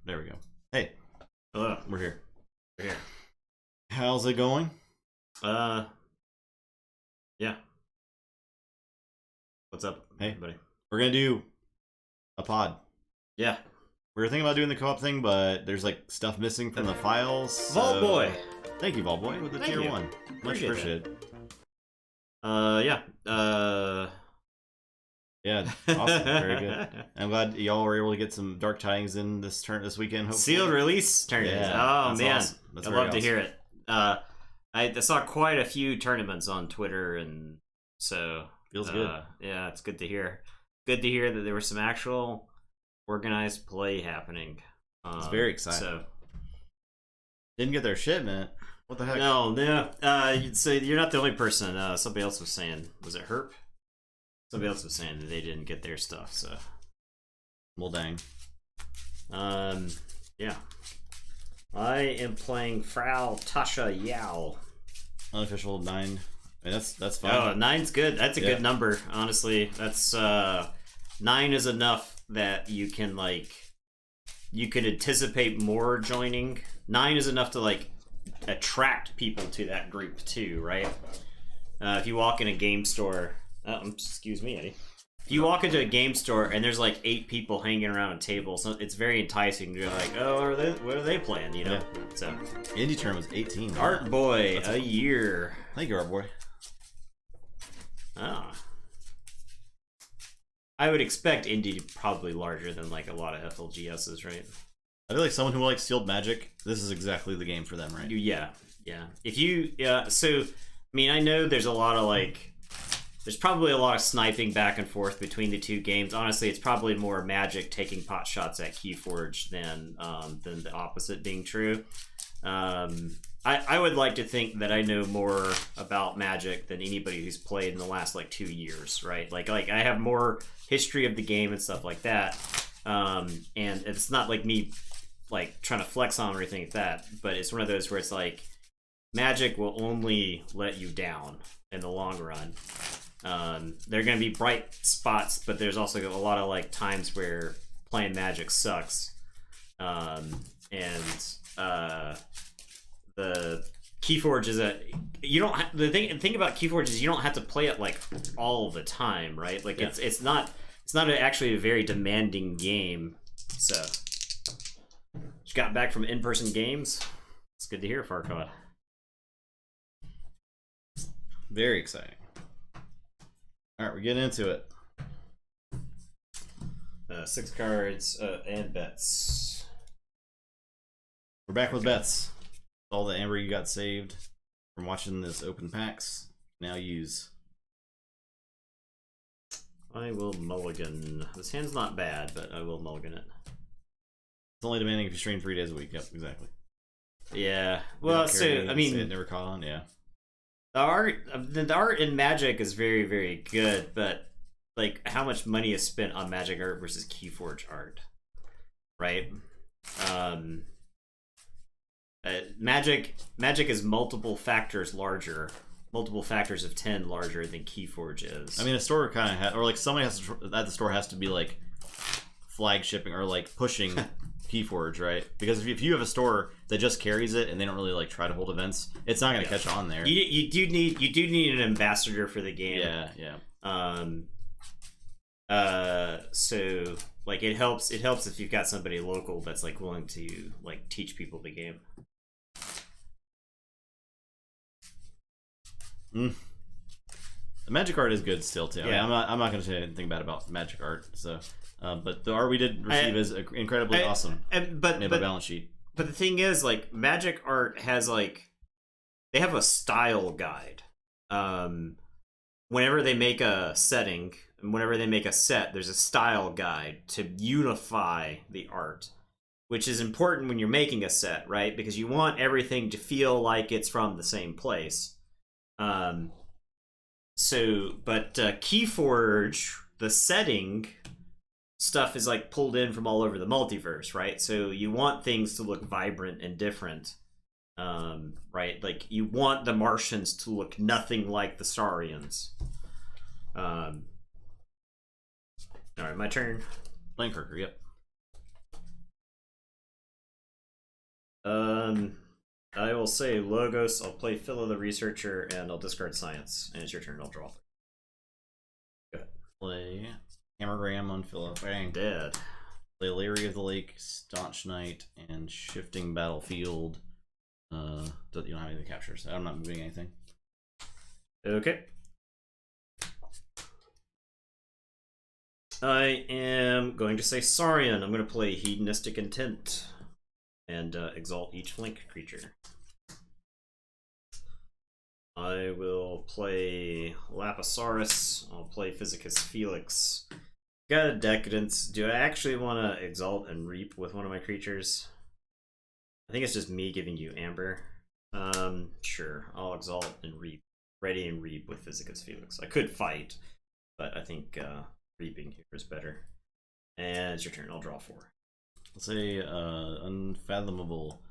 There we go. Hey, Hello. we're here. We're here. How's it going? Yeah. What's up, Hey. everybody? We're gonna do a pod. Yeah. We were thinking about doing the co-op thing, but there's like stuff missing from the files. Vault Boy. Thank you, Vault Boy, with the Thank tier you. 1. Much Appreciate appreciated. Yeah. Yeah, awesome. Very good. I'm glad y'all were able to get some Dark Tidings in this weekend. Hopefully. Sealed release tournament. Yeah, Oh, that's man. awesome. That's I'd very love to awesome. hear it. I saw quite a few tournaments on Twitter, and so... Feels good. Yeah, it's good to hear. Good to hear that there was some actual organized play happening. It's very exciting. So... Didn't get their shipment. What the heck? No. So you're not the only person. Somebody else was saying, was it Herp? Somebody else was saying that they didn't get their stuff. So, Well, dang. yeah. I am playing Frau Tasha Yao. Unofficial 9. I mean, that's fine. Oh, 9's good. That's a good number. Honestly, that's 9 is enough that you can anticipate more joining. 9 is enough to attract people to that group too, right? If you walk in a game store, excuse me, Eddie. If you walk into a game store and there's 8 people hanging around a table, so it's very enticing to be like, oh, what are they playing? You know. Yeah. So indie term was 18. Art Boy, a year. Thank you, Art Boy. Ah. I would expect indie to be probably larger than a lot of FLGSs, right? I feel like someone who likes sealed magic, this is exactly the game for them, right? Yeah. If you, so, I mean, I know there's a lot of there's probably a lot of sniping back and forth between the two games. Honestly, it's probably more Magic taking pot shots at Keyforge than the opposite being true. I would like to think that I know more about Magic than anybody who's played in the last 2 years, right? Like I have more history of the game and stuff like that. And it's not me trying to flex on or anything like that, but it's one of those where it's Magic will only let you down in the long run. There are going to be bright spots, but there's also a lot of times where playing Magic sucks. The Keyforge is the thing about Keyforge is you don't have to play it all the time, right? It's not actually a very demanding game. So just got back from in-person games. It's good to hear, Farcod. Very exciting. All right, we're getting into it. 6 cards and bets. We're back with bets. All the amber you got saved from watching this open packs, now use. I will mulligan. This hand's not bad, but I will mulligan it. It's only demanding if you stream 3 days a week. Yep, exactly. Yeah. Well, so I mean, it never caught on. Yeah. The art in Magic is very, very good, but how much money is spent on Magic art versus Keyforge art, right? Magic is multiple factors larger, multiple factors of 10 larger than Keyforge is. I mean, a store kind of or somebody has to, at the store has to be flagshipping or pushing Keyforge, right? Because if you have a store that just carries it and they don't really try to hold events, it's not going to catch on there. You do need an ambassador for the game. Yeah. So it helps if you've got somebody local that's willing to teach people the game. The Magic art is good still too. Yeah. I mean, I'm not going to say anything bad about Magic art. So, but the art we did receive is incredibly awesome. But balance sheet. But the thing is, Magic art has they have a style guide. Whenever they make a setting, whenever they make a set, there's a style guide to unify the art, which is important when you're making a set, right? Because you want everything to feel like it's from the same place. Keyforge, the setting stuff is pulled in from all over the multiverse, right? So you want things to look vibrant and different, right? You want the Martians to look nothing like the Saurians. All right, my turn. Landkirker, yep. I will say Logos, I'll play Philo the Researcher, and I'll discard Science. And it's your turn, I'll draw 3. Good. Play Hammergram on Philip. Bang. Dead. Play Larry of the Lake, Staunch Knight, and Shifting Battlefield. You don't have any of the captures. I'm not moving anything. Okay. I am going to say Saurian. I'm going to play Hedonistic Intent and exalt each flank creature. I will play Lapisaurus. I'll play Physicus Felix. Got a Decadence. Do I actually want to exalt and reap with one of my creatures? I think it's just me giving you Amber. Sure. I'll exalt and reap. Ready and reap with Physicus Felix. I could fight, but I think reaping here is better. And it's your turn. I'll draw 4. Let's say Unfathomable.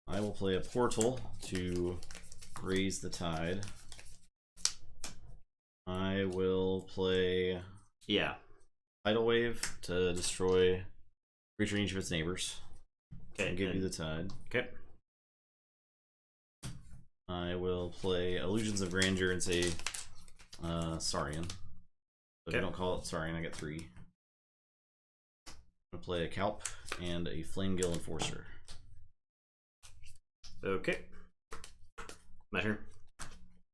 I will play a Portal to raise the tide. I will play Tidal Wave to destroy creature in each of its neighbors. Okay, and give you the tide. Okay. I will play Illusions of Grandeur and say Saurian. If I don't call it Saurian, I get 3. I'm gonna play a Calp and a Flamegill Enforcer. Okay. My turn.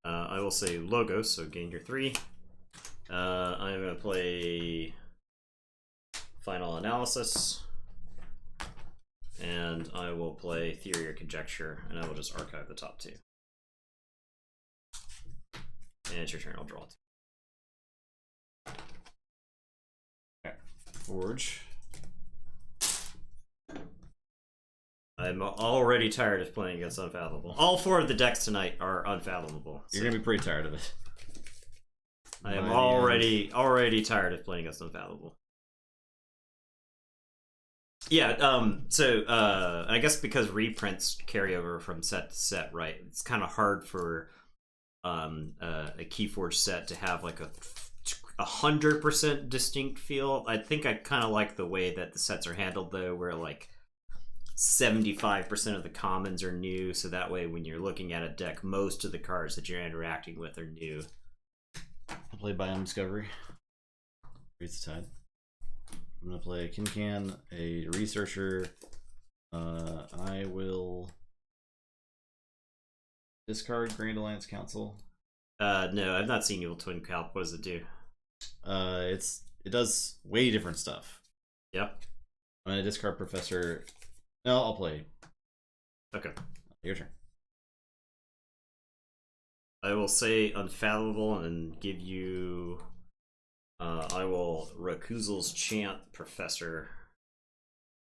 I will say Logos, so gain your 3. I'm gonna play Final Analysis. And I will play Theory or Conjecture, and I will just archive the top 2. And it's your turn, I'll draw 2. Okay. Forge. I'm already tired of playing against Unfathomable. All 4 of the decks tonight are Unfathomable. You're gonna be pretty tired of it. I am already tired of playing against Unfathomable. Yeah, so I guess because reprints carry over from set to set, right? It's kind of hard for a Keyforge set to have like a 100% distinct feel. I think I kind of like the way that the sets are handled, though, where like 75% of the commons are new, so that way when you're looking at a deck, most of the cards that you're interacting with are new. I'll play Biome Discovery. Raise the tide. I'm gonna play a Kincan, a Researcher. I will discard Grand Alliance Council. No, I've not seen Evil Twin Calp. What does it do? It does way different stuff. Yep. I'm gonna discard Professor. No, I'll play. Okay. Your turn. I will say Unfathomable and give you. I will Rakuzal's Chant Professor.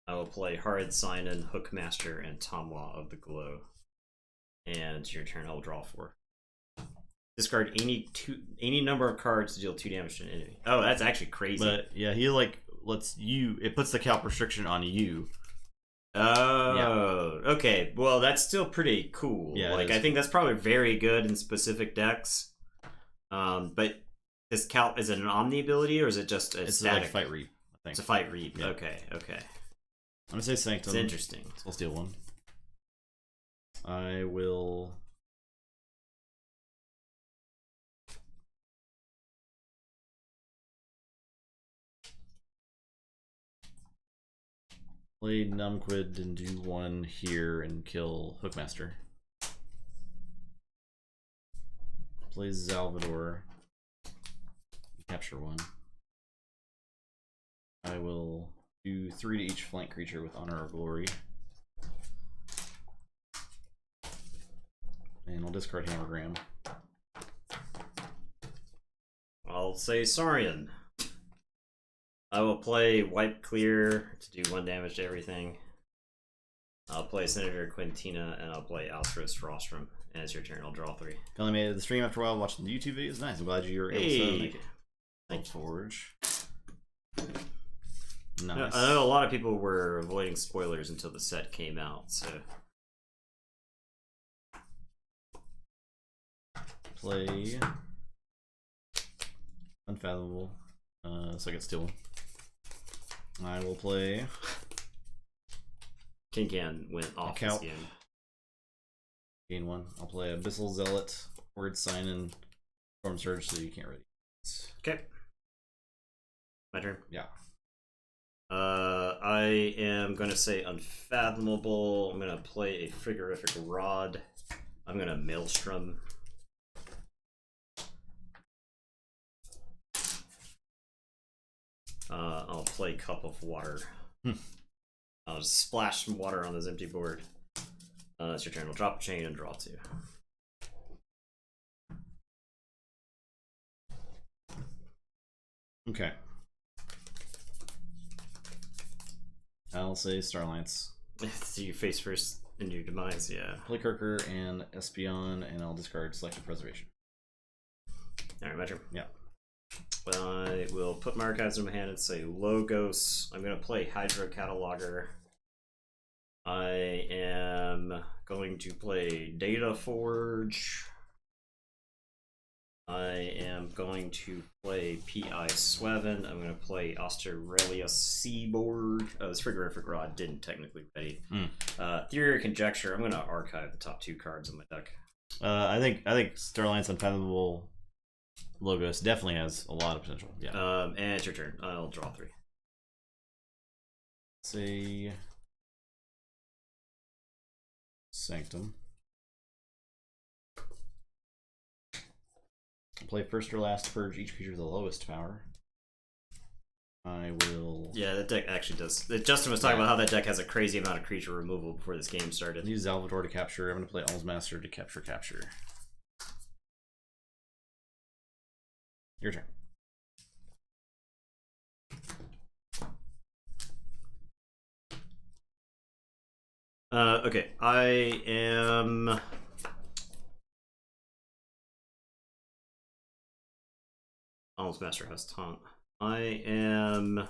I will play Hard Sign-In, Hookmaster, and Tomlaw of the Glow. And your turn, I'll draw 4. Discard any number of cards to deal 2 damage to an enemy. Oh, that's actually crazy. But yeah, he like lets you. It puts the calp restriction on you. Oh, yeah. Okay. Well, that's still pretty cool. Yeah, like I think that's probably very good in specific decks. But this calp, is it an omni ability or is it just a static? Like fight reap, I think. It's a fight reap. Yeah. Okay. Okay. I'm gonna say Sanctum. It's interesting. So I'll steal 1. I will. Play Numquid and do 1 here and kill Hookmaster. Play Zalvador. Capture 1. I will do 3 to each flank creature with Honor or Glory. And I'll discard Hammergram. I'll say Saurian. I will play Wipe Clear to do 1 damage to everything. I'll play Senator Quintina and I'll play Alstros Rostrum. And it's your turn. I'll draw 3. Finally made it to the stream after a while watching the YouTube videos. Nice. I'm glad you were able to make it. Thanks, Forge. Nice. I know a lot of people were avoiding spoilers until the set came out, so. Play Unfathomable. So I get steal 1. I will play Kincan went off this game. Gain 1. I'll play Abyssal Zealot, Word Sign, and Storm Surge, so you can't really. Okay. My turn. Yeah. I am going to say Unfathomable. I'm going to play a Frigorific Rod. I'm going to Maelstrom. I'll play Cup of Water. I'll just splash some water on this empty board. It's your turn. I'll drop a chain and draw 2. Okay. I'll say Starlance. So you face first in your demise, yeah. Play Kirker and Espeon, and I'll discard Selective Preservation. Alright, my turn. Yeah. I will put my archives in my hand and say Logos. I'm going to play Hydro Cataloger. I am going to play Data Forge. I am going to play P.I. Sweven. I'm going to play Australia Seaboard. This Frigorific Rod didn't technically ready. Theory or Conjecture. I'm going to archive the top 2 cards in my deck. I think Starline's Unfathomable Logos definitely has a lot of potential. Yeah. And it's your turn. I'll draw 3. Say Sanctum. Play first or last, purge each creature with the lowest power. I will. Yeah, that deck actually does. Justin was talking about how that deck has a crazy amount of creature removal before this game started. Use Salvatore to capture. I'm going to play Almsmaster to capture. Your turn. Okay, I am. Almsmaster has taunt. I am.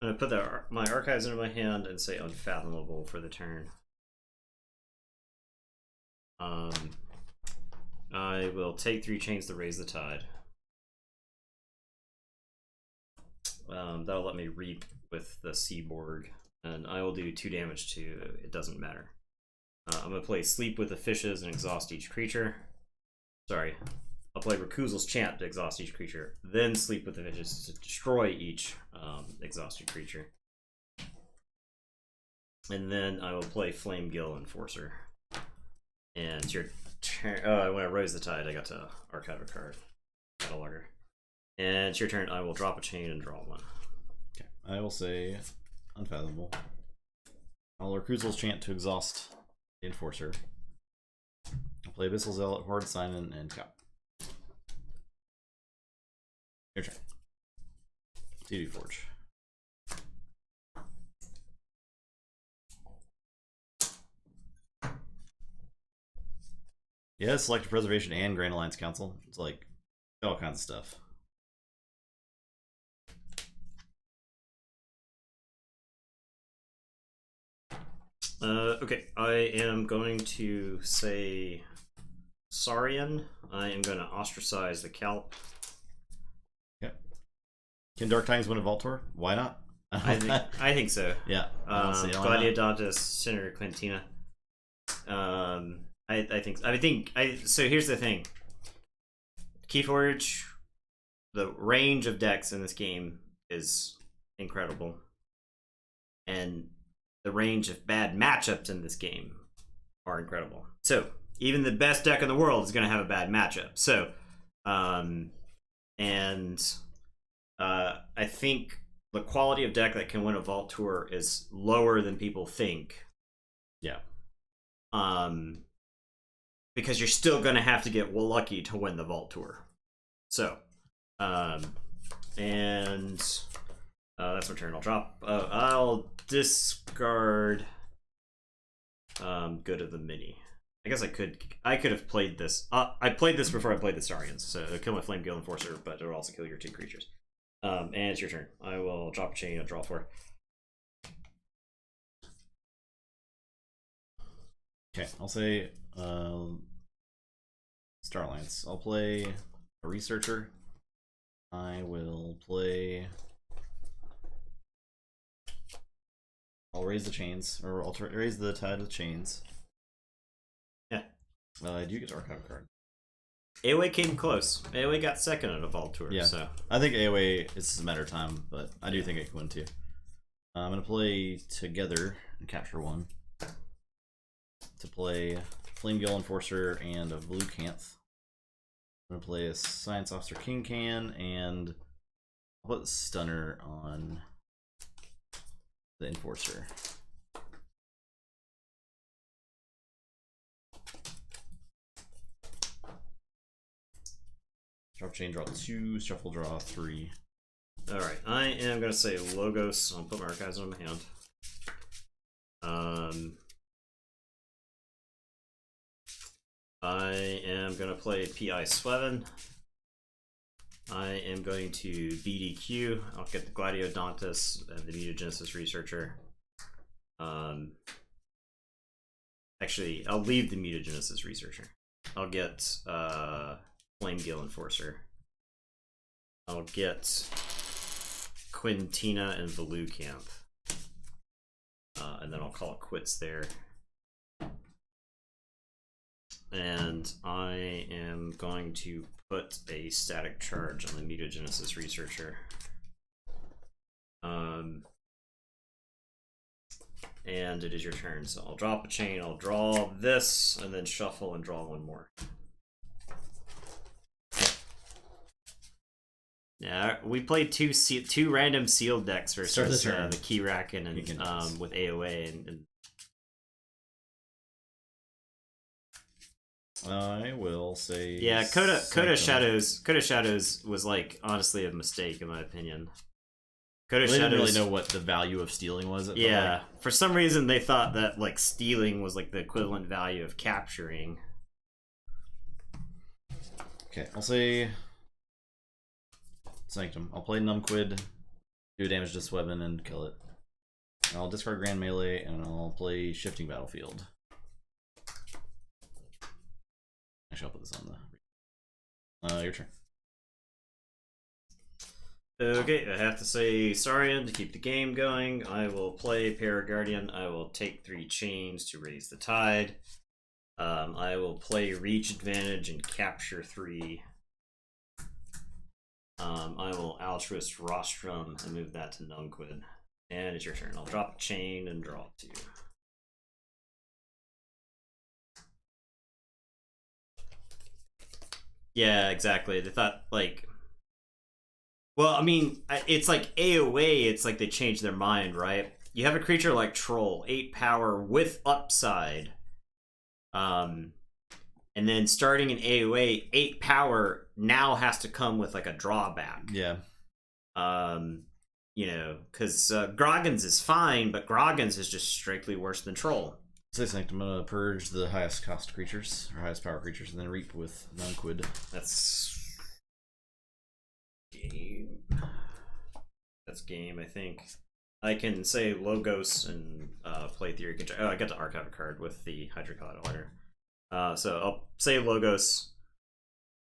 I'm going to put my archives into my hand and say Unfathomable for the turn. I will take 3 chains to raise the tide. That'll let me reap with the Seaboard, and I will do 2 damage to it. Doesn't matter. I'm going to play Sleep with the Fishes and exhaust each creature. Sorry. I'll play Rakuzel's Chant to exhaust each creature, then Sleep with the Fishes to destroy each exhausted creature. And then I will play Flame Gill Enforcer. And it's your turn. When I raise the tide, I got to archive a card. Cataloger. And it's your turn. I will drop a chain and draw 1. Okay. I will say Unfathomable. I'll Rakuzel's Chant to exhaust the Enforcer. I'll play Abyssal Zealot, Horde Sign, and Cap. Your turn. Keyforge. Yeah, Selective Preservation and Grand Alliance Council. It's like all kinds of stuff. Okay, I am going to say Saurian. I am going to ostracize the Kelp. Can Dark Tidings win a Vault Tour? Why not? I think so. Yeah. Gladiodontus, Senator Quintina. So here's the thing. Keyforge, the range of decks in this game is incredible. And the range of bad matchups in this game are incredible. So even the best deck in the world is going to have a bad matchup. So, I think the quality of deck that can win a Vault Tour is lower than people think. Yeah. Because you're still going to have to get lucky to win the Vault Tour. So, that's my turn. I'll drop. I'll discard Good of the Mini. I guess I could have played this. I played this before I played the Saurians, so it'll kill my Flame Gill Enforcer, but it'll also kill your 2 creatures. And it's your turn. I will drop a chain and draw 4. Okay, I'll say Starlance. I'll play a researcher. I will play. I'll raise the chains, or I'll raise the tide of chains. Yeah. I do get to archive a card. AOA came close. AOA got second at a Vault Tour. Yeah. So I think AOA is a matter of time, but I do think it can win too. I'm gonna play Together and capture 1. To play Flame Gill Enforcer and a Blue Canth. I'm gonna play a Science Officer King Can, and I'll put Stunner on the Enforcer. Drop chain, draw 2, shuffle, draw 3. Alright, I am gonna say Logos. I'll put my archives on my hand. I am gonna play PI Sweven. I am going to BDQ. I'll get the Gladiodontus and the Mutagenesis Researcher. Actually, I'll leave the Mutagenesis Researcher. I'll get Flame Gill Enforcer. I'll get Quintina and Velucamp. And then I'll call it quits there. And I am going to put a static charge on the Mutagenesis Researcher. And it is your turn, so I'll drop a chain, I'll draw this, and then shuffle and draw 1 more. Yeah, we played two random sealed decks versus the Keyraken and with AOA and I will say. Yeah, Coda Shadows was like honestly a mistake in my opinion. Coda Shadows didn't really know what the value of stealing was. Yeah, for some reason they thought that like stealing was like the equivalent value of capturing. Okay, I'll say Sanctum. I'll play Numquid, do damage to Sweven and kill it. And I'll discard Grand Melee and I'll play Shifting Battlefield. Actually, I'll put this on the. Your turn. Okay, I have to say Saurian to keep the game going. I will play Paraguardian. I will take 3 chains to raise the tide. I will play Reach Advantage and capture 3. I will Altruist Rostrum and move that to Numquid. And it's your turn. I'll drop a chain and draw 2. Yeah, exactly. They thought, like... Well, I mean, it's like AOA, it's like they changed their mind, right? You have a creature like Troll, 8 power with upside. And then starting in AOA, 8 power now has to come with like a drawback. Yeah. You know, because Groggins is fine, but Groggins is just strictly worse than Troll. Say Sanctum, I'm gonna purge the highest cost creatures, or highest power creatures, and then reap with Numquid. That's game. That's game, I think. I can say Logos and play Theory Control. Oh, I got to archive a card with the Hydra Collider. So I'll say Logos.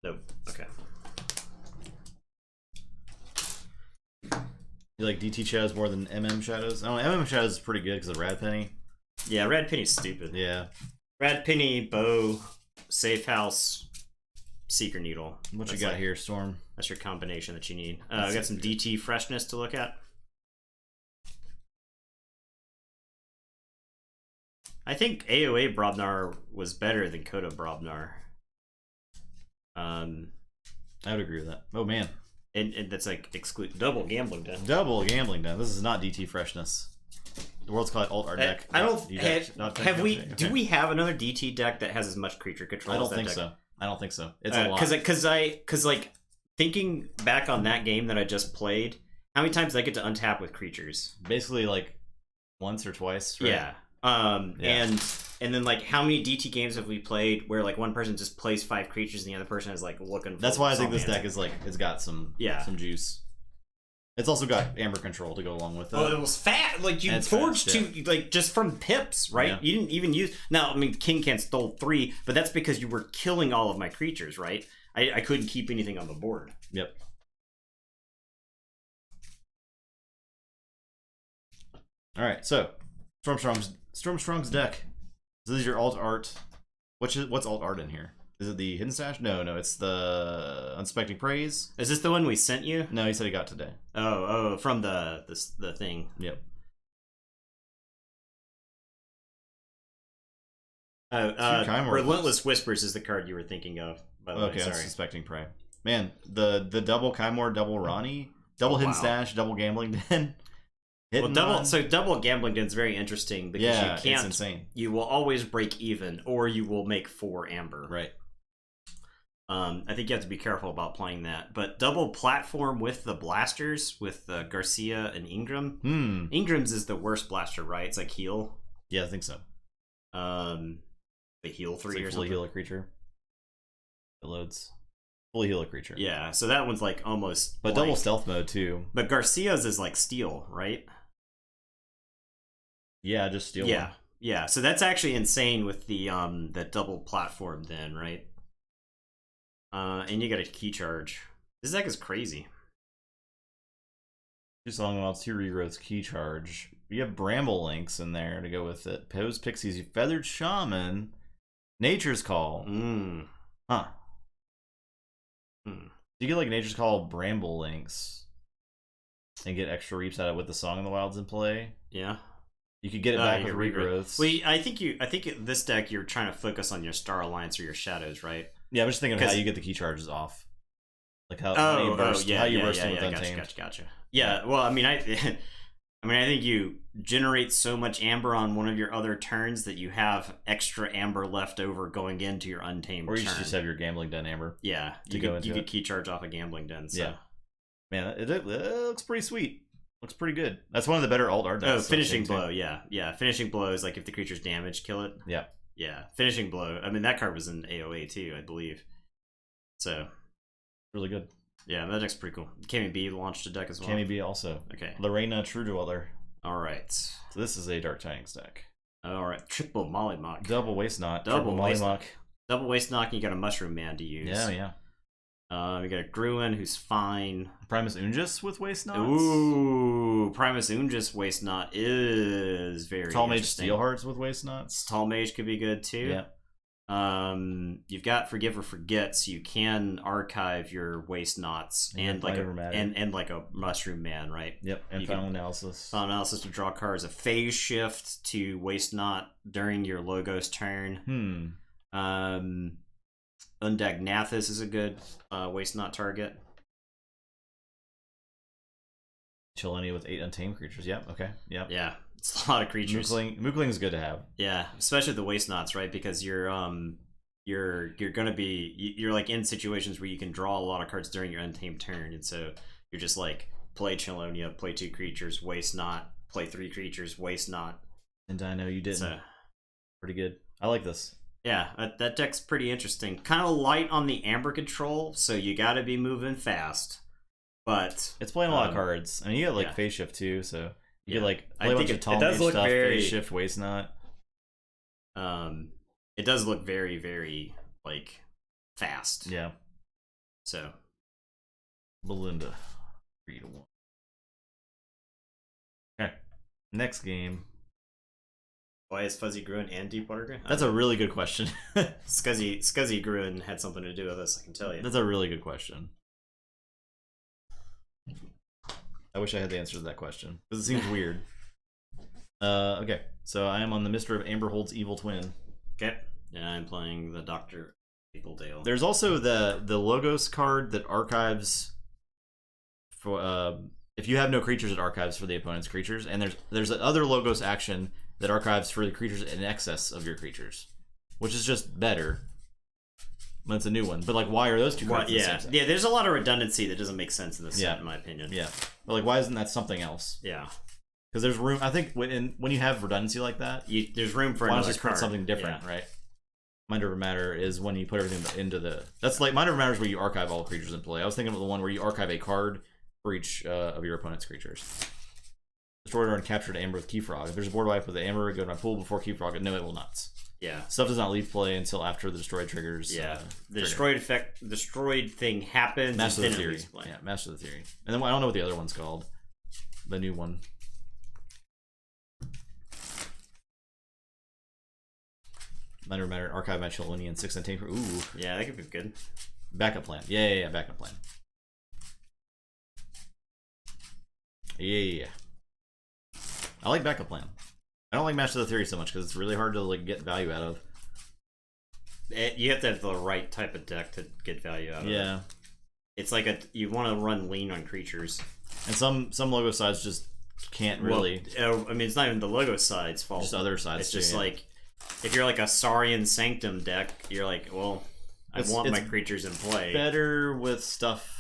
Nope. Okay. You like DT Shadows more than MM Shadows? I don't know, MM Shadows is pretty good because of Rad Penny. Yeah, Rad Penny's stupid. Yeah. Rad Penny, Bow, Safe House, Seeker Needle. What you got here, Storm? That's your combination that you need. I got some DT freshness to look at. I think AOA Brobnar was better than Coda Brobnar. I would agree with that. Oh man. And that's like double gambling den. Double gambling den. This is not DT freshness. The world's called Alt Art deck. I don't have we. Okay. Do we have another DT deck that has as much creature control? I don't think so. I don't think so. It's a lot. Because like thinking back on that game that I just played, how many times did I get to untap with creatures? Basically like once or twice. Right? Yeah. And then like how many DT games have we played where like one person just plays 5 creatures and the other person is like looking for That's why I think this deck is like it's got some juice. It's also got Amber Control to go along with it. Oh, it was fat. Like, you forged two, like, just from pips, right? Yeah. You didn't even use... Now, I mean, King Can stole 3, but that's because you were killing all of my creatures, right? I couldn't keep anything on the board. Yep. All right, so Stormstrong's deck. So this is your alt art. What's alt art in here? Is it the Hidden Stash? No, it's the Unsuspecting Praise. Is this the one we sent you? No, he said he got today. Oh, from the thing. Yep. Relentless Whispers is the card you were thinking of. By the way, sorry. Unsuspecting Prey. Man, the double Kymor, double Ronnie, double Hidden Stash, double Gambling Den. Double Gambling Den is very interesting because you can't. It's insane. You will always break even, or you will make 4 amber. Right. I think you have to be careful about playing that. But double platform with the blasters with Garcia and Ingram. Ingram's is the worst blaster, right? It's like heal. Yeah, I think so. They heal 3 or something. Fully heal a creature. It loads. Fully heal a creature. Yeah, so that one's like almost. But double stealth mode too. But Garcia's is like steel, right? Yeah, just steal. Yeah. So that's actually insane with the double platform then, right? And you got a key charge. This deck is crazy. 2 Song Wild, 2 regrowths, key charge. You have Bramble Links in there to go with it. Pose Pixies, Feathered Shaman, Nature's Call. Huh. You get like Nature's Call, Bramble Links, and get extra reaps out of it with the Song in the Wilds in play. Yeah. You could get it back with regrowths. Well, I think this deck you're trying to focus on your Star Alliance or your Shadows, right? Yeah, I'm just thinking of how you get the key charges off. Like how you burst them with Untamed. Gotcha. Yeah, well, I mean, I think you generate so much amber on one of your other turns that you have extra amber left over going into your Untamed or you turn. should just have your Gambling Den amber. Yeah, you could key charge off a Gambling Den. So. Yeah, man, it looks pretty sweet. Looks pretty good. That's one of the better alt art decks. Oh, Finishing Blow, yeah. Finishing Blow is like if the creature's damaged, kill it. Yeah. Finishing Blow. I mean, that card was in AOA too, I believe. So, really good. Yeah, that deck's pretty cool. KMB launched a deck as well. KMB also. Okay. Lorena, True Dweller. All right. So this is a Dark Tidings deck. All right. Triple Mollymawk. Double Waste Knot. Double Mollymawk. Double Waste Knot, you got a Mushroom Man to use. Yeah. We got a Gruen, who's fine. Primus Ungis with Waste Knots. Ooh, Primus Ungis Waste Knot is very Tall Mage interesting. Steelhearts with Waste Knots. Tall Mage could be good too. Yeah. You've got Forgive or Forget, so you can archive your Waste Knots and like a Mushroom Man, right? Yep. And Final Analysis. Final Analysis to draw cards. A Phase Shift to Waste Knot during your Logos turn. Undagnathus is a good Waste Knot target. Chelenia with 8 Untamed creatures. Yep. Okay. Yep. Yeah, it's a lot of creatures. Mookling is good to have. Yeah, especially the Waste Knots, right? Because you're gonna be like in situations where you can draw a lot of cards during your Untamed turn, and so you're just like play Chelonia, play 2 creatures, Waste Knot, play 3 creatures, Waste Knot. And I know you didn't. So, pretty good. I like this. Yeah, that deck's pretty interesting. Kind of light on the Amber control, so you got to be moving fast. But it's playing a lot of cards. I mean, you got like Phase Shift too, so you get like play a bunch of Tall Mage stuff, Phase Shift, Waste Knot. It does look very, very like fast. Yeah. So, Belinda, 3-1. Okay, next game. Why is Fuzzy Gruen and Deepwater Gruen? That's a really good question. Scuzzy Gruen had something to do with this, I can tell you. That's a really good question. I wish I had the answer to that question, because it seems weird. Okay, so I am on the Mister of Amberhold's Evil Twin. Okay. Yeah, I'm playing the Dr. Peopledale. There's also the Logos card that archives for if you have no creatures, it archives for the opponent's creatures, and there's another Logos action that archives for the creatures in excess of your creatures, which is just better. But it's a new one. But like, why are those two cards? Yeah, there's a lot of redundancy that doesn't make sense in this set, in my opinion. Yeah, but like, why isn't that something else? Yeah, because there's room. I think when you have redundancy like that, there's room for another just print something different, right? Mind Over Matter is when you put everything into the. That's like Mind Over Matter is where you archive all creatures in play. I was thinking of the one where you archive a card for each of your opponent's creatures. Destroyed or captured Amber with Keyforge. If there's a board wipe with the Amber, go to my pool before Keyforge. No, it will not. Yeah. Stuff does not leave play until after the destroyed triggers. Yeah. The destroyed thing happens. Master and of the then it Theory. leaves play. Yeah, Master of the Theory. And then I don't know what the other one's called. The new one. Matter. Archive Match Shalonian 6 and 10. Ooh. Yeah, that could be good. Backup plan. Yeah, backup plan. Yeah. I like backup plan. I don't like Master of the Theory so much because it's really hard to like get value out of. You have to have the right type of deck to get value out of it. Yeah. It's like you want to run lean on creatures. And some logo sides just can't really. Well, I mean, it's not even the logo side's fault. Just other sides. It's just like if you're like a Saurian Sanctum deck, you're like, well, I want my creatures in play. Better with stuff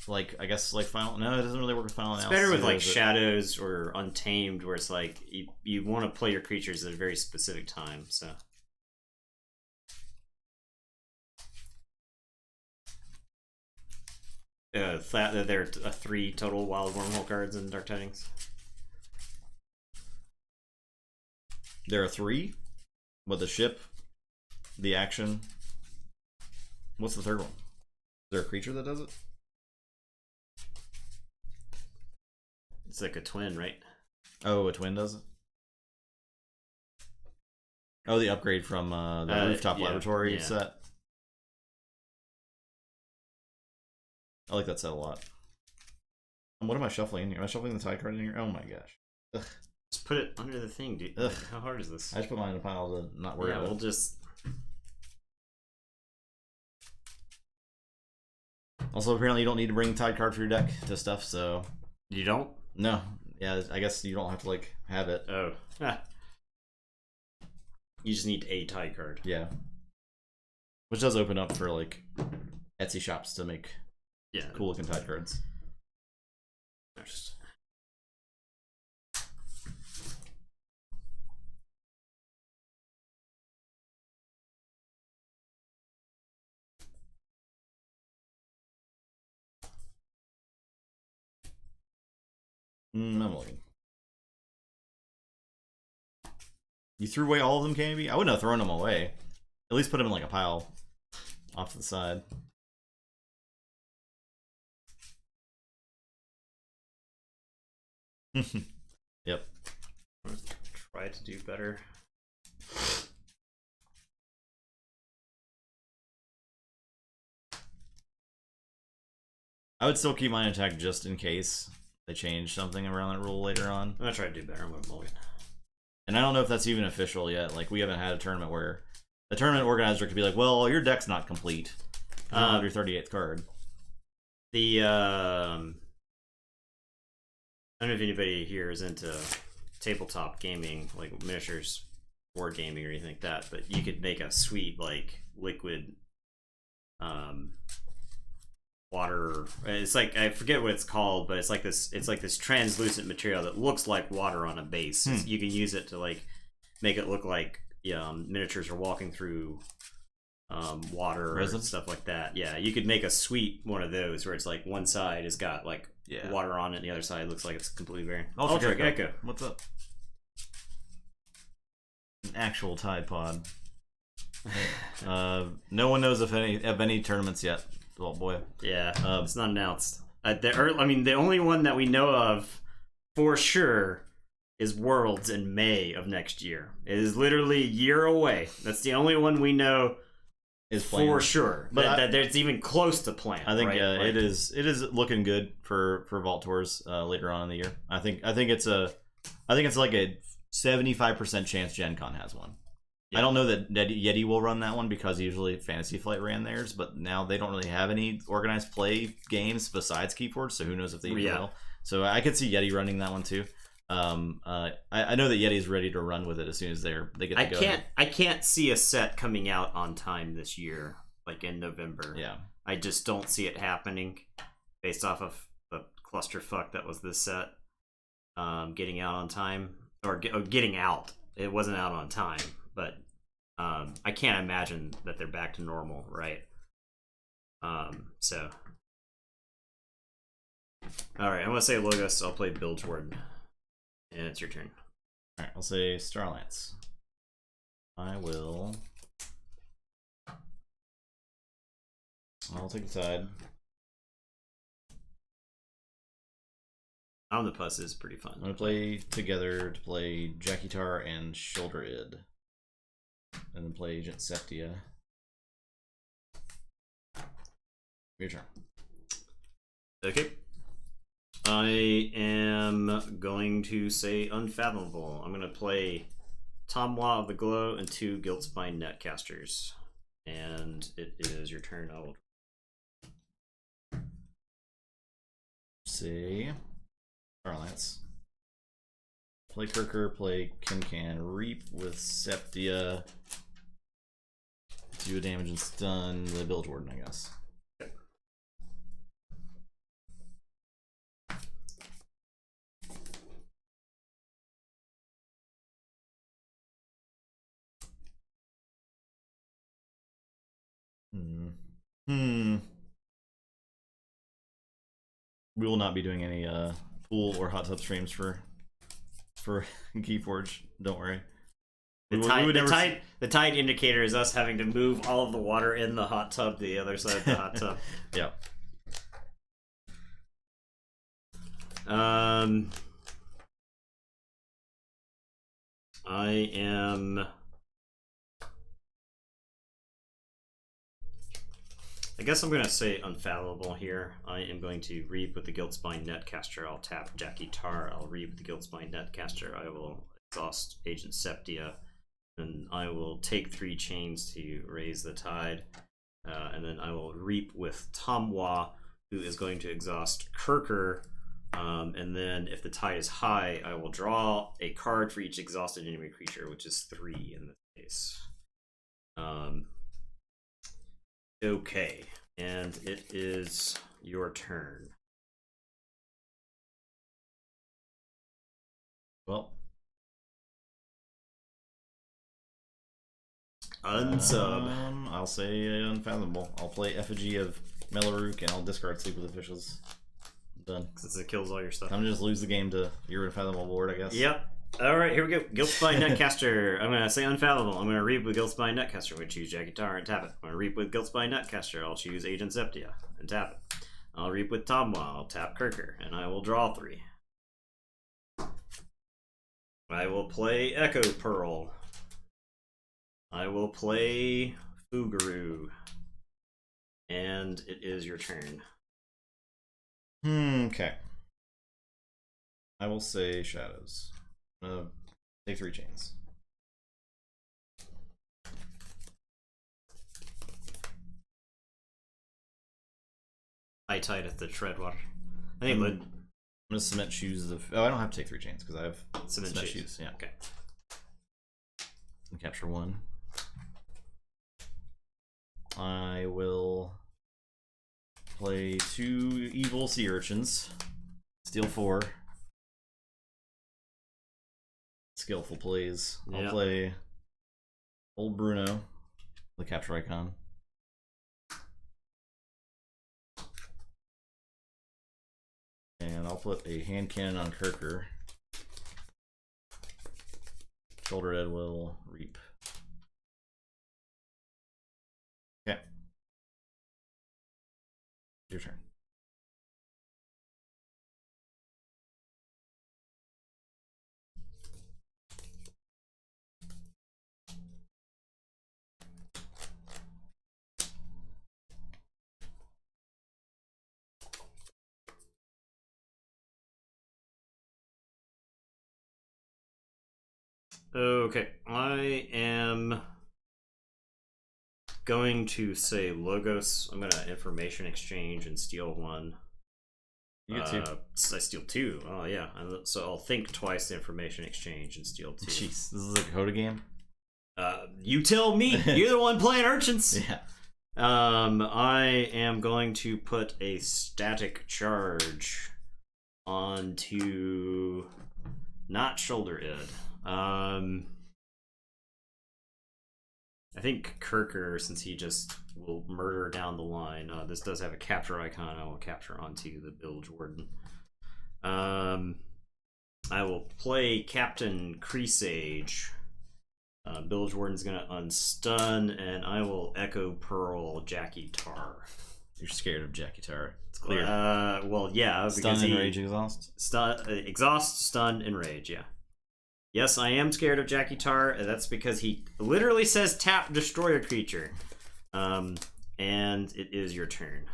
like, I guess, like Final. No, it doesn't really work with Final Analysis. It's better with like Shadows or Untamed, where it's like you want to play your creatures at a very specific time. So. There are 3 total wild wormhole cards in Dark Tidings. There are 3? With the ship, the action. What's the third one? Is there a creature that does it? It's like a twin, right? Oh, a twin does it? Oh, the upgrade from the Rooftop Laboratory set. I like that set a lot. What am I shuffling in here? Am I shuffling the tide card in here? Oh my gosh. Ugh. Just put it under the thing, dude. Ugh. How hard is this? I just put mine in a pile to not worry about it. We'll just... Also, apparently you don't need to bring tide card for your deck to stuff, so... You don't? No. Yeah, I guess you don't have to, like, have it. Oh. You just need a tide card. Yeah. Which does open up for, like, Etsy shops to make cool looking tide cards. I'm looking. You threw away all of them, KB? I wouldn't have thrown them away. At least put them in like a pile off to the side. Yep. Try to do better. I would still keep mine intact just in case they change something around that rule later on. I'm gonna try to do better. I'm gonna mulligan. And I don't know if that's even official yet. Like, we haven't had a tournament where the tournament organizer could be like, well, your deck's not complete. You don't have your 38th card. The, I don't know if anybody here is into tabletop gaming, like miniatures, board gaming, or anything like that, but you could make a sweet, like, liquid, water. It's like, I forget what it's called, but it's like this translucent material that looks like water on a base. You can use it to like make it look like miniatures are walking through water Resin? or stuff like that. Yeah, you could make a sweet one of those where it's like one side has got like water on it, and the other side looks like it's completely barren. Ultra Gecko. What's up? An actual Tide Pod. No one knows of any tournaments yet. Oh boy. Yeah, it's not announced. The only one that we know of for sure is Worlds in May of next year. It is literally a year away. That's the only one we know is planned for sure. But that there's even close to planned. I think right? it is looking good for Vault Tours later on in the year. I think it's like a 75% chance Gen Con has one. I don't know that Yeti will run that one because usually Fantasy Flight ran theirs, but now they don't really have any organized play games besides Keyforge, so who knows if they even will. So I could see Yeti running that one too. I know that Yeti's ready to run with it as soon as they get to go. I can't see a set coming out on time this year, like in November. Yeah. I just don't see it happening based off of the clusterfuck that was this set. Getting out on time or getting out. It wasn't out on time, but I can't imagine that they're back to normal, right? So Alright, I'm gonna say Logos, I'll play Bilge Warden. And it's your turn. Alright, I'll say Starlance. I'll take the Tide. Omnipus is pretty fun. I'm gonna play together to play Jackie Tar and Shoulder Id. And then play Agent Septia. Your turn. Okay. I am going to say Unfathomable. I'm going to play Tomwa of the Glow and 2 Guiltspine Netcasters. And it is your turn. I will see. Starlance. Play Kirker, play Kincan, Reap with Septia. Do a damage and stun the Bilge Warden, I guess. We will not be doing any pool or hot tub streams for Keyforge. Don't worry. The tide indicator is us having to move all of the water in the hot tub to the other side of the hot tub. Yep. I guess I'm going to say Unfathomable here. I am going to Reap with the Guiltspine Netcaster. I'll tap Jackie Tar. I'll Reap with the Guiltspine Netcaster. I will exhaust Agent Septia. And I will take 3 chains to raise the tide. And then I will Reap with Tomwa, who is going to exhaust Kirker. And then if the tide is high, I will draw a card for each exhausted enemy creature, which is 3 in this case. Okay, and it is your turn. Well, unsub. I'll say Unfathomable. I'll play Effigy of Melaruk and I'll discard Sleep with Officials. Done. Since it kills all your stuff. I'm gonna just lose the game to your Unfathomable board, I guess. Yep. Alright, here we go. Guiltspine Netcaster. I'm gonna say Unfathomable. I'm gonna Reap with Guiltspine Netcaster. I'm gonna choose Jackie Tar and tap it. I'm gonna Reap with Guiltspine Netcaster. I'll choose Agent Septia and tap it. I'll Reap with Tomwa. I'll tap Kirker and I will draw 3. I will play Echo Pearl. I will play Fuguru. And it is your turn. Okay. I will say Shadows. Take 3 chains. I tied at the Treadwater. I think I'm gonna Cement Shoes the. Oh, I don't have to take 3 chains because I have Cement Shoes. Yeah. Okay. And capture 1. I will play 2 Evil Sea Urchins. Steal 4. Skillful plays. I'll play Old Bruno, the capture icon. And I'll put a hand cannon on Kirker. Shoulder Ed will Reap. Okay. Your turn. Okay, I am going to say Logos. I'm gonna Information Exchange and steal 1. You get 2. I steal 2. Oh yeah, so I'll think twice the Information Exchange and steal 2. Jeez, this is a Coda game. You tell me. You're the one playing Urchins. Yeah. I am going to put a Static Charge onto not Shoulder Id. I think Kirker, since he just will murder down the line, this does have a capture icon. I will capture onto the Bilge Warden. I will play Captain Creasage. Bilge Warden's gonna unstun, and I will Echo Pearl Jackie Tar. You're scared of Jackie Tar. It's clear. Well, yeah. Stun and Rage Exhaust? Exhaust, Stun, and Rage, yeah. Yes, I am scared of Jackie Tar. That's because he literally says tap destroy a creature. And it is your turn.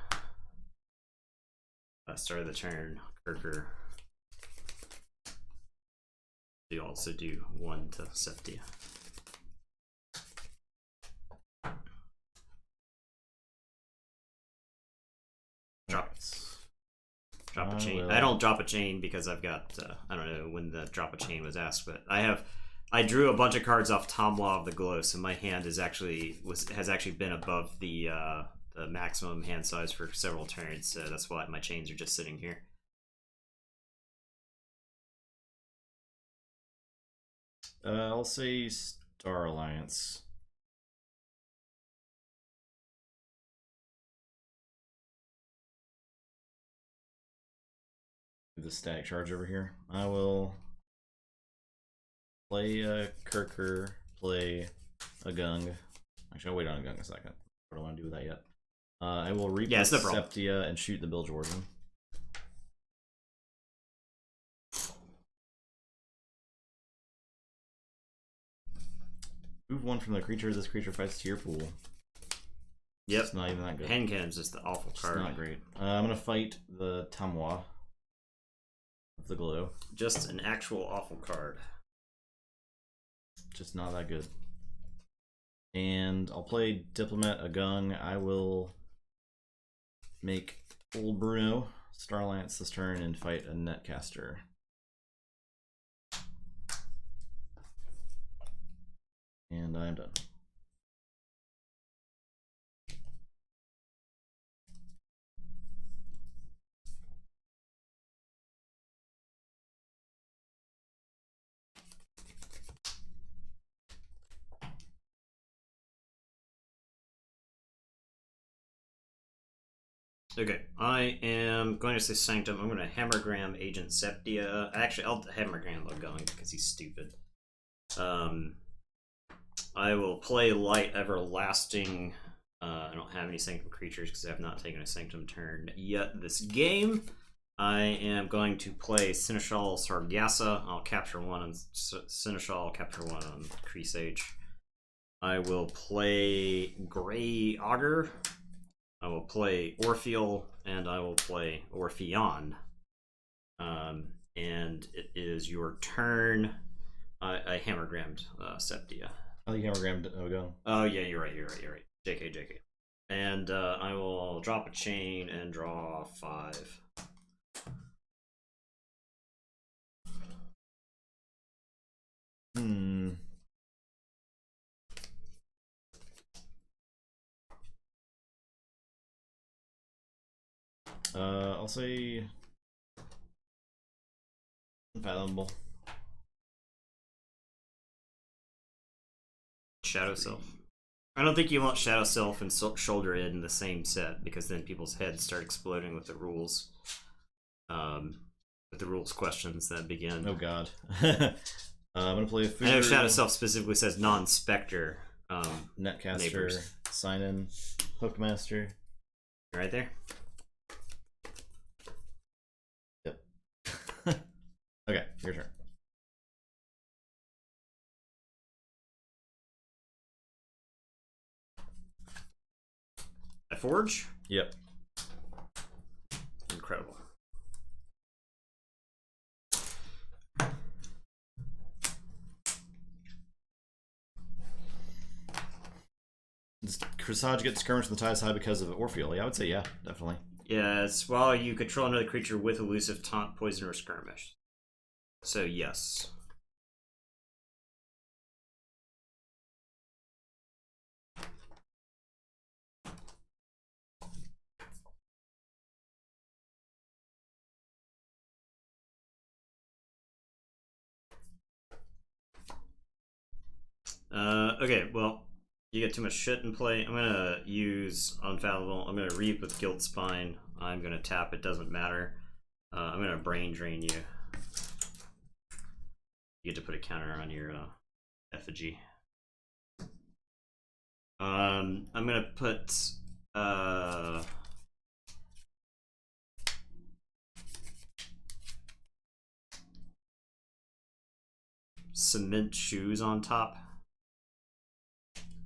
Start of the turn, Kirker. You also do 1 to Septia. Drop a chain. I don't drop a chain because I've got I don't know when the drop a chain was asked, but I drew a bunch of cards off Tomlaw of the Glow, so my hand has actually been above the maximum hand size for several turns, so that's why my chains are just sitting here. I'll say Star Alliance. The static charge over here. I will play a Kirker, play a Gung. Actually, I'll wait on a Gung a second. I don't want to do with that yet. I will reap Septia and shoot the Bilge Warden. Move 1 from the creature. This creature fights to your pool. Yep. It's not even that good. Handcannon's just the awful card. It's not great. I'm going to fight the Tomlaw of the Glow. Just an actual awful card. Just not that good. And I'll play Diplomat, a Gung. I will make Old Bruno Star Alliance this turn and fight a Netcaster. And I'm done. Okay, I am going to say Sanctum. I'm going to Hammergram Agent Septia. Actually, I'll Hammergram the Gung because he's stupid. I will play Light Everlasting. I don't have any Sanctum creatures because I have not taken a Sanctum turn yet this game. I am going to play Seneschal Sargasso. I'll capture 1 on Seneschal, capture 1 on Creasage. I will play Grey Augur. I will play Orpheal, and I will play Orpheon. And it is your turn. I Hammergrammed Septia. I think Hammergrammed Gung. Oh, yeah, you're right. JK. And I will drop a chain and draw 5. I'll say Unfathomable. Shadow Self. I don't think you want Shadow Self and Shoulder in the same set because then people's heads start exploding with the rules. With the rules questions that begin. Oh god. I'm gonna play a I know Shadow Self specifically says non-specter. Netcaster, neighbors. Sign in, Hookmaster. Right there. Yep. Okay, your turn. I forge? Yep. Incredible. Does Corsage get skirmish from the ties high because of Orpheal? Yeah, I would say yeah, definitely. Yes, while you control another creature with elusive, taunt, poison, or skirmish. So yes. Okay, well, you get too much shit in play. I'm gonna use Unfathomable. I'm gonna Reap with Guilt Spine. I'm gonna tap, it doesn't matter. I'm gonna brain drain you. You get to put a counter on your effigy. I'm gonna put cement shoes on top,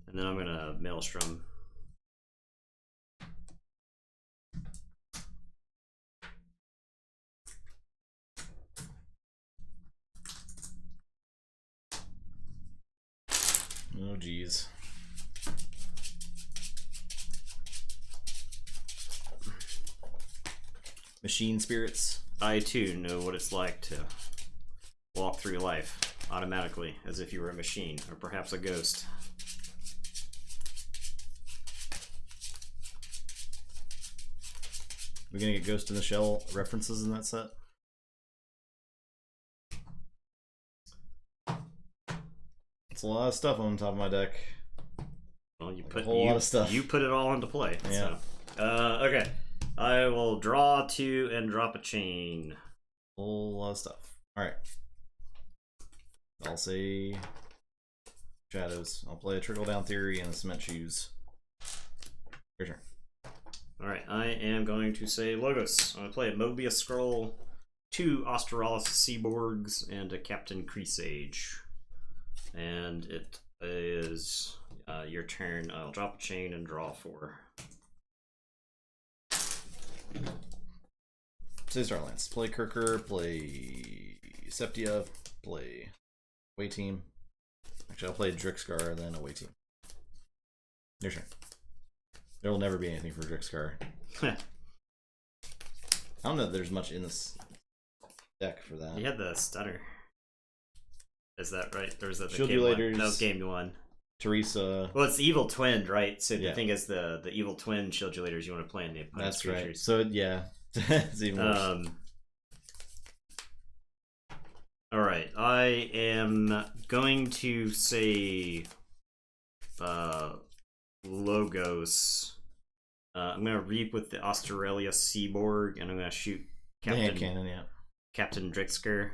and then I'm gonna maelstrom. Oh geez. Machine spirits. I too know what it's like to walk through life automatically as if you were a machine or perhaps a ghost. We're gonna get Ghost in the Shell references in that set. It's a lot of stuff on top of my deck. Well, you Like put a whole lot of stuff. You put it all into play. Yeah. So. Okay. I will draw 2 and drop a chain. A whole lot of stuff. All right. I'll say shadows. I'll play a trickle down theory and a cement shoes. Your turn. All right. I am going to say Logos. I'm going to play a Mobius Scroll, 2 Australis Seaborgs, and a Captain Creasage. And it is your turn. I'll drop a chain and draw 4. Say Starlands. Play Kirker, play Septia, play away team. Actually, I'll play Drixcar, then away team. Your turn. There will never be anything for Drixcar. I don't know if there's much in this deck for that. You had the Stunner. Is that right? Or is that the Shieldulars. game 1? That was game 1. Teresa. Well, it's the evil twin, right? So Yeah. the thing is, the evil twin Shieldulars you want to play in the opponent's That's right. creatures. So yeah, it's even worse. All right, I am going to say Logos. I'm gonna reap with the Australia Seaborg, and I'm gonna shoot The hand cannon, yeah. Captain Drixker.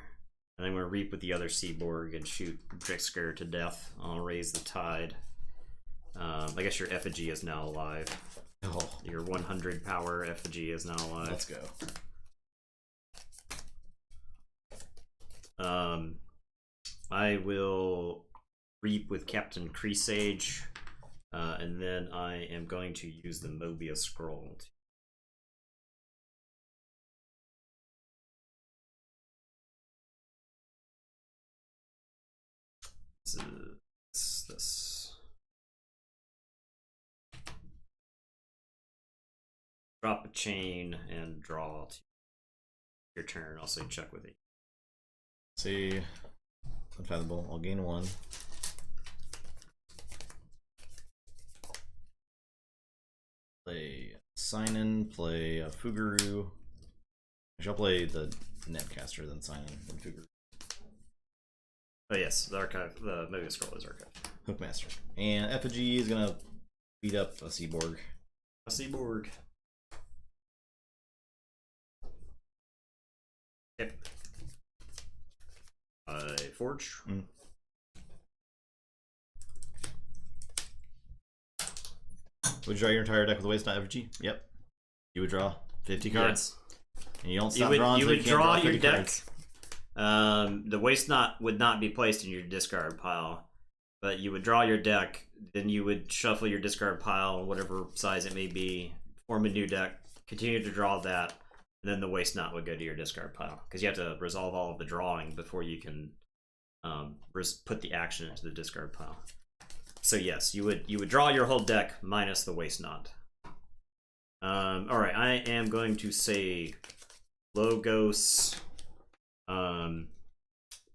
And I'm going to reap with the other Seaborg and shoot Drixker to death. I'll raise the tide. I guess your effigy is now alive. Oh, Your 100 power effigy is now alive. let's go. I will reap with Captain Creasage, and then I am going to use the Mobius Scroll. This. Drop a chain and draw to your turn. I'll say check with it. See, unfathomable. I'll gain 1. Play Sign-In, play a Fuguru. I shall play the Netcaster, then Sign-In, then Fuguru. Oh yes, the archive, the Mobius Scroll is archive. Hookmaster. And Effigy is gonna beat up a Seaborg. A Seaborg. Yep. Forge. Would you draw your entire deck with a waste not Effigy? Yep. You would draw 50 cards. And you don't stop drawing. You would draw your deck. Cards. The waste knot would not be placed in your discard pile, but you would draw your deck, then you would shuffle your discard pile, whatever size it may be, form a new deck, continue to draw that, and then the waste knot would go to your discard pile, because you have to resolve all of the drawing before you can put the action into the discard pile. So yes, you would draw your whole deck minus the waste knot. All right, I am going to say Logos.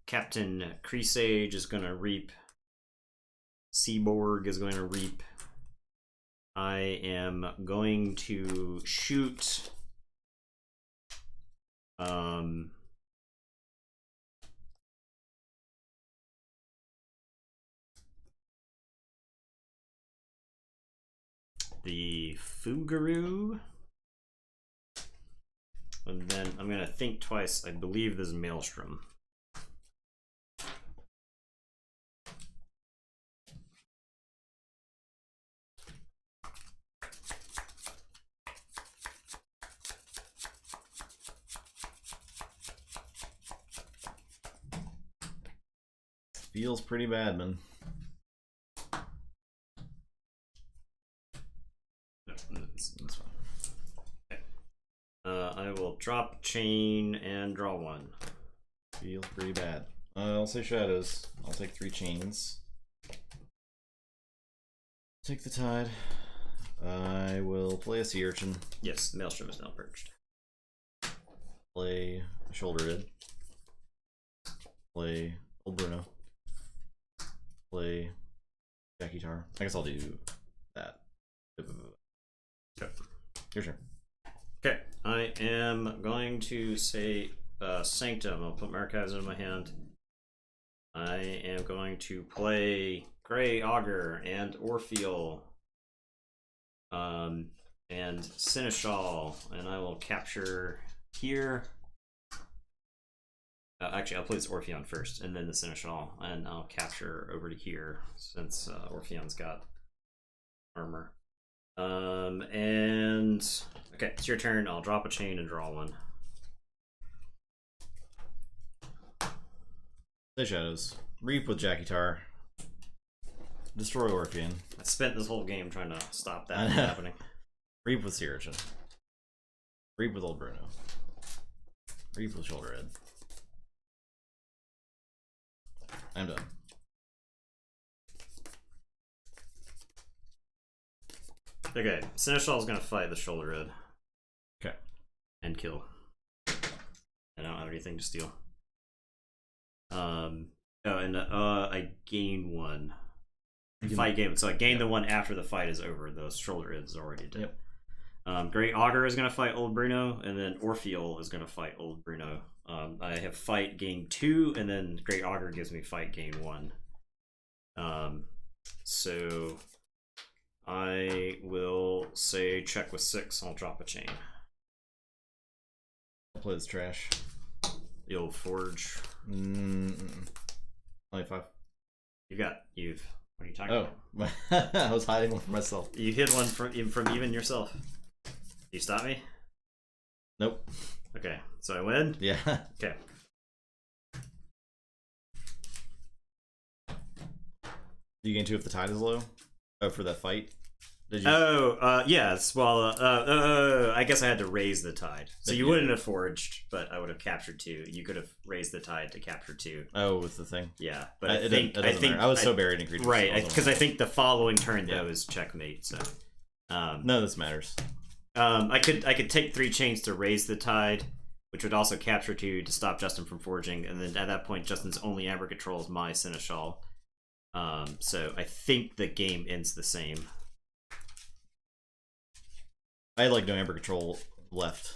Captain Creasage is going to reap. Seaborg is going to reap. I am going to shoot. The Fuguru. And then I'm gonna think twice. I believe this is Maelstrom. Feels pretty bad, man. That's fine. Okay. I will drop chain and draw one. Feels pretty bad. I'll say shadows. I'll take 3 chains. Take the tide. I will play a sea urchin. Yes, Maelstrom is now perched. Play shoulder id. Play old Bruno. Play Jackie Tar. I guess I'll do that. Okay. Your turn. Okay, I am going to say Sanctum. I'll put my archives in my hand. I am going to play Grey Augur and Orpheal. And Seneschal, and I will capture here. Actually, I'll play this Orpheon first, and then the Seneschal, and I'll capture over to here since Orpheon's got armor. And okay, it's your turn. I'll drop a chain and draw one. Play shadows. Reap with Jackie Tar. Destroy Orpheon. I spent this whole game trying to stop that from happening. Reap with sea urchin. Reap with old Bruno. Reap with shoulder id. I'm done. Okay, Seneschal is gonna fight the shoulder id. Okay. And kill. I don't have anything to steal. Oh, and I gain one. Fight game. So I gain the one after the fight is over. The shoulder is already dead. Yep. Great Augur is gonna fight old Bruno, and then Orpheal is gonna fight old Bruno. I have fight gain 2, and then Great Augur gives me fight gain 1. So I will say check with 6. I'll drop a chain. I'll play this trash. The old Forge. Only 5. You've. What are you talking about? I was hiding one for myself. You hid one from even yourself. You stop me? Nope. Okay, so I win? Yeah. Okay. Do you gain 2 if the tide is low? Oh, for that fight? Did you? Yes. Well, I guess I had to raise the tide. So you wouldn't have forged, but I would have captured 2. You could have raised the tide to capture 2. Oh, with the thing? Yeah, but I think I was so buried in creatures. Right, because I think the following turn though is checkmate. So, no, this matters. I could take 3 chains to raise the tide, which would also capture 2 to stop Justin from forging, and then at that point, Justin's only amber control is my Seneschal. So I think the game ends the same. I had like no amber control left,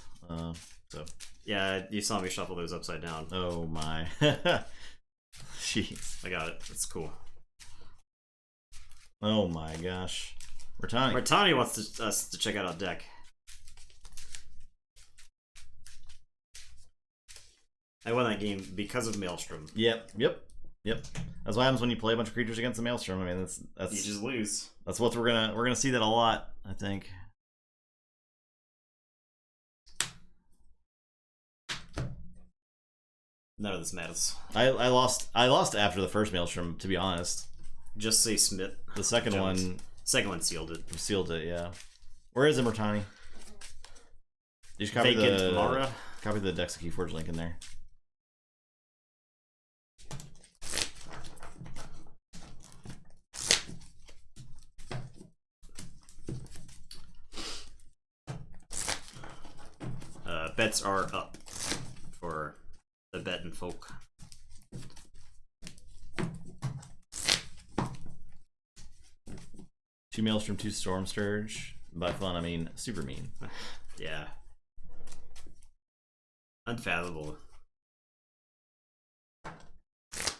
so. Yeah, you saw me shuffle those upside down. Oh my. Jeez. I got it. That's cool. Oh my gosh. Mertani. Mertani wants us to check out our deck. I won that game because of Maelstrom. Yep. That's what happens when you play a bunch of creatures against the Maelstrom. I mean, that's you just lose. That's what we're gonna see that a lot, I think. None of this matters. I lost after the first Maelstrom, to be honest. Just say Smith. The second one sealed it. Sealed it, yeah. Where is it, Mertani? You just copy Vacant Mara. Copy the Dex Keyforge link in there. Bets are up for the betting folk. Two Maelstrom, 2 Storm Scourge. By fun, I mean super mean. Yeah. Unfathomable.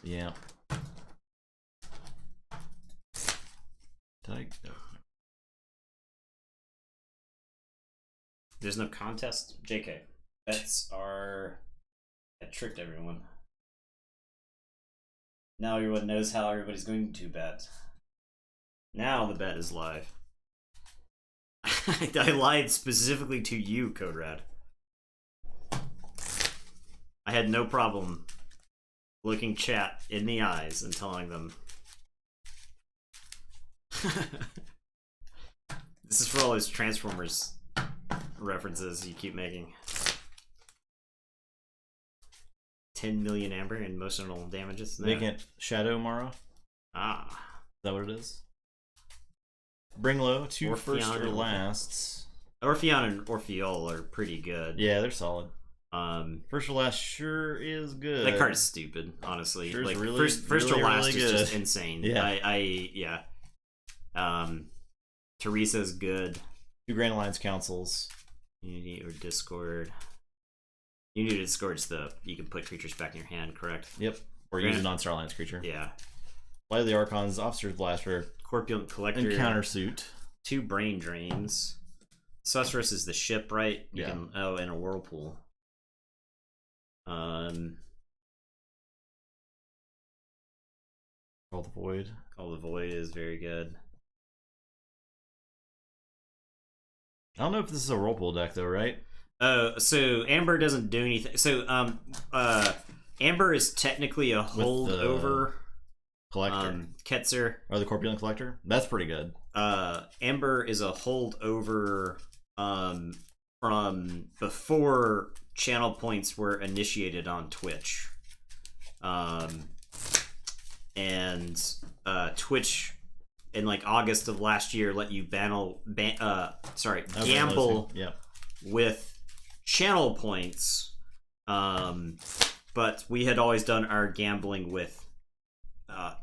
Yeah. No. There's no contest? JK. Bets are... I tricked everyone. Now everyone knows how everybody's going to bet. Now the bet is live. I lied specifically to you, Coderad. I had no problem looking chat in the eyes and telling them. This is for all those Transformers references you keep making. 10 million amber and emotional damages. Making it Shadow Mara. Ah. Is that what it is? Bring low, 2 Orpheon first or and lasts. Orpheon and Orpheol are pretty good. Yeah, they're solid. First or last sure is good. That card is stupid, honestly. Sure, like really, first really, or last really is good. just insane. Yeah. Teresa's good. 2 Grand Alliance councils. Unity or Discord. Unity or Discord's you can put creatures back in your hand, correct? Yep. Or use a non-Star Alliance creature. Yeah. Light of the Archons, Officer's Blaster, Corpulent Collector. and Countersuit. 2 Brain Drains. Sorceress is the ship, right? You Yeah. can, and a Whirlpool. Call the Void. Call the Void is very good. I don't know if this is a Whirlpool deck though, right? So Amber doesn't do anything. So Amber is technically a holdover. Collector. Ketzer. Or the Corpulent Collector. That's pretty good. Amber is a holdover from before channel points were initiated on Twitch. Twitch in like August of last year let you gamble Yeah. with channel points, but we had always done our gambling with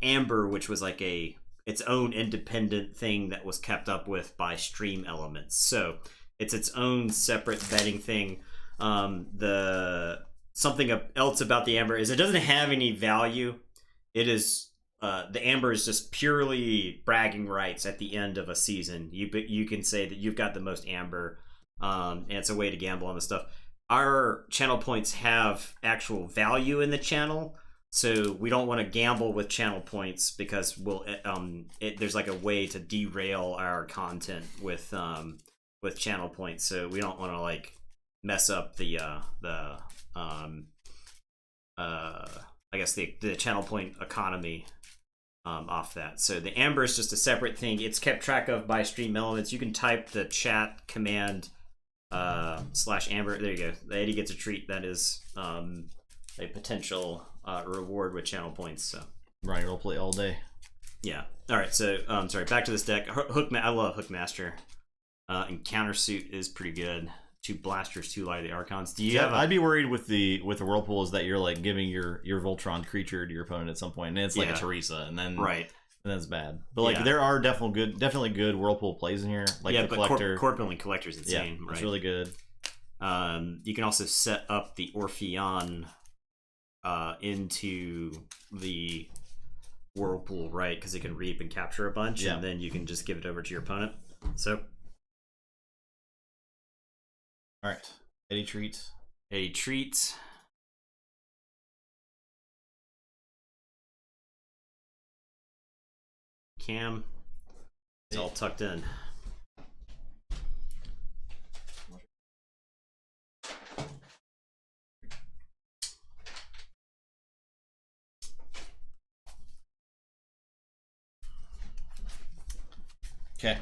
Amber, which was like its own independent thing that was kept up with by Stream Elements. So it's its own separate betting thing. Something else about the Amber is it doesn't have any value. It is the Amber is just purely bragging rights at the end of a season. You can say that you've got the most Amber, and it's a way to gamble on the stuff. Our channel points have actual value in the channel, so we don't want to gamble with channel points because there's like a way to derail our content with channel points. So we don't want to like mess up the channel point economy off that. So the Amber is just a separate thing. It's kept track of by Stream Elements. You can type the chat command /Amber. There you go. Eddie gets a treat. That is a potential reward with channel points. So Right, roll play all day. yeah. All right. So sorry. Back to this deck. I love Hookmaster. And Countersuit is pretty good. 2 blasters, 2 Light of the Archons. Do you have? I'd be worried with the Whirlpool is that you're like giving your Voltron creature to your opponent at some point, and it's like a Teresa, and then right. And that's bad. But like there are definitely good Whirlpool plays in here. Like the Collector. Corpulent Collector is insane. Yeah, it's really good. You can also set up the Orpheon into the Whirlpool, right? Because it can reap and capture a bunch, and then you can just give it over to your opponent. So, all right, Eddie treat. Eddie treat. Cam. It's all tucked in. Okay.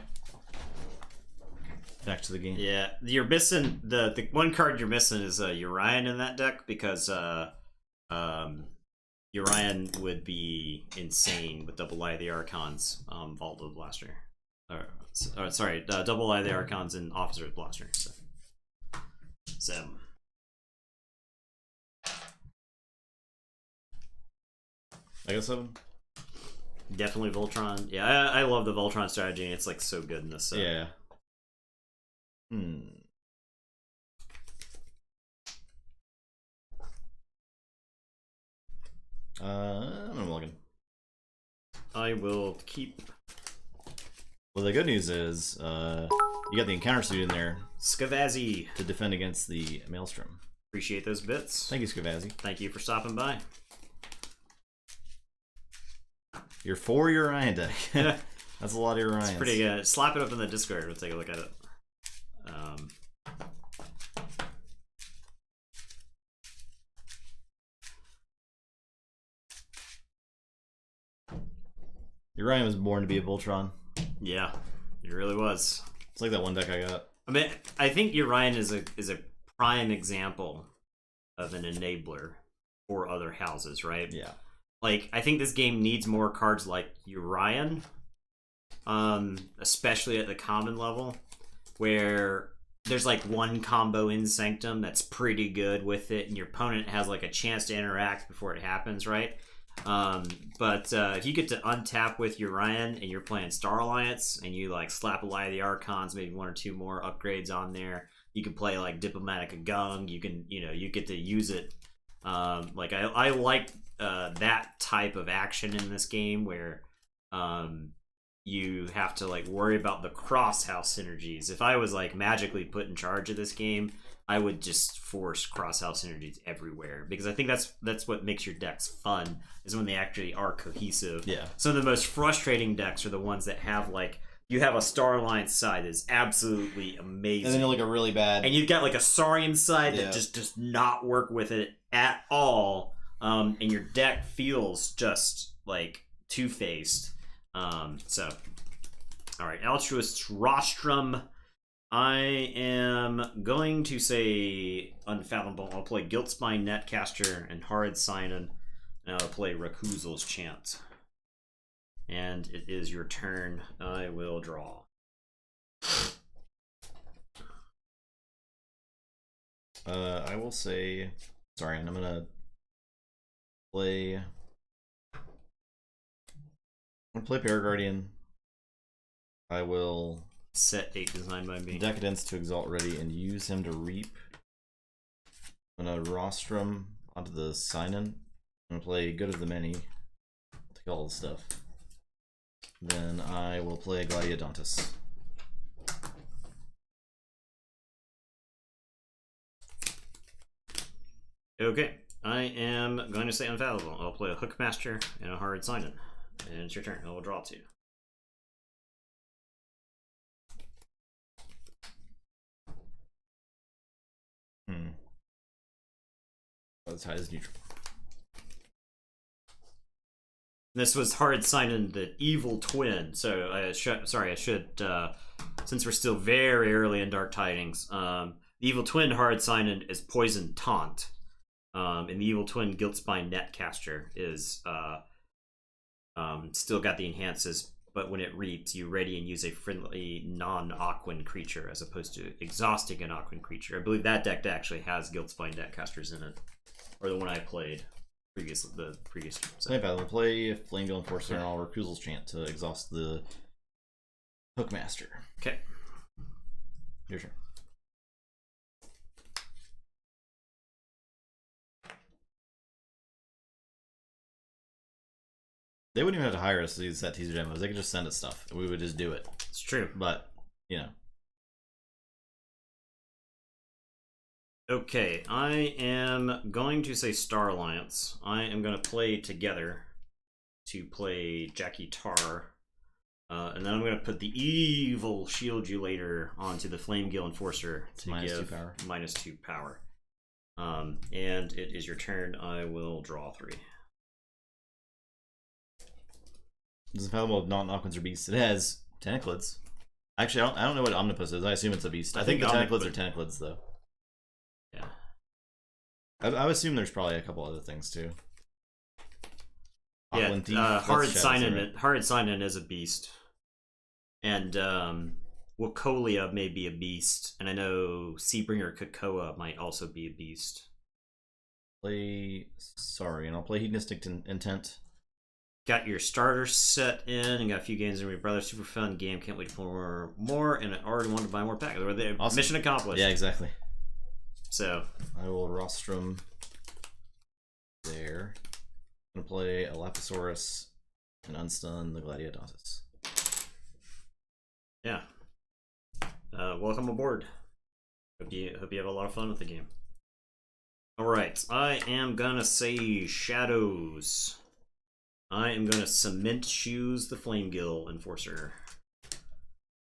Back to the game. Yeah, you're missing the one card you're missing is Urian in that deck because Urian would be insane with double Eye of the Archons, Vault of the Blaster. Double Eye of the Archons and Officer's Blaster. So. I guess 7. Definitely Voltron. Yeah, I love the Voltron strategy. It's like so good in this set. Yeah. I'm looking. I will keep. Well, the good news is, you got the encounter suit in there. Scavazzi to defend against the Maelstrom. Appreciate those bits. Thank you, Scavazzi. Thank you for stopping by. Your 4 Urian deck. That's a lot of Urians. It's pretty good. Slap it up in the Discord. We'll take a look at it. Urian was born to be a Voltron. Yeah, it really was. It's like that one deck I got. I mean, I think Urian is a prime example of an enabler for other houses, right? Yeah. Like, I think this game needs more cards like Urian, especially at the common level, where there's like one combo in Sanctum that's pretty good with it, and your opponent has like a chance to interact before it happens, right? But if you get to untap with Urian and you're playing Star Alliance and you like slap a Light of the Archons, maybe 1 or 2 more upgrades on there, you can play like Diplomatic Gung. You can, you get to use it. Like I like that type of action in this game where you have to like worry about the cross house synergies. If I was like magically put in charge of this game, I would just force cross house synergies everywhere, because I think that's what makes your decks fun, is when they actually are cohesive. Yeah. Some of the most frustrating decks are the ones that have like, you have a Star Alliance side that's absolutely amazing, And then you're like a really bad... and you've got like a Saurian side Yeah. that just does not work with it at all, and your deck feels just like two-faced. So, all right, Altruist Rostrum. I am going to say Unfathomable. I'll play Guiltspine Netcaster and Horrid Sign-In, and I'll play Rakuzal's Chant. And it is your turn. I will draw. I will say... Sorry, and I'm gonna play... I'm gonna play Paraguardian. I will... Set 8 designed by me. Decadence to Exalt ready and use him to reap. I'm gonna Rostrum onto the Sign-In. I'm gonna play Good of the Many. Take all the stuff. Then I will play Gladiodontus. Okay, I am going to say Unfathomable. I'll play a Hookmaster and a Horrid Sign-In. And it's your turn. I will draw 2. Oh, the tide is neutral. This was Horrid Sign-In, the Evil Twin. So I should, since we're still very early in Dark Tidings, the Evil Twin Horrid Sign-In is Poison Taunt. And the Evil Twin Guiltspine Netcaster is still got the enhances, but when it reaps, you ready and use a friendly non-Aquan creature as opposed to exhausting an Aquan creature. I believe that deck actually has Guiltspine Netcasters in it, or the one I played the previous Play Battle. Play Flamegill Enforcer and I'll Rakuzal's Chant to exhaust the Hookmaster. Okay. Your turn. They wouldn't even have to hire us to use that teaser demos. They could just send us stuff. We would just do it. It's true. But, you know. Okay, I am going to say Star Alliance. I am going to play together to play Jackie Tar. And then I'm going to put the Evil Shield You Later onto the Flamegill Enforcer to give -2 power. And it is your turn. I will draw 3. Does it fathom of non-Aquans or beasts? It has Tentaclids. Actually, I don't know what Omnipus is. I assume it's a beast. I think the Tentaclids are Tentaclids, though. Yeah. I would assume there's probably a couple other things, too. Yeah, Horrid Sign-In is a beast. And Wacolia may be a beast. And I know Seabringer Kakoa might also be a beast. Sorry, and I'll play Hedonistic Intent. Got your starter set in, and got a few games in your brother. Super fun game. Can't wait for more. And I already want to buy more packs. Awesome. Mission accomplished. Yeah, exactly. So I will Rostrum there. I'm gonna play a Lapisaurus and unstun the Gladiodontus. Yeah. Welcome aboard. Hope you have a lot of fun with the game. Alright, I am gonna say Shadows. I am gonna Cement Shoes the Flamegill Enforcer.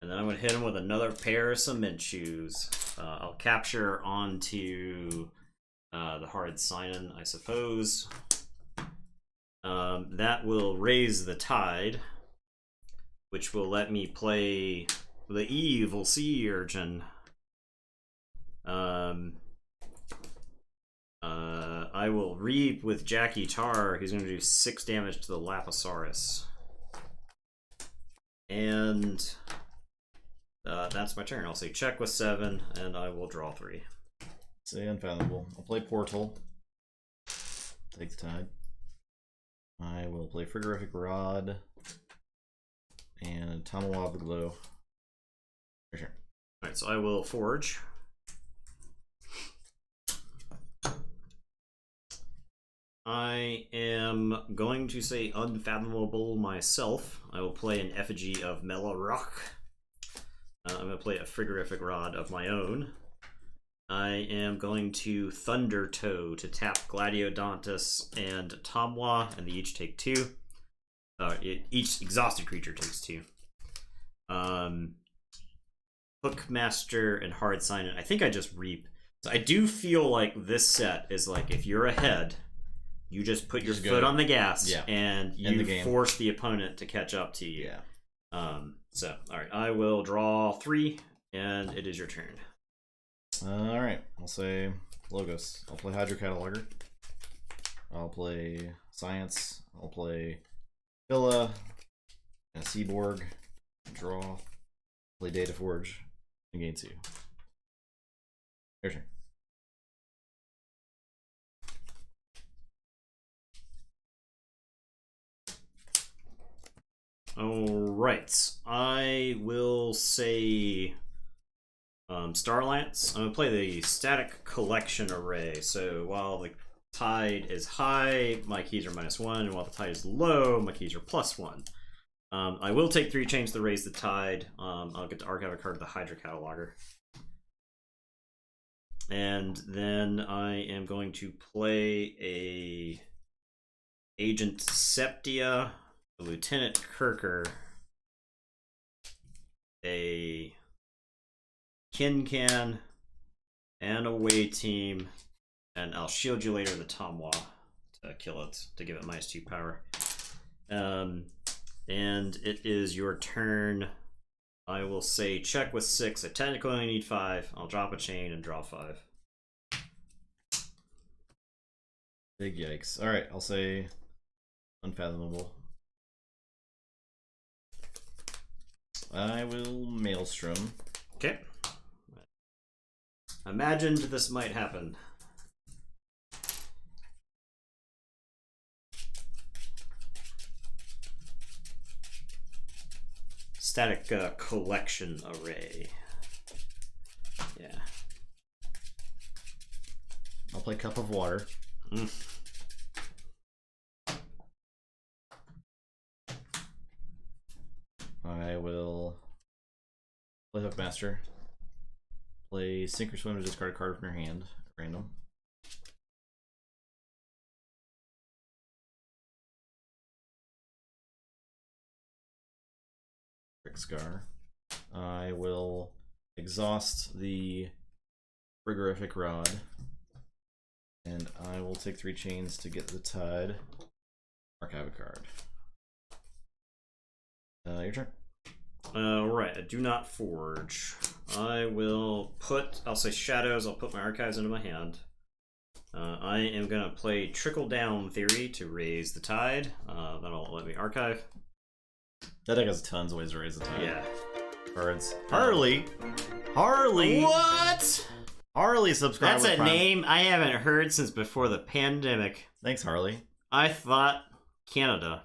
And then I'm gonna hit him with another pair of Cement Shoes. I'll capture onto the Hard Sign-In, I suppose. That will raise the tide, which will let me play the Evil Sea Urchin. I will reap with Jackie Tar, who's going to do 6 damage to the Lapisaurus. And that's my turn. I'll say check with 7, and I will draw 3. Say Unfathomable. I'll play Portal. Take the tide. I will play Frigorific Rod. And Tamawa of the Glow. For sure. Alright, so I will Forge. I am going to say Unfathomable myself. I will play an Effigy of Melorock. I'm going to play a Frigorific Rod of my own. I am going to Thunder Toe to tap Gladiodontus and Tamwa, and they each take 2. Each exhausted creature takes 2. Hookmaster and Hard Sign-In. I think I just Reap. So I do feel like this set is like, if you're ahead, you just put your foot on the gas, and you force the opponent to catch up to you. So, alright, I will draw 3, and it is your turn. Alright, I'll say Logos. I'll play Hydro Cataloger. I'll play Science. I'll play Villa and Seaborg. Draw. Play Data Forge. And gain 2. Your turn. Alright, I will say Starlance. I'm going to play the Static Collection Array. So while the tide is high, my keys are -1, and while the tide is low, my keys are +1. I will take 3 chains to raise the tide. I'll get to archive a card of the Hydra Cataloger. And then I am going to play a Agent Septia, a Lieutenant Kirker, a Kincan, and a Way Team, and I'll Shield You Later the Tamwa to kill it, to give it -2 power. And it is your turn. I will say check with 6. I technically only need 5. I'll drop a chain and draw 5. Big yikes. Alright, I'll say Unfathomable. I will Maelstrom. Okay. Imagined this might happen. Static Collection Array. Yeah. I'll play Cup of Water. I will play Hookmaster. Play Sink or Swim to discard a card from your hand at random. Trick Scar. I will exhaust the Frigorific Rod. And I will take 3 chains to get the tide. Archive a card. Your turn. Alright, I do not forge. I will put, I'll say Shadows, I'll put my archives into my hand. I am going to play Trickle Down Theory to raise the tide. That'll let me archive. That deck has tons of ways to raise the tide. Yeah. Cards. Harley! Harley! What? Harley subscribed. That's a name I haven't heard since before the pandemic. Thanks, Harley. I thought Canada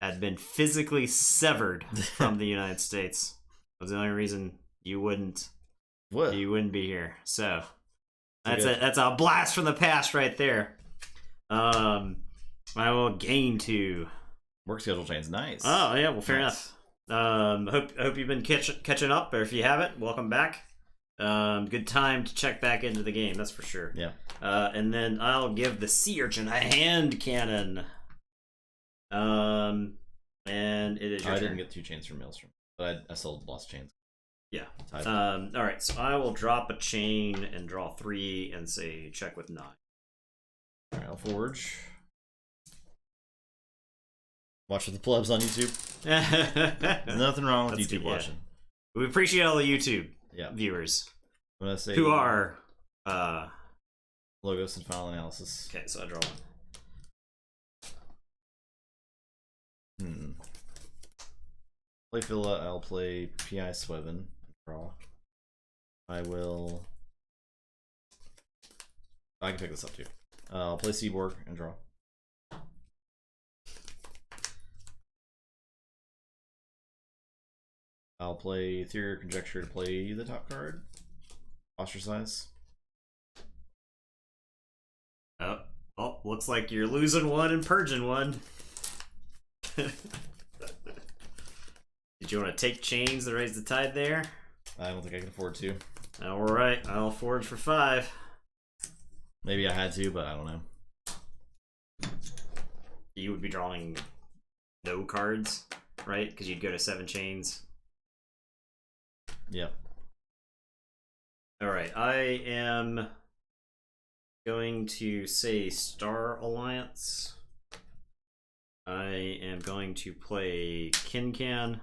had been physically severed from the United States. That was the only reason you wouldn't be here. So that's a blast from the past right there. I will gain 2. Work schedule change, nice. Oh yeah, well fair enough. Hope you've been catching up, or if you haven't, welcome back. Good time to check back into the game, that's for sure. Yeah. And then I'll give the sea urchin a hand cannon. And it is your I turn. didn't get 2 chains from Maelstrom, but I still lost chains. Yeah. Alright, so I will drop a chain and draw 3 and say check with 9. Alright, I'll forge. Watch with the plebs on YouTube. There's nothing wrong with YouTube watching. We appreciate all the YouTube viewers. I'm gonna say who are Logos and Final Analysis. Okay, so I draw 1. Play Phila, I'll play PI Swevin. Draw. I can pick this up too. I'll play Seaborg and draw. I'll play Ethereal Conjecture to play the top card. Ostracize. Oh, looks like you're losing 1 and purging 1. Did you want to take chains to raise the tide there? I don't think I can afford to. Alright, I'll forge for 5. Maybe I had to, but I don't know. You would be drawing no cards, right? Because you'd go to 7 chains. Yep. Alright, I am going to say Star Alliance. I am going to play Kincan.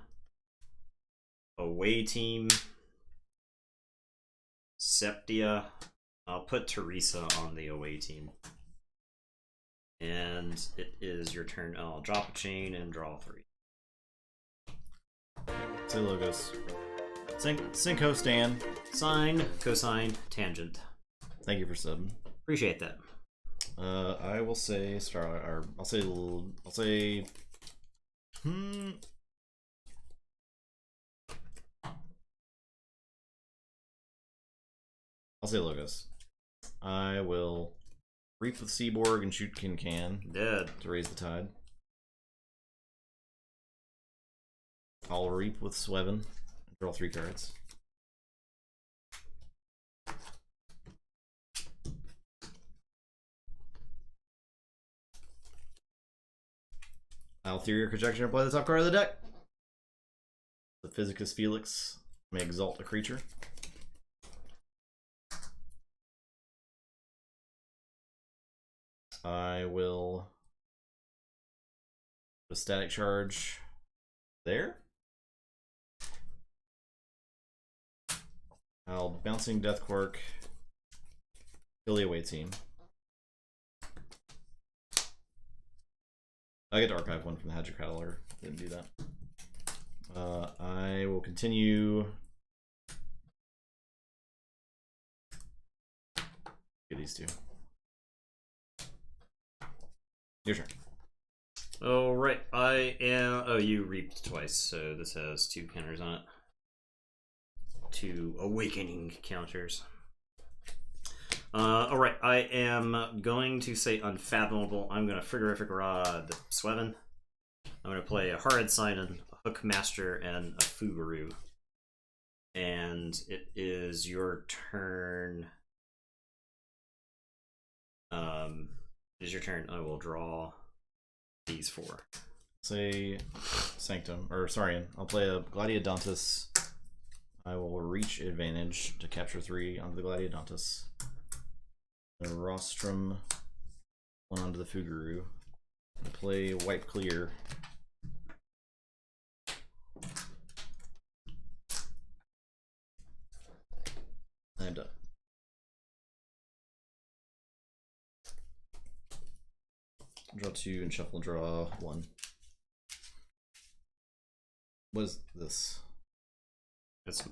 Away team. Septia. I'll put Teresa on the away team. And it is your turn. I'll drop a chain and draw 3. Say Logos. Cinco Stan. Sine, cosine, tangent. Thank you for subbing. Appreciate that. I will say Star, or I'll say Logos. I will reap with Seaborg and shoot Kincan. Dead. To raise the tide. I'll reap with Swevin. Draw 3 cards. I'll Ethereal Conjecture and play the top card of the deck. The Physicus Felix may exalt a creature. I will put a static charge there. I'll Bouncing Deathquark, kill the away team. I get to archive 1 from the Hadra Catalog. Didn't do that. I will continue. Get these 2. Your turn. Alright, I am. Oh, you reaped twice, so this has 2 counters on it. 2 awakening counters. Alright, I am going to say Unfathomable. I'm going to Frigorific Rod Swevin. I'm going to play a Horrid Sinon, a Hookmaster, and a Fugaru. And it is your turn. It is your turn. I will draw these 4. Say Sanctum, or sorry, I'll play a Gladiodontus. I will reach advantage to capture 3 onto the Gladiodontus. A Rostrum 1 onto the Fugaru. And play Wipe Clear. And I'm done. Draw 2 and shuffle and draw 1. What is this? It's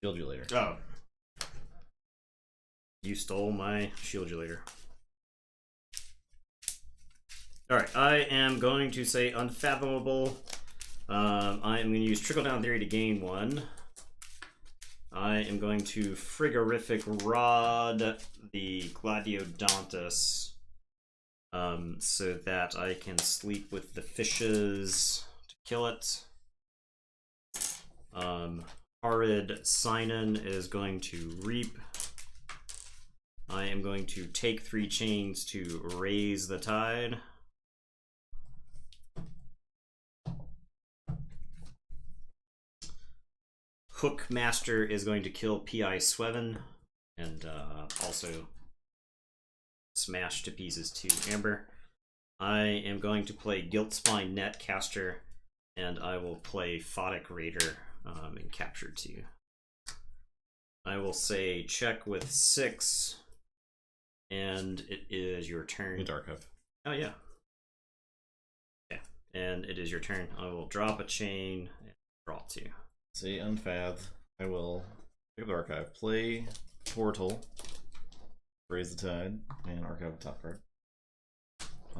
Shield you later. Oh. You stole my Shield You Later. Alright, I am going to say Unfathomable. I am going to use Trickle Down Theory to gain 1. I am going to Frigorific Rod the Gladiodontus so that I can sleep with the fishes to kill it. Horrid Sign-In is going to reap. I am going to take 3 chains to raise the tide. Hookmaster is going to kill P.I. Sweven and also smash to pieces 2 Amber. I am going to play Guiltspine Netcaster, and I will play Photic Raider and capture 2. I will say check with 6, and it is your turn. Into archive. Oh yeah. Okay, and it is your turn. I will drop a chain and draw 2. See, unfath. I will pick up the archive, play Portal, raise the tide, and archive the top card.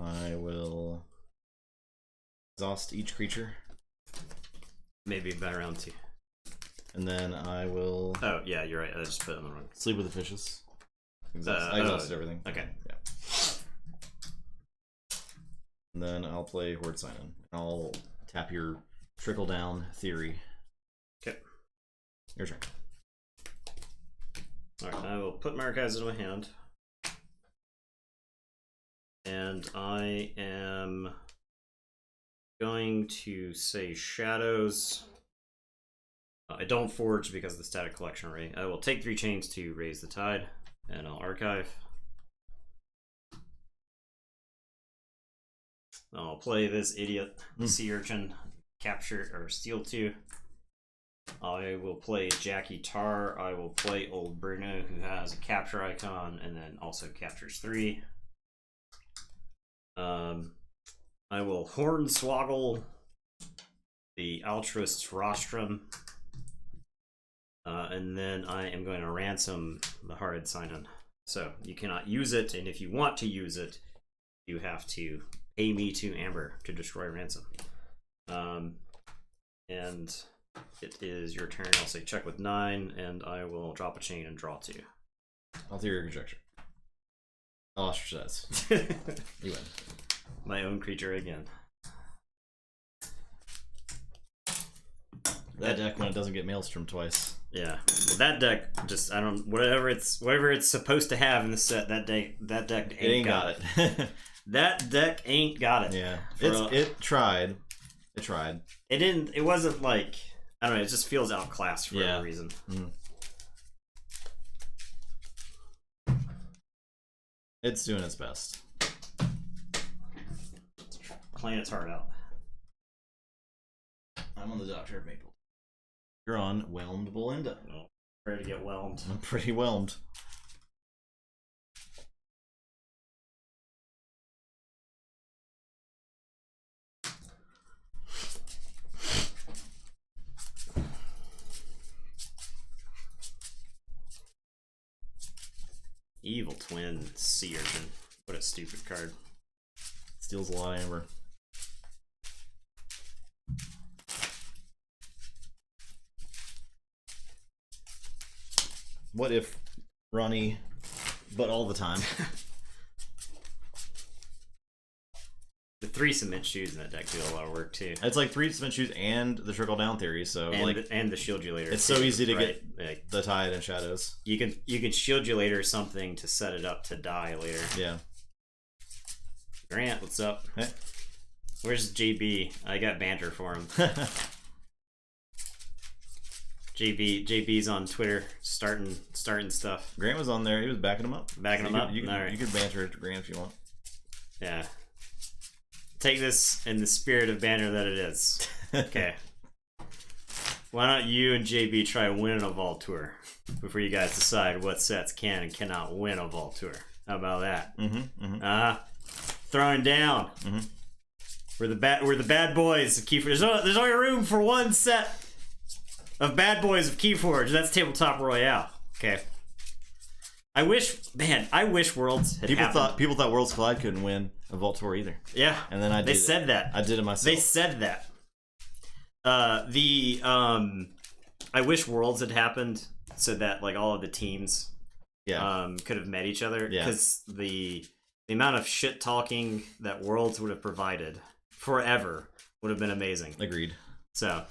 I will exhaust each creature. Maybe by round 2. And then I will. Oh yeah, you're right. I just put it on the wrong. Sleep with the Fishes. I exhausted everything. Okay. Yeah. And then I'll play Horde Sign-In. I'll tap your Trickle Down Theory. Okay. Your turn. Alright, I will put my archives into my hand. And I am going to say Shadows. I don't forge because of the static collection array. I will take 3 chains to raise the tide, and I'll archive. I'll play this idiot sea urchin, capture or steal 2. I will play Jackie Tar. I will play Old Bruno, who has a capture icon and then also captures 3. I will Hornswoggle the Altruist's Rostrum. And then I am going to ransom the Horrid Sign-In. So you cannot use it, and if you want to use it, you have to pay me 2 Amber to destroy ransom. And it is your turn. I'll say check with 9, and I will drop a chain and draw 2. I'll do your conjecture. I'll ostracize. You win. My own creature again. That deck when it doesn't get Maelstrom twice. Yeah, well, that deck just whatever it's supposed to have in the set. That deck ain't got it. That deck ain't got it. Yeah, it tried. It tried. It didn't. It wasn't like I don't know. It just feels outclassed for whatever reason. It's doing its best. Playing its heart out. I'm on the Doctor of Maple. You're on Whelmed Belinda. Oh, ready to get whelmed. I'm pretty whelmed. Evil Twin Sea Urchin. What a stupid card. Steals a lot of amber. What if Ronnie, but all the time? The 3 cement shoes in that deck do a lot of work too. It's like 3 cement shoes and the trickle down theory. So and the shield you later. It's so easy to right? get like, the tide and shadows. You can shield you later something to set it up to die later. Yeah. Grant, what's up? Hey. Where's JB? I got banter for him. JB's on Twitter starting stuff. Grant was on there. He was backing him up. You could banter Grant if you want. Yeah. Take this in the spirit of banter that it is. Okay. Why don't you and JB try winning a Vault Tour before you guys decide what sets can and cannot win a Vault Tour? How about that? Throwing down. We're the bad boys of Keyforge. There's only room for one set of bad boys of Keyforge. That's Tabletop Royale. Okay. I wish Worlds had happened. People thought Worlds Collide couldn't win a Vault Tour either. Yeah. And then they said that. I did it myself. They said that. I wish Worlds had happened so that like all of the teams could have met each other, because the amount of shit talking that Worlds would have provided forever would have been amazing. Agreed. So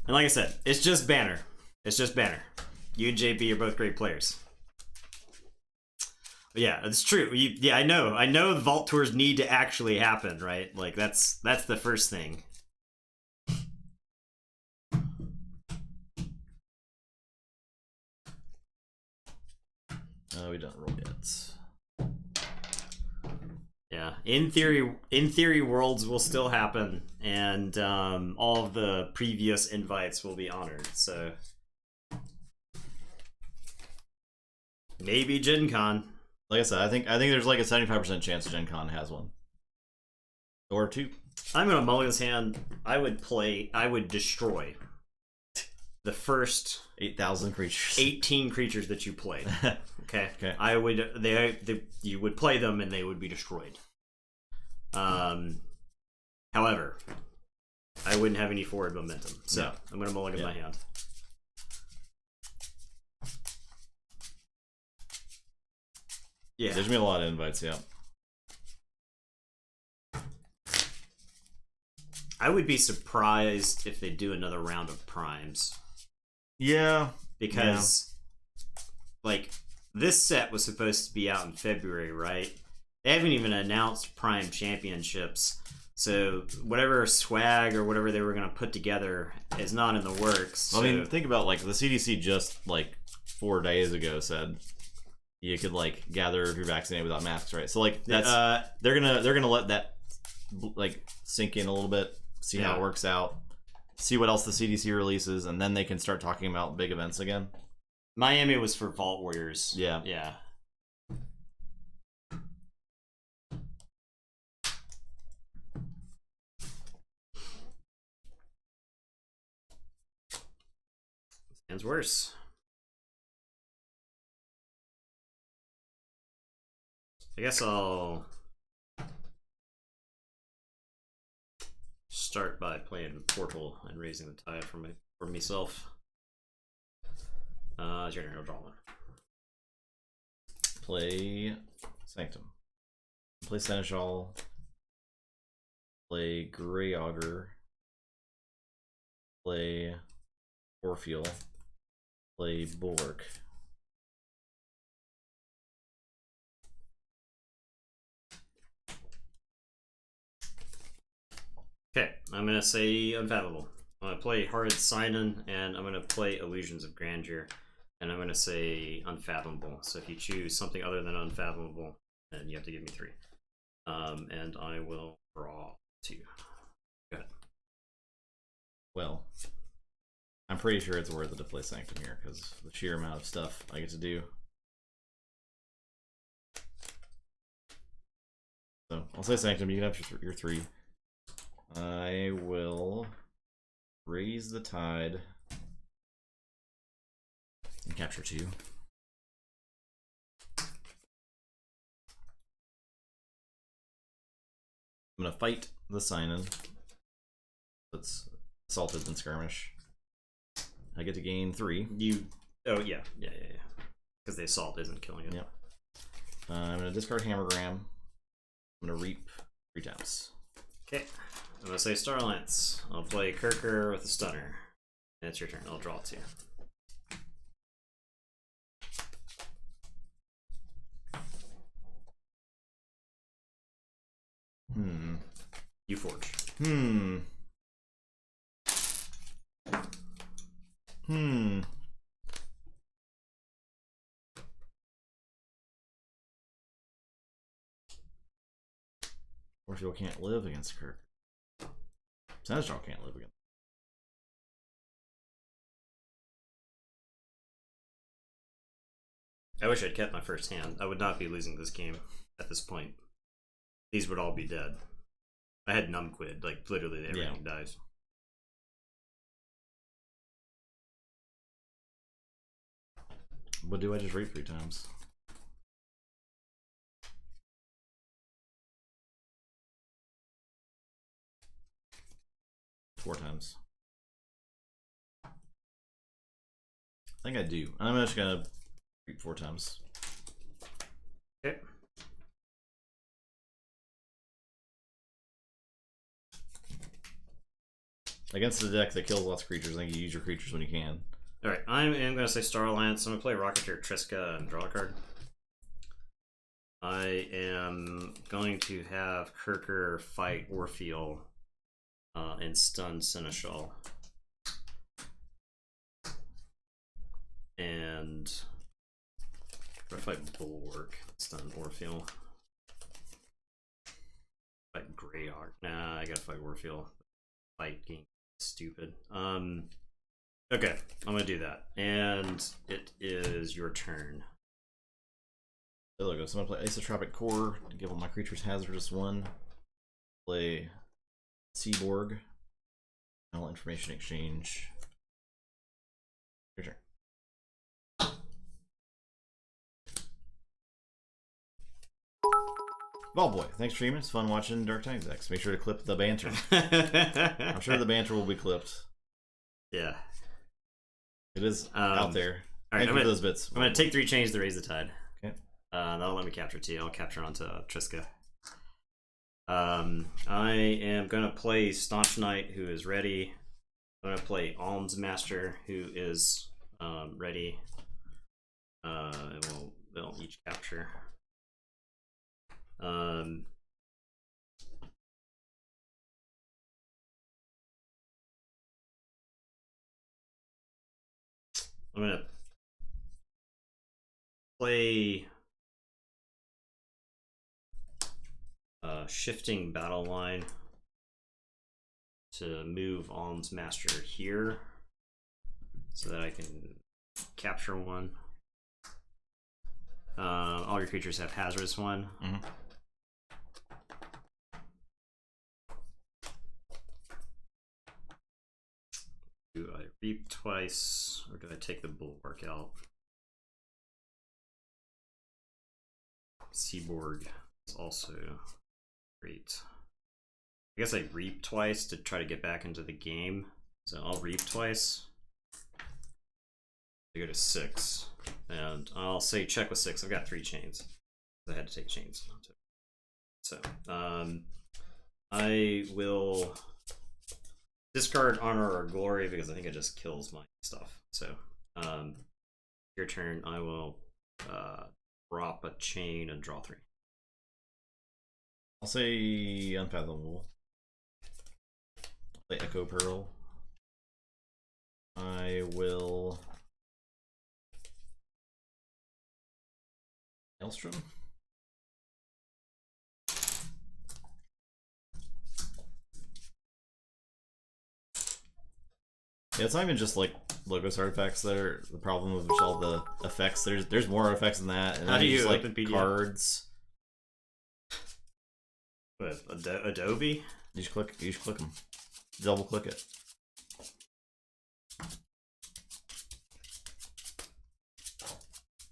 And like I said, it's just banner. It's just banner. You and JP are both great players. But yeah, it's true. Yeah, I know. I know the Vault Tours need to actually happen, right? Like that's the first thing. We don't roll yet. Yeah, in theory, worlds will still happen, and all of the previous invites will be honored. So maybe Gen Con. Like I said, I think there's like a 75% chance Gen Con has one. Or two. I'm gonna Mulligan's hand. I would destroy the first 8,000 creatures. 18 creatures that you played. Okay. Okay. I would. You would play them and they would be destroyed. However, I wouldn't have any forward momentum, so Yeah. I'm gonna mulligan my hand. Yeah. There's gonna be a lot of invites, yeah. I would be surprised if they do another round of primes. Yeah. Because, like, this set was supposed to be out in February, right? They haven't even announced Prime Championships. So, whatever swag or whatever they were going to put together is not in the works. So. I mean, think about, like, the CDC just, like, 4 days ago said you could, like, gather if you're vaccinated without masks, right? So, like, that's they're gonna let that, like, sink in a little bit, see how it works out, see what else the CDC releases, and then they can start talking about big events again. Miami was for Vault Warriors. Yeah. Yeah. Sounds worse. I guess I'll start by playing Portal and raising the tide for myself. It's your turn, I'll draw one. Play Sanctum. Play Seneschal. Play Grey Augur. Play Orpheal. Play Bulwark. Okay, I'm gonna say Unfathomable. I'm gonna play Hard Sign-In, and I'm gonna play Illusions of Grandeur, and I'm gonna say Unfathomable. So if you choose something other than Unfathomable, then you have to give me 3. And I will draw 2. Go ahead. Well, I'm pretty sure it's worth it to play Sanctum here because the sheer amount of stuff I get to do. So I'll say Sanctum. You can have your 3. I will raise the tide and capture 2. I'm gonna fight the Sign-In. That's assaulted and skirmish. I get to gain 3. Oh yeah. Because the assault isn't killing it. Yep. I'm gonna discard Hammergram. I'm gonna reap 3 times. Okay. I'm gonna say Starlance. I'll play Kirker with a stunner. And it's your turn. I'll draw 2. You forge. Orpheal can't live against Kirk. Seneschal can't live against. I wish I'd kept my first hand. I would not be losing this game at this point. These would all be dead. I had Numbquid, like literally everything dies. But do I just reap 3 times? Four times. I think I do. I'm just gonna reap 4 times. Okay. Against the deck that kills lots of creatures, I think you use your creatures when you can. Alright, I am going to say Star Alliance. I'm going to play Rocketeer Triska and draw a card. I am going to have Kirker fight Orpheal and stun Seneschal. And I'm going to fight Bulwark, stun Orpheal. Fight Greyhawk. Nah, I gotta fight Orpheal. Fight game stupid. Okay, I'm gonna do that. And it is your turn. There we go. So I'm gonna play Isotropic Core to give all my creatures hazardous 1. Play Seaborg. All information exchange. Your turn. Oh boy, thanks for streaming. It's fun watching Dark Times decks. Make sure to clip the banter. I'm sure the banter will be clipped. Yeah. It is out there. All right, Thank you for those bits. I'm going to take 3 chains to raise the tide. Okay. That'll let me capture T. I'll capture onto Triska. I am going to play Staunch Knight, who is ready. I'm going to play Alms Master, who is ready. And they'll each capture. I'm gonna play Shifting Battle Line to move Alms Master here so that I can capture 1. All your creatures have hazardous 1. Mm-hmm. Do I reap twice, or do I take the Bulwark out? Seaborg is also great. I guess I reap twice to try to get back into the game. So I'll reap twice. I go to 6. And I'll say check with 6. I've got 3 chains. I had to take chains. So I will discard Honor or Glory because I think it just kills my stuff. So your turn. I will drop a chain and draw 3. I'll say Unfathomable. Play Echo Pearl. I will Maelstrom. Yeah, it's not even just like Logos artifacts that are the problem with all the effects. There's more effects than that. And how do you just, like open PDF? Cards? With Adobe? You just click them. Double click it.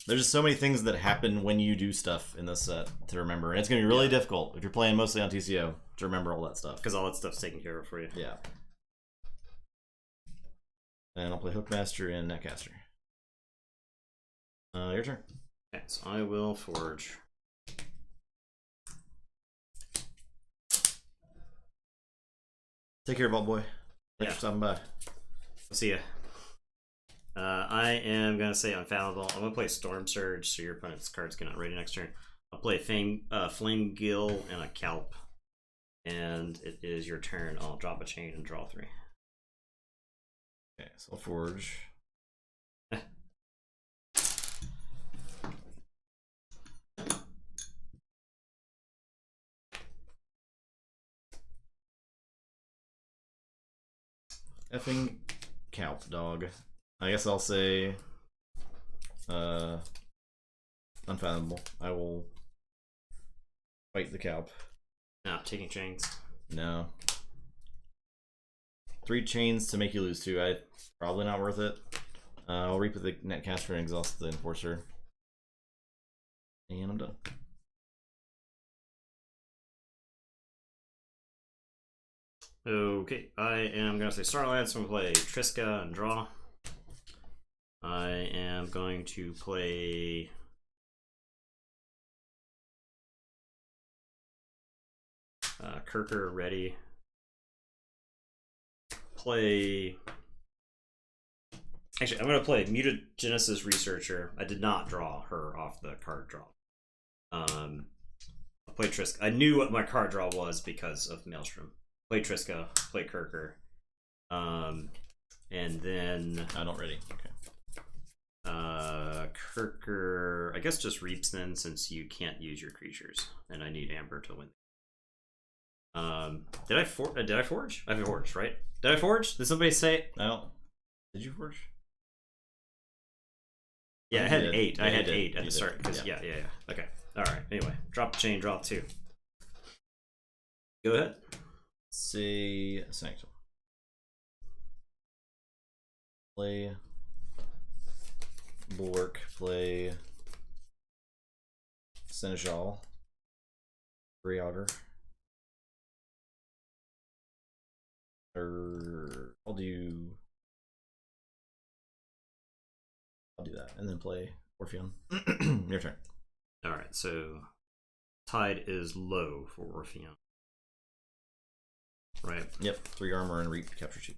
There's just so many things that happen when you do stuff in this set to remember, and it's gonna be really difficult if you're playing mostly on TCO to remember all that stuff. Because all that stuff's taken care of for you. Yeah. And I'll play Hookmaster and Netcaster. Your turn. Okay, so I will forge. Take care, Vault Boy. Thanks Yeah. for stopping by. I'll see ya. I am gonna say Unfathomable. I'm gonna play Storm Surge, so your opponent's cards get not ready next turn. I'll play Flame Gill and a Kelp, and it is your turn. I'll drop a chain and draw 3. Okay, so I'll forge. Effing Kelp, dog. I guess I'll say Unfathomable. I will fight the Kelp. No, taking chains. No. 3 chains to make you lose 2. Probably not worth it. I'll reap with the Netcaster and exhaust the Enforcer. And I'm done. Okay, I am gonna say Starlight, so I'm gonna play Triska and draw. I am going to play Kirker ready. play. Actually, I'm gonna play Mutagenesis Researcher. I did not draw her off the card draw. I'll play Triska. I knew what my card draw was because of Maelstrom. Play Triska, play Kirker. And then I don't ready. Okay. Kirker, I guess just Reaps then, since you can't use your creatures, and I need Amber to win. Did I forge? I have forged, right? Did I forge? Did somebody say? I don't. Did you forge? Yeah, I had 8. Yeah, I had you did. 8 at You the start. did. Because yeah. Okay. All right. Anyway, drop the chain, drop 2. Go ahead. Say Sanctum. Play Bulwark. Play Seneschal. Grey Otter. Or I'll do that and then play Orpheon. Your turn. All right. So tide is low for Orpheon. Right. Yep. 3 armor and reap capture 2.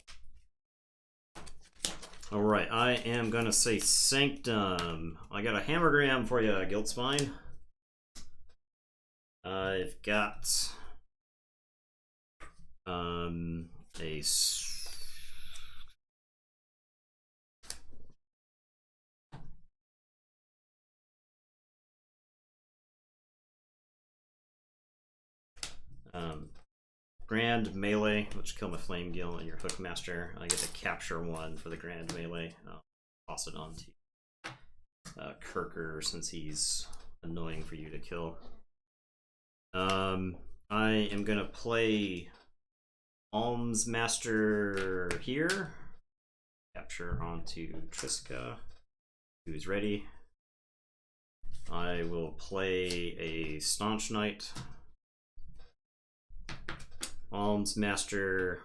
All right. I am gonna say Sanctum. I got a hammergram for you, Guiltspine. I've got a Grand Melee, which kill my Flame Gill and your Hookmaster. I get to capture 1 for the Grand Melee. I'll toss it on to Kirker since he's annoying for you to kill. I am gonna play Alms Master here. Capture onto Triska, who's ready. I will play a Staunch Knight. Alms Master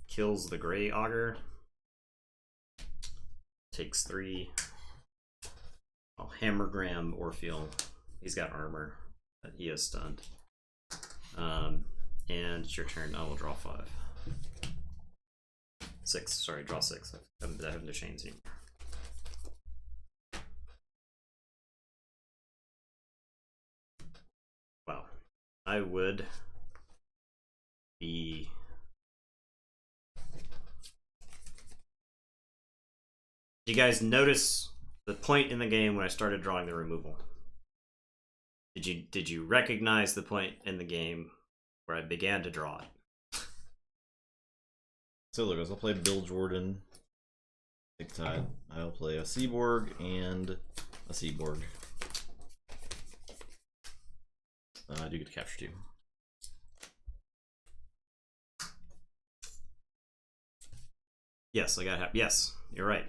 kills the Grey Augur. Takes 3. I'll Hammergram Orpheon. He's got armor, but he is stunned. And it's your turn. I will draw 5. 6. Sorry, draw 6. I have no chains anymore. Wow. I would be... Did you guys notice the point in the game when I started drawing the removal? Did you recognize the point in the game where I began to draw it? So look, I'll play Bill Jordan. Big Tide. I'll play a Seaborg and a Seaborg. I do get to capture 2. Yes, I got yes, you're right.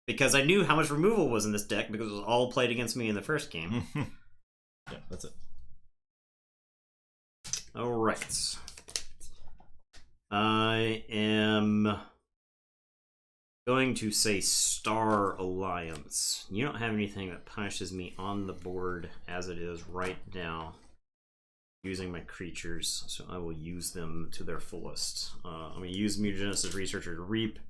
Because I knew how much removal was in this deck because it was all played against me in the first game. Yeah, that's it. Alright. I am going to say Star Alliance. You don't have anything that punishes me on the board as it is right now using my creatures, so I will use them to their fullest. I'm going to use Mutagenesis Researcher to reap.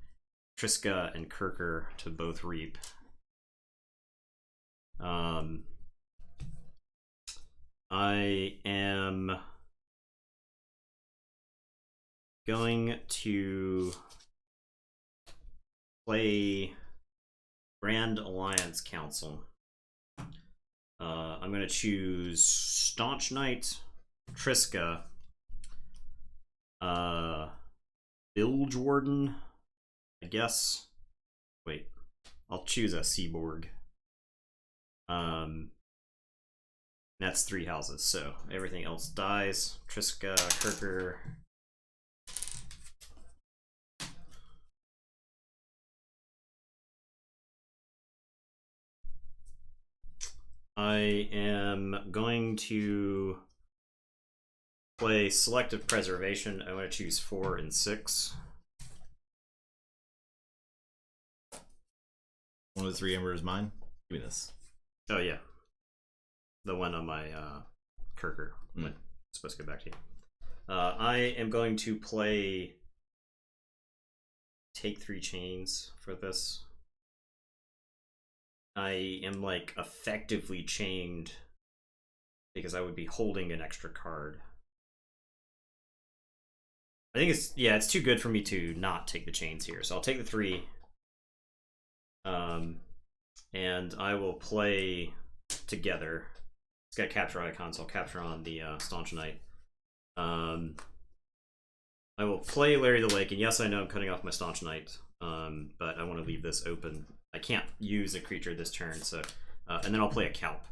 Triska and Kirker to both reap. I am going to play Grand Alliance Council. I'm going to choose Staunch Knight, Triska, Bill Jordan, I guess. Wait, I'll choose a Seaborg. That's 3 houses, so everything else dies. Triska, Kirker. I am going to play Selective Preservation. I want to choose 4 and 6. One of the 3 Ember is mine. Give me this. Oh yeah, the one on my Kirker. supposed to go back to you. I am going to play Take 3 Chains for this. I am like effectively chained because I would be holding an extra card. I think it's too good for me to not take the chains here, so I'll take the 3. And I will play together. It's got capture icon, so I'll capture on the Staunch Knight. I will play Larry the Lake, and yes, I know I'm cutting off my Staunch Knight, but I want to leave this open. I can't use a creature this turn, so and then I'll play a Calp.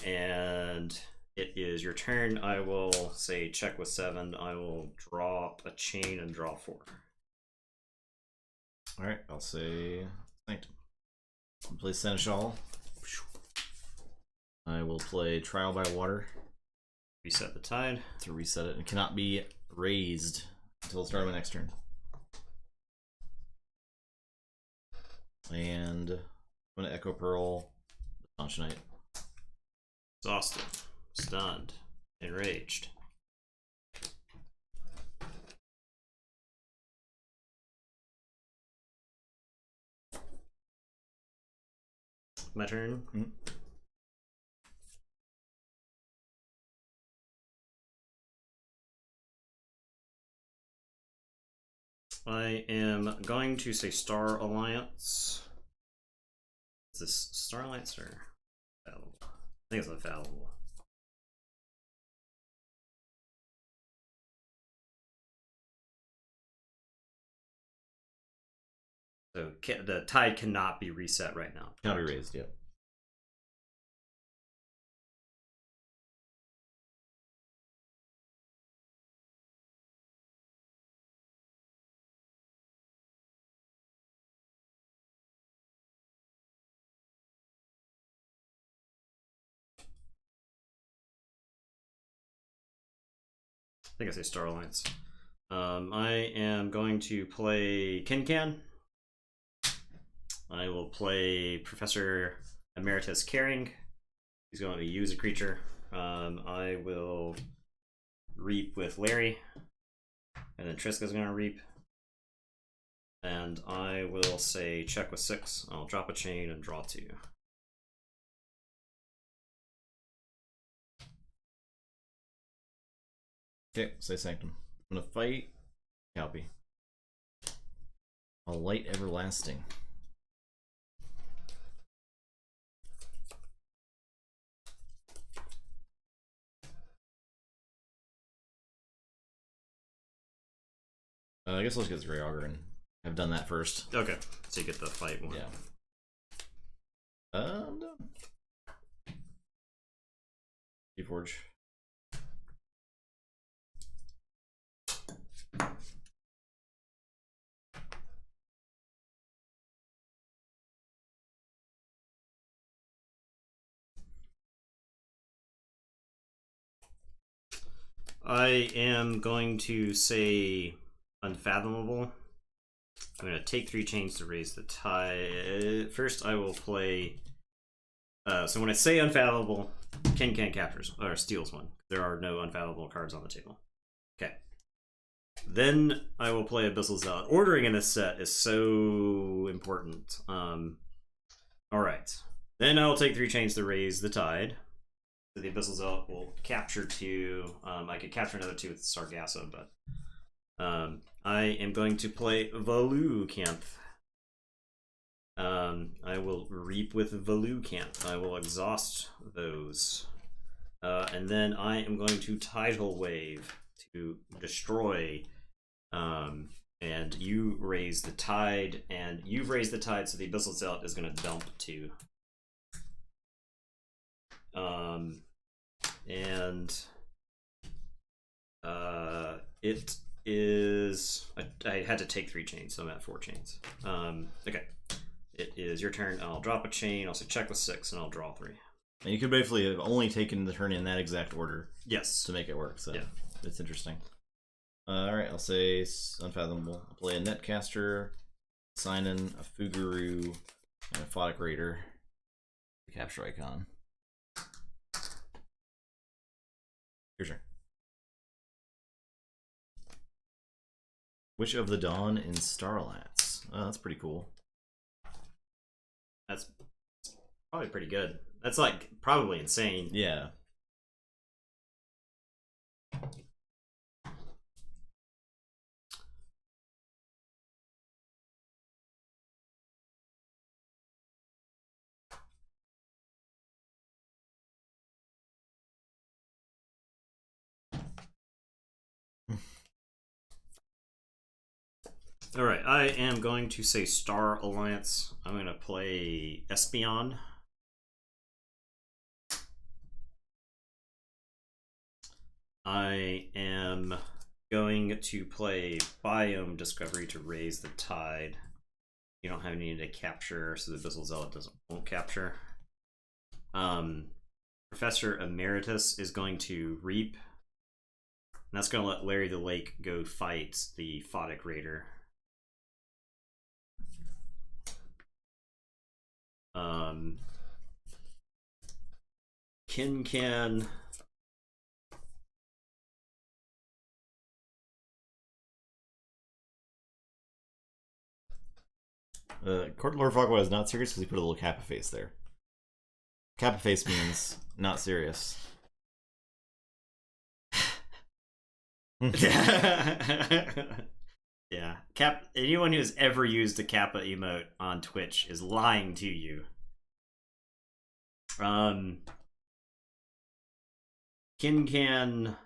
And it is your turn. I will say check with 7. I will drop a chain and draw 4. All right, I'll say Sanctum. I'll play Seneschal. I will play Trial by Water. Reset the tide. To reset it. It cannot be raised until the start of my next turn. And I'm going to Echo Pearl, Staunch Knight. Exhausted, stunned, enraged. My turn. Mm-hmm. I am going to say Star Alliance. Is this Star Alliance or Infallible? I think it's Infallible. So the tide cannot be reset right now. Cannot be raised, yep. I think I say Star Alliance. I am going to play Kincan. I will play Professor Emeritus Caring. He's going to use a creature. I will reap with Larry. And then Triska's going to reap. And I will say check with 6. I'll drop a chain and draw 2. Okay, say Sanctum. I'm going to fight Calpy. A Light Everlasting. I guess let's get this Grey Augur in. I've done that first. Okay, so you get the fight one. Yeah. I'm done. Keyforge. I am going to say Unfathomable. I'm going to take 3 chains to raise the tide. First, I will play. So when I say Unfathomable, Kincan captures or steals one. There are no Unfathomable cards on the table. Okay. Then I will play Abyssal Zealot. Ordering in this set is so important. All right. Then I'll take 3 chains to raise the tide. So the Abyssal Zealot will capture 2. I could capture another 2 with Sargasso, but I am going to play Voloocanth. I will reap with Voloocanth. I will exhaust those. And then I am going to Tidal Wave to destroy. And you raise the tide, and you've raised the tide, so the Abyssal Zealot is going to dump 2. And it is. I had to take 3 chains, so I'm at 4 chains. Okay. It is your turn. I'll drop a chain. I'll say check with 6, and I'll draw 3. And you could basically have only taken the turn in that exact order. Yes. To make it work, so yeah. It's interesting. Alright, I'll say Unfathomable. I'll play a Netcaster, sign in a Fuguru, and a Photic Raider. The capture icon. Here's your. Witch of the Dawn in Starlats. Oh, that's pretty cool. That's probably pretty good. That's like probably insane. Yeah. All right, I am going to say Star Alliance. I'm going to play Espion. I am going to play Biome Discovery to raise the tide. You don't have any to capture, so the Abyssal Zealot won't capture. Professor Emeritus is going to Reap. And that's going to let Larry the Lake go fight the Photic Raider. Can Court Lord Fogwell is not serious because he put a little Kappa face there. Kappa face means not serious. Yeah. Anyone who's ever used a Kappa emote on Twitch is lying to you. Can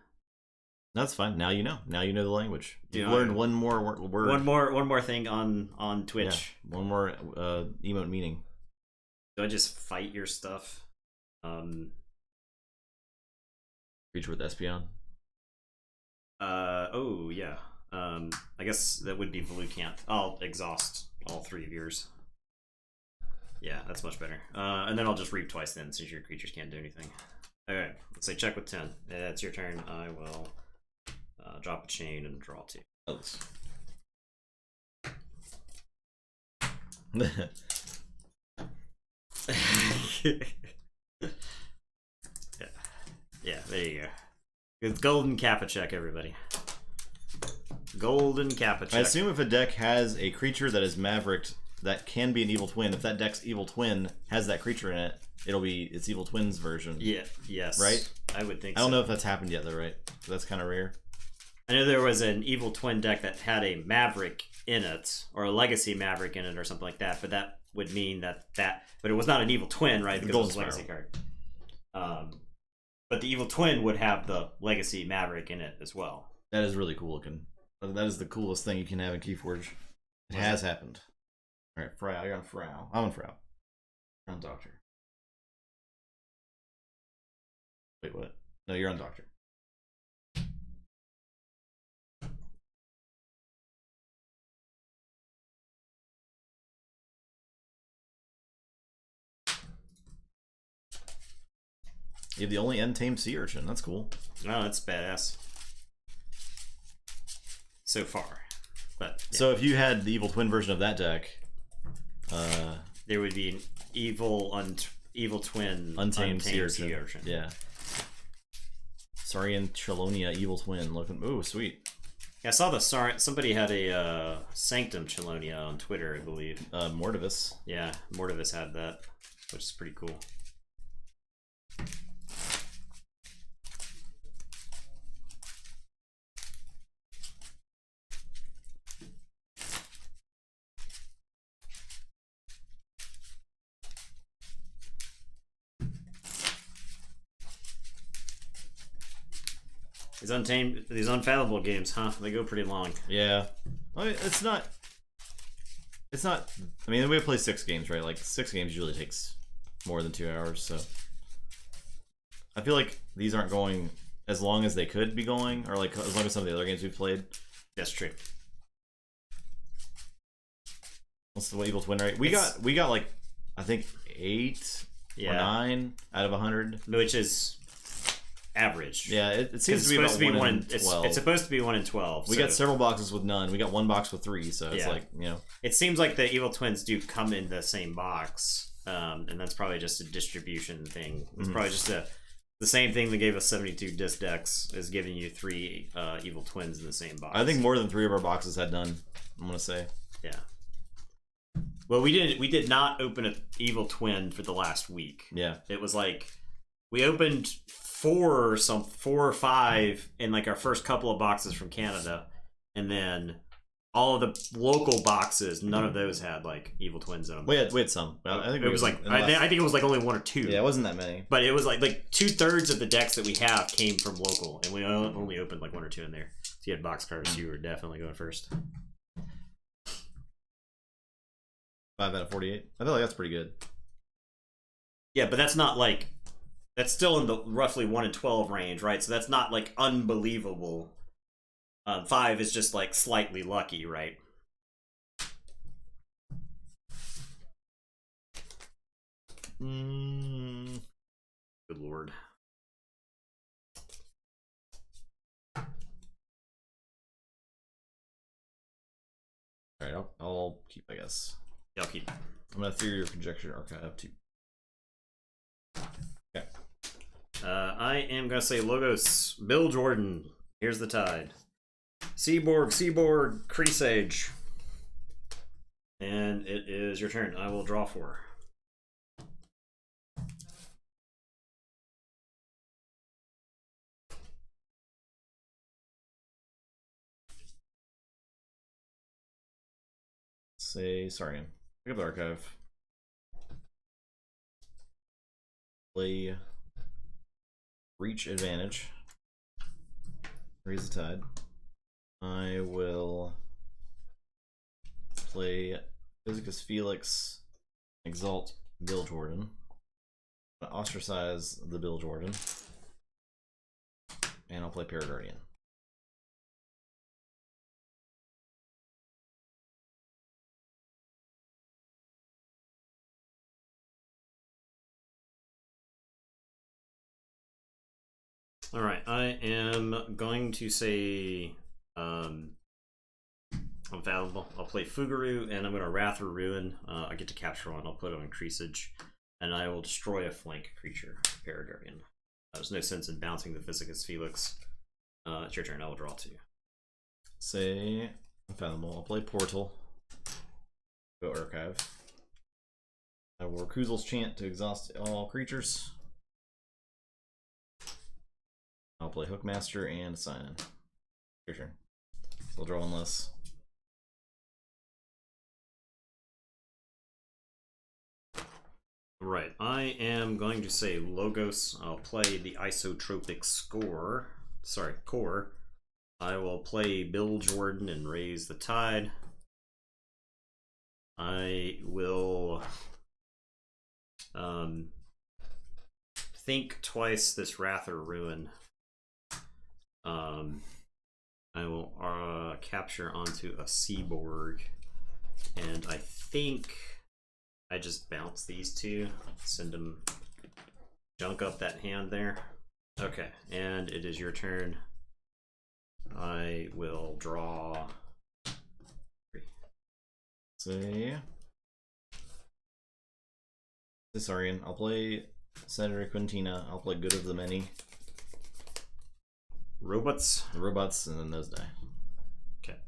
That's fine. Now you know. Now you know the language. You've Yeah. learned one more word. one more thing on Twitch. Yeah, one more emote meaning. Do I just fight your stuff? Creature with Espion. Oh yeah. I guess that would be Velucanth. I'll exhaust all three of yours. Yeah, that's much better. And then I'll just reap twice then, since your creatures can't do anything. Alright, let's say check with 10. That's your turn. I will drop a chain and draw 2. Others. Yeah, there you go. It's golden Kappa check, everybody. Golden Kappa check. I assume if a deck has a creature that is Mavericked that can be an evil twin, if that deck's evil twin has that creature in it, it'll be its evil twins version. Yeah, yes. Right? I would think I so. don't know if that's happened yet though, right? That's kind of rare. I know there was an evil twin deck that had a Maverick in it, or a Legacy Maverick in it, or something like that, but that would mean that but it was not an evil twin, right? Because it was a Legacy card. But the evil twin would have the Legacy Maverick in it as well. That is really cool looking. That is the coolest thing you can have in Keyforge. It has happened. All right, Frau. You're on Frau. I'm on Frau. You're on Doctor. Wait, what? No, you're on Doctor. You have the only untamed sea urchin. That's cool. Oh, that's badass. So far. But yeah. So if you had the evil twin version of that deck, there would be an evil twin untamed sea urchin. urchin. Yeah. Saurian Chelonia evil twin looking. Ooh, sweet. Yeah, I saw the somebody had a Sanctum Chelonia on Twitter, I believe. Mortivis. Yeah, Mortivis had that, which is pretty cool. These unfathomable games, huh? They go pretty long. Yeah. I mean, it's not. I mean, we play 6 games, right? Like 6 games usually takes more than 2 hours, so I feel like these aren't going as long as they could be going, or like as long as some of the other games we've played. That's true. What's the evil twin rate? We got like I think 8 or 9 out of 100, which is average. Yeah, it seems to be supposed about to be 1 in 12. It's supposed to be 1 in 12. We got several boxes with none. We got 1 box with 3, so it's like, you know. It seems like the evil twins do come in the same box, and that's probably just a distribution thing. It's probably just The same thing that gave us 72 disc decks is giving you 3 evil twins in the same box. I think more than 3 of our boxes had none. I'm gonna say. Yeah. Well, we did not open an evil twin for the last week. Yeah. It was like we opened 4 or 5 in like our first couple of boxes from Canada, and then all of the local boxes, none of those had like evil twins in them. We had some. I think it was like I think it was like only 1 or 2. Yeah, it wasn't that many. But it was like 2/3 of the decks that we have came from local, and we only opened like 1 or 2 in there. So you had boxcars, you were definitely going first. 5 out of 48. I feel like that's pretty good. Yeah, but that's not like that's still in the roughly 1 in 12 range, right? So that's not like unbelievable. 5 is just like slightly lucky, right? Good lord. Alright, I'll keep, I guess. Yeah, I'll keep. I'm gonna Theory or Conjecture Archive too. Okay. I am gonna say Logos. Bill Jordan. Here's the tide. Seaborg, Creasage. And it is your turn. I will draw 4. Say Saurian. Pick up the archive. Play Reach Advantage. Raise the Tide. I will play Physicus Felix, Exalt Bill Jordan. Ostracize the Bill Jordan. And I'll play Paraguardian. All right, I am going to say Unfathomable. I'll play Fuguru, and I'm going to Wrath or Ruin. I get to capture 1. I'll put it on Creasage, and I will destroy a flank creature, Paraguardian. There's no sense in bouncing the Physicus Felix. It's your turn. I will draw 2. Say Unfathomable. I'll play Portal. Go Archive. I will Recusals Chant to exhaust all creatures. I'll play Hookmaster and Sign. Your turn. So I'll draw 1 less. Right, I am going to say Logos. I'll play the Isotropic Core. I will play Bill Jordan and Raise the Tide. I will think twice this Wrath or Ruin. I will capture onto a Seaborg, and I think I just bounce these 2, send them, junk up that hand there. Okay, and it is your turn. I will draw 3. Say Saurian. I'll play Senator Quintina. I'll play Good of the Many. Robots. The robots, and then those die. Okay.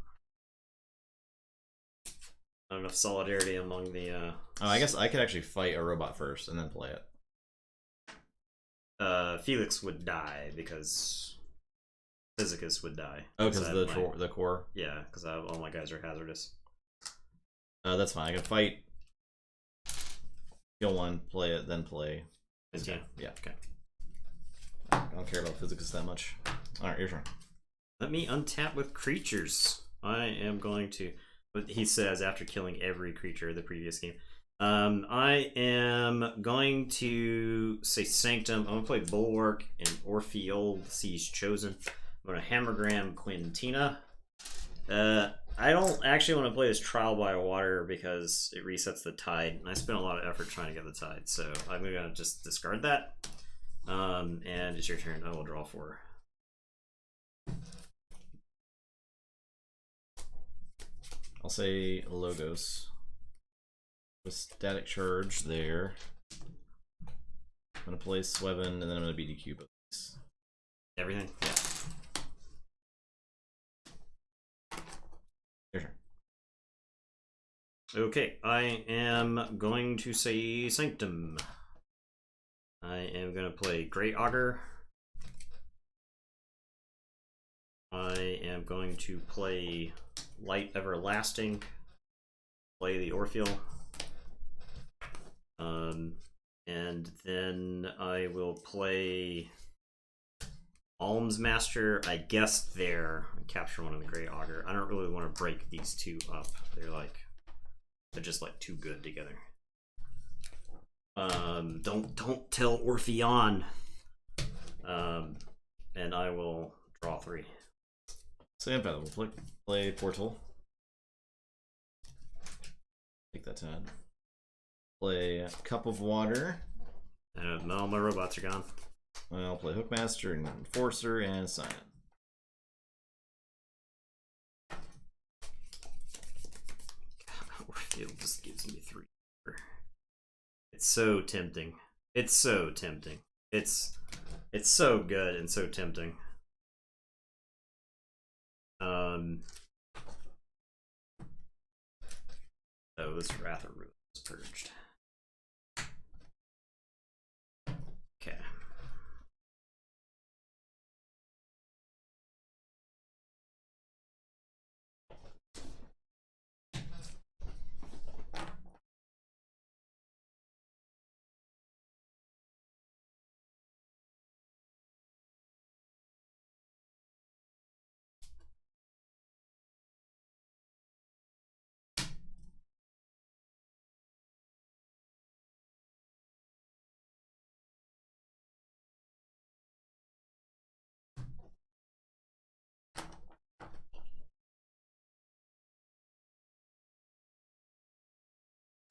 Not enough solidarity among the. Oh, I guess I could actually fight a robot first and then play it. Felix would die because Physicus would die. Oh, because the core. Yeah, because all my guys are hazardous. That's fine. I can fight. Kill 1, play it, then play. Yeah. Yeah. Okay. I don't care about Physicus that much. Alright, your turn. Let me untap with creatures. I am going to. He says after killing every creature of the previous game. I am going to say Sanctum. I'm going to play Bulwark and Orpheol, Siege Chosen. I'm going to Hammergram Quintina. I don't actually want to play this Trial by Water because it resets the tide. And I spent a lot of effort trying to get the tide. So I'm going to just discard that. And it's your turn. I will draw 4. I'll say Logos. With Static Charge there. I'm gonna play Sweven, and then I'm gonna BDQ both. Everything? Yeah. Your turn. Okay, I am going to say Sanctum. I am going to play Great Augur. I am going to play Light Everlasting. Play the Orpheal. And then I will play Alms Master, I guess there. Capture one of the Great Augur. I don't really want to break these two up. They're just like too good together. Don't tell Orpheon. And I will draw 3. So yeah, we'll play Portal. Take that time. Play Cup of Water. And all my robots are gone. I'll play Hookmaster and Enforcer and Scion. Orpheal just gives me 3. It's so tempting. It's so tempting. It's so good and so tempting. Oh, this Wrath of Ruin is purged. Okay.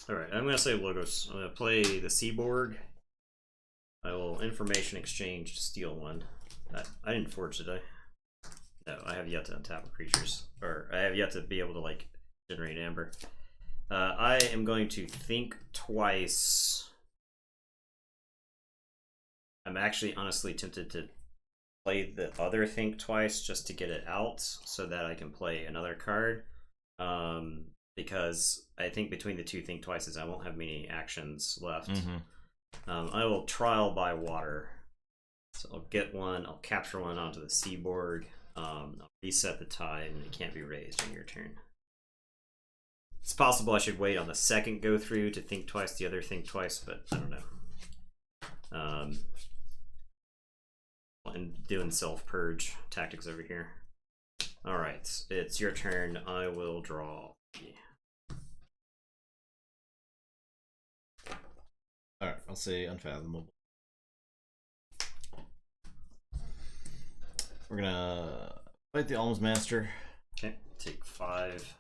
Alright, I'm going to say Logos. I'm going to play the Seaborg. I will information exchange to steal one. I didn't forge, did I? No, I have yet to untap creatures. Or I have yet to be able to, like, generate amber. I am going to think twice. I'm actually honestly tempted to play the other think twice just to get it out so that I can play another card. Because I think between the two think twices, I won't have many actions left. I will trial by water. So I'll get one, I'll capture one onto the Seaborg, I'll reset the tide, and it can't be raised on your turn. It's possible I should wait on the second go through to think twice, the other think twice, but I don't know. I'm doing self-purge tactics over here. Alright, it's your turn. I will draw. Alright, I'll say Unfathomable. We're gonna fight the Alms Master. Okay, take 5.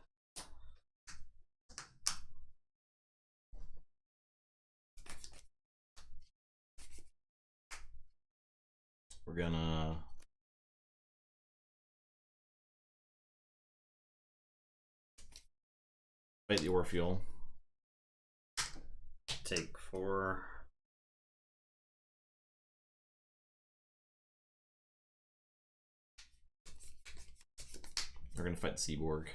We're gonna fight the Orpheal. Take 4. We're gonna fight the Seaborg.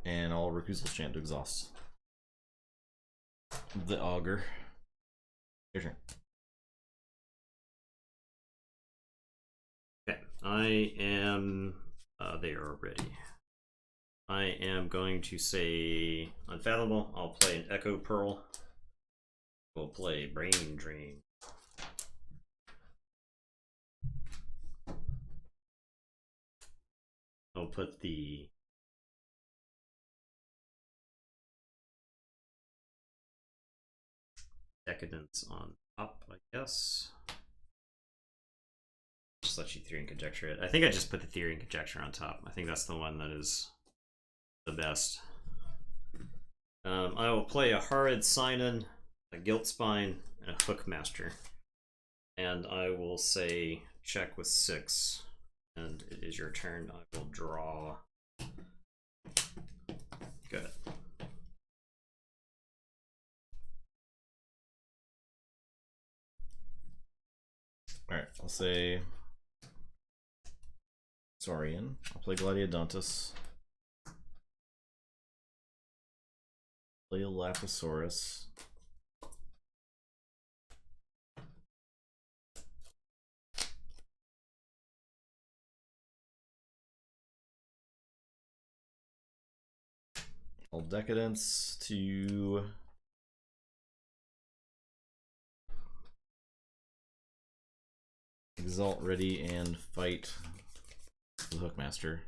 And I'll Recusal Chant to exhaust the Augur. Your turn. Okay, I am. They are ready. I am going to say Unfathomable. I'll play an Echo Pearl. We'll play Brain Drain. I'll put the Decadence on top, I guess. Just let you theory and conjecture it. I think I just put the theory and conjecture on top. I think that's the one that is the best. I will play a Horrid Sign-In, a Guilt Spine, and a Hookmaster. And I will say check with 6. And it is your turn. I will draw. Good. Alright, I'll say Saurian. I'll play Gladiodontus. Play Lapisaurus. I'll Decadence to Exalt Ready and fight the Hookmaster.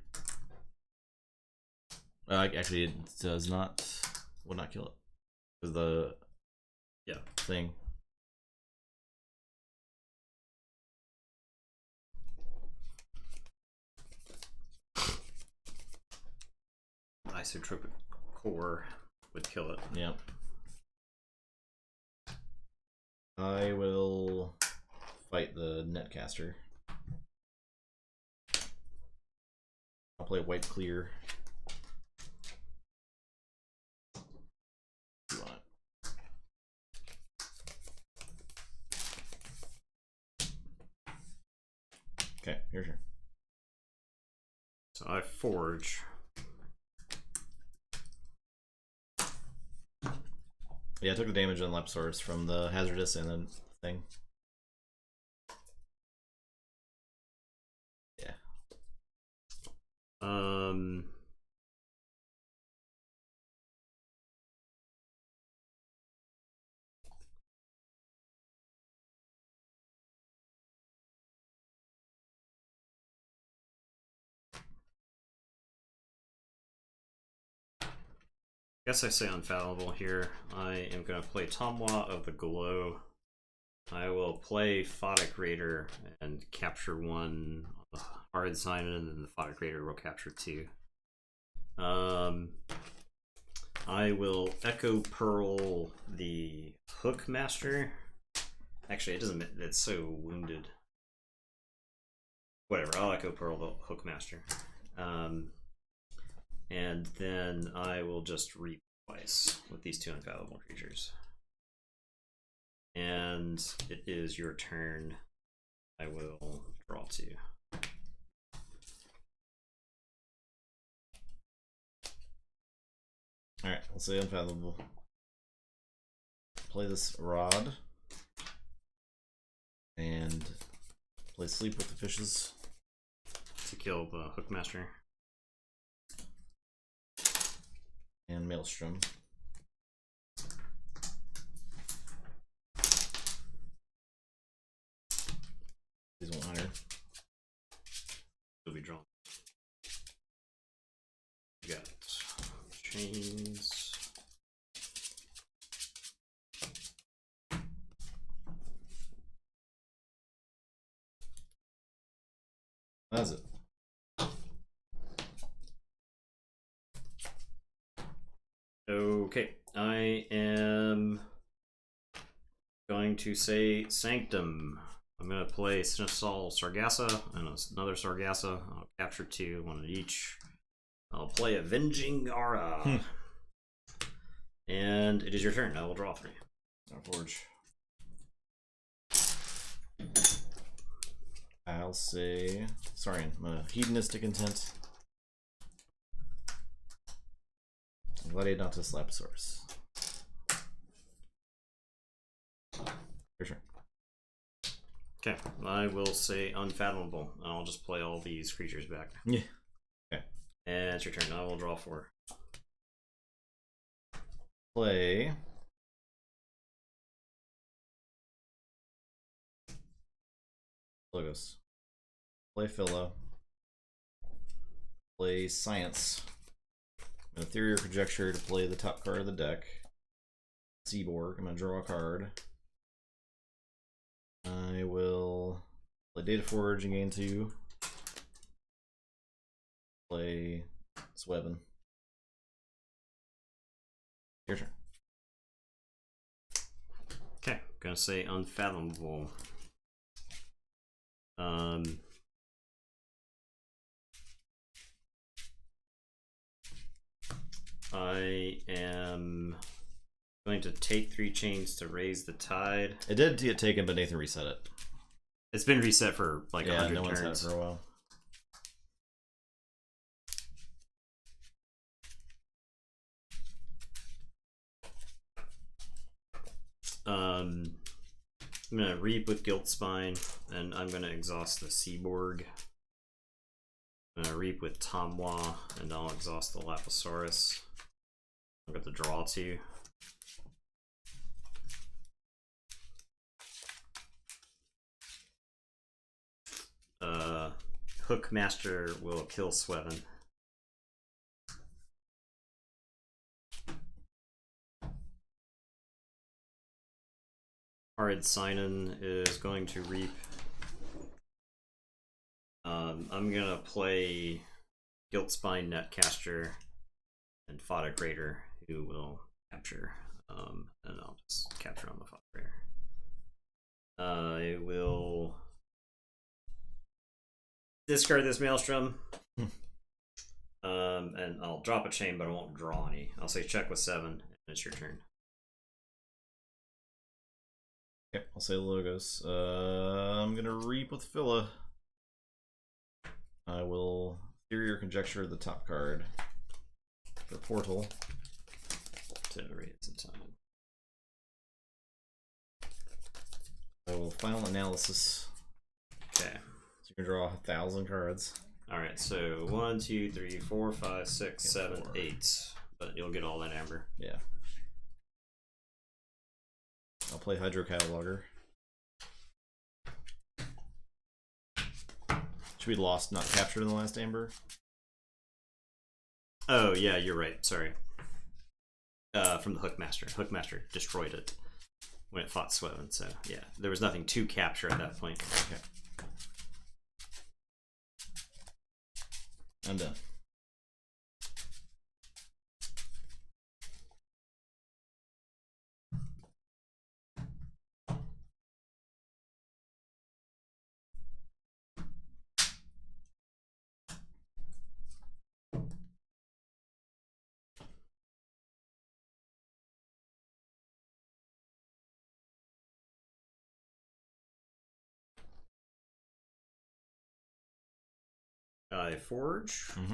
Actually, it does not, would not kill it. Because the thing. Isotropic core would kill it. Yep. I will fight the Netcaster. I'll play White Clear. You want it. Okay, your turn. So I forge. Yeah, I took the damage on Lapisaurus from the Hazardous and then thing. Yeah. Guess I say unfallible here. I am going to play Tomwa of the Glow. I will play Photic Raider and capture one on the hard sign, and then the Photic Raider will capture two. I will Echo Pearl the Hookmaster. Actually, it doesn't. It's so wounded. Whatever. I'll Echo Pearl the Hookmaster. And then I will just reap twice with these two infallible creatures. And it is your turn. I will draw two. Alright, I'll say unfathomable. Play this Rod. And play Sleep with the Fishes. To kill the Hookmaster. And Maelstrom. These won't matter. Will be drawn. You got chains. That's it. Okay, I am going to say Sanctum. I'm going to play Sniffsaw Sargassa and another Sargassa. I'll capture two, one of each. I'll play Avenging Aura. And it is your turn. I will draw three. I'll forge. I'll say, sorry, I'm a Hedonistic Intent. Gladiodontus Lapisaurus. Your turn. Okay, I will say Unfathomable, and I'll just play all these creatures back. Yeah. Okay. And it's your turn. I will draw four. Play Logos. Play Philo. Play Science. An Ethereal Conjecture to play the top card of the deck. Seaborg. I'm going to draw a card. I will play Data Forge and gain 2. Play Swevin. Your turn. Okay, gonna say Unfathomable. I am going to take 3 chains to raise the tide. It did get taken, but Nathan reset it. It's been reset for like 100 no one's had it turns. for a while. I'm gonna Reap with Guilt Spine, and I'm gonna exhaust the Seaborg. I'm gonna Reap with Tamwa, and I'll exhaust the Lapisaurus. I've got the draw too. Hookmaster will kill Sweven. Arid Sinon is going to Reap. I'm gonna play Guilt Spine Netcaster and Fodder Greater, who will capture. And I'll just capture on the Fodder Greater. I will discard this Maelstrom. And I'll drop a chain, but I won't draw any. I'll say check with 7, and it's your turn. Okay, I'll say Logos. I'm gonna Reap with Phila. I will Theory or Conjecture the top card for Portal. To raise some time. I will Final Analysis. Okay. So you can draw 1,000 cards. Alright, so 1, 2, 3, 4, 5, 6, 7, 4. 8. But you'll get all that amber. Yeah. I'll play Hydro Cataloger. Should be lost, not captured in the last amber. Oh, yeah, you're right. Sorry. From the Hookmaster. Hookmaster destroyed it when it fought Sweven, so yeah. There was nothing to capture at that point. Okay. I'm done. Forge. Mm-hmm.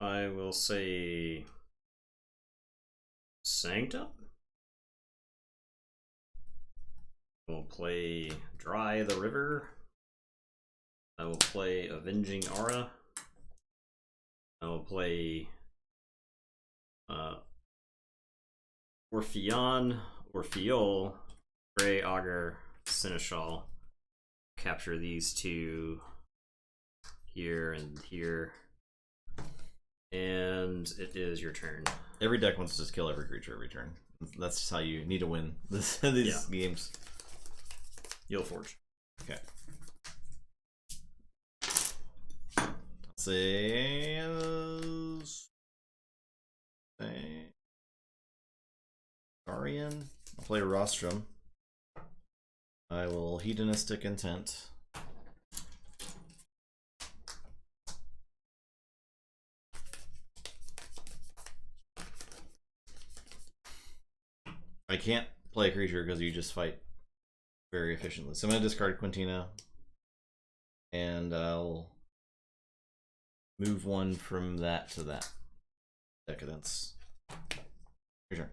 I will say Sanctum. I will play Dry the River. I will play Avenging Aura. I will play Orpheon, Orpheol, Grey Augur, Seneschal. Capture these two here and here. And it is your turn. Every deck wants to just kill every creature every turn. That's just how you need to win these games. You'll Forge. Okay. Say Guardian. I'll play Rostrum. I will Hedonistic Intent. I can't play a creature because you just fight very efficiently. So I'm going to discard Quintina. And I'll move one from that to that. Decadence. Your turn.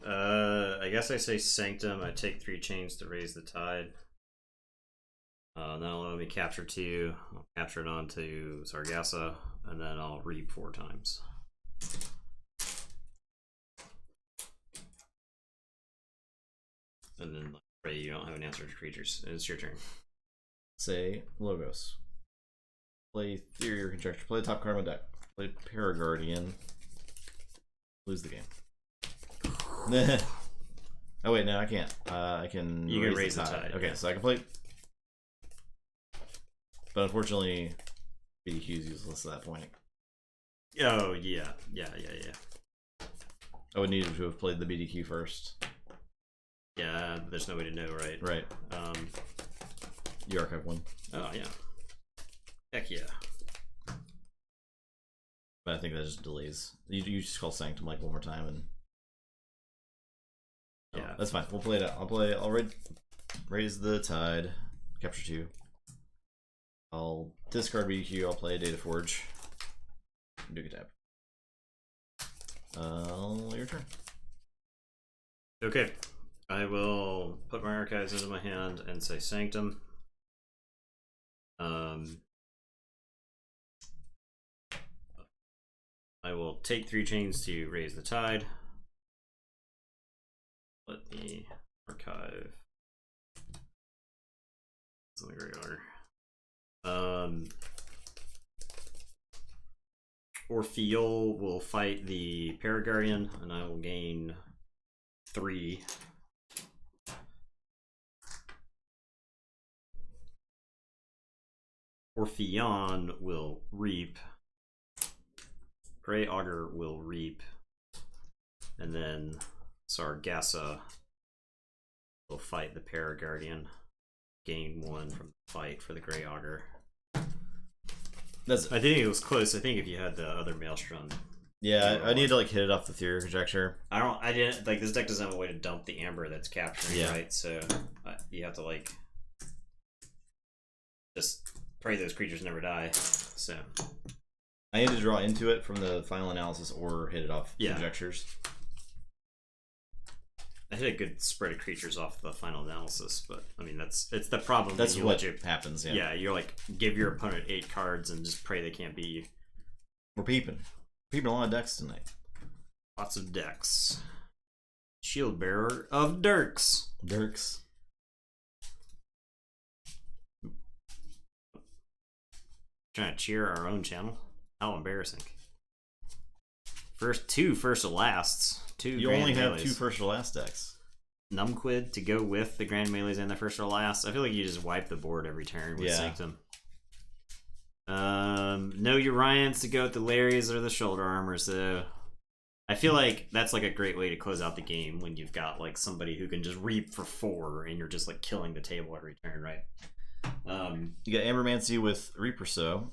I guess I say Sanctum. I take 3 chains to raise the tide. That'll let me capture 2. I'll capture it onto Sargasso, and then I'll Reap 4 times. And then pray you don't have an answer to creatures. It's your turn. Say Logos. Play Theory or Conjecture. Play the top card of my deck. Play Paraguardian. Lose the game. Oh wait, no, I can't. I can. You can raise the tide. Okay, yeah. so I can play. But unfortunately, BDQ is useless at that point. Oh yeah. I would need to have played the BDQ first. Yeah, there's no way to know, right? Right. You archive one. Oh yeah. Heck yeah. But I think that just delays. You just call Sanctum like one more time and yeah, that's fine. We'll play it out. I'll raise the tide, capture 2. I'll discard BQ. I'll play Data Forge. Do a tap. Your turn. Okay, I will put my archives into my hand and say Sanctum. I will take 3 chains to raise the tide. Let me archive. It's in the great order. Orpheol will fight the Paraguardian, and I will gain 3. Orpheon will reap. Grey Augur will reap. And then Sargassa will fight the Paraguardian. Gain 1 from the fight for the Grey Augur. I think it was close. I think if you had the other Maelstrom. Yeah, I need to like hit it off the Theory Conjecture. I didn't like this deck doesn't have a way to dump the amber that's capturing, right? So you have to like just pray those creatures never die. So I need to draw into it from the final analysis or hit it off conjectures. I hit a good spread of creatures off the final analysis, but I mean it's the problem. That's what happens. Yeah, you're like give your opponent 8 cards and just pray they can't beat you. We're peeping a lot of decks tonight. Lots of decks. Shield Bearer of Dirks. Trying to cheer our own channel. How embarrassing. First to lasts. You only have 2 first or last decks. Numquid to go with the Grand Melees and the first or last. I feel like you just wipe the board every turn with Sanctum. No Urians to go with the Larrys or the Shoulder Armors though. I feel like that's like a great way to close out the game when you've got like somebody who can just reap for 4 and you're just like killing the table every turn, right? You got Ambermancy with Reaper So.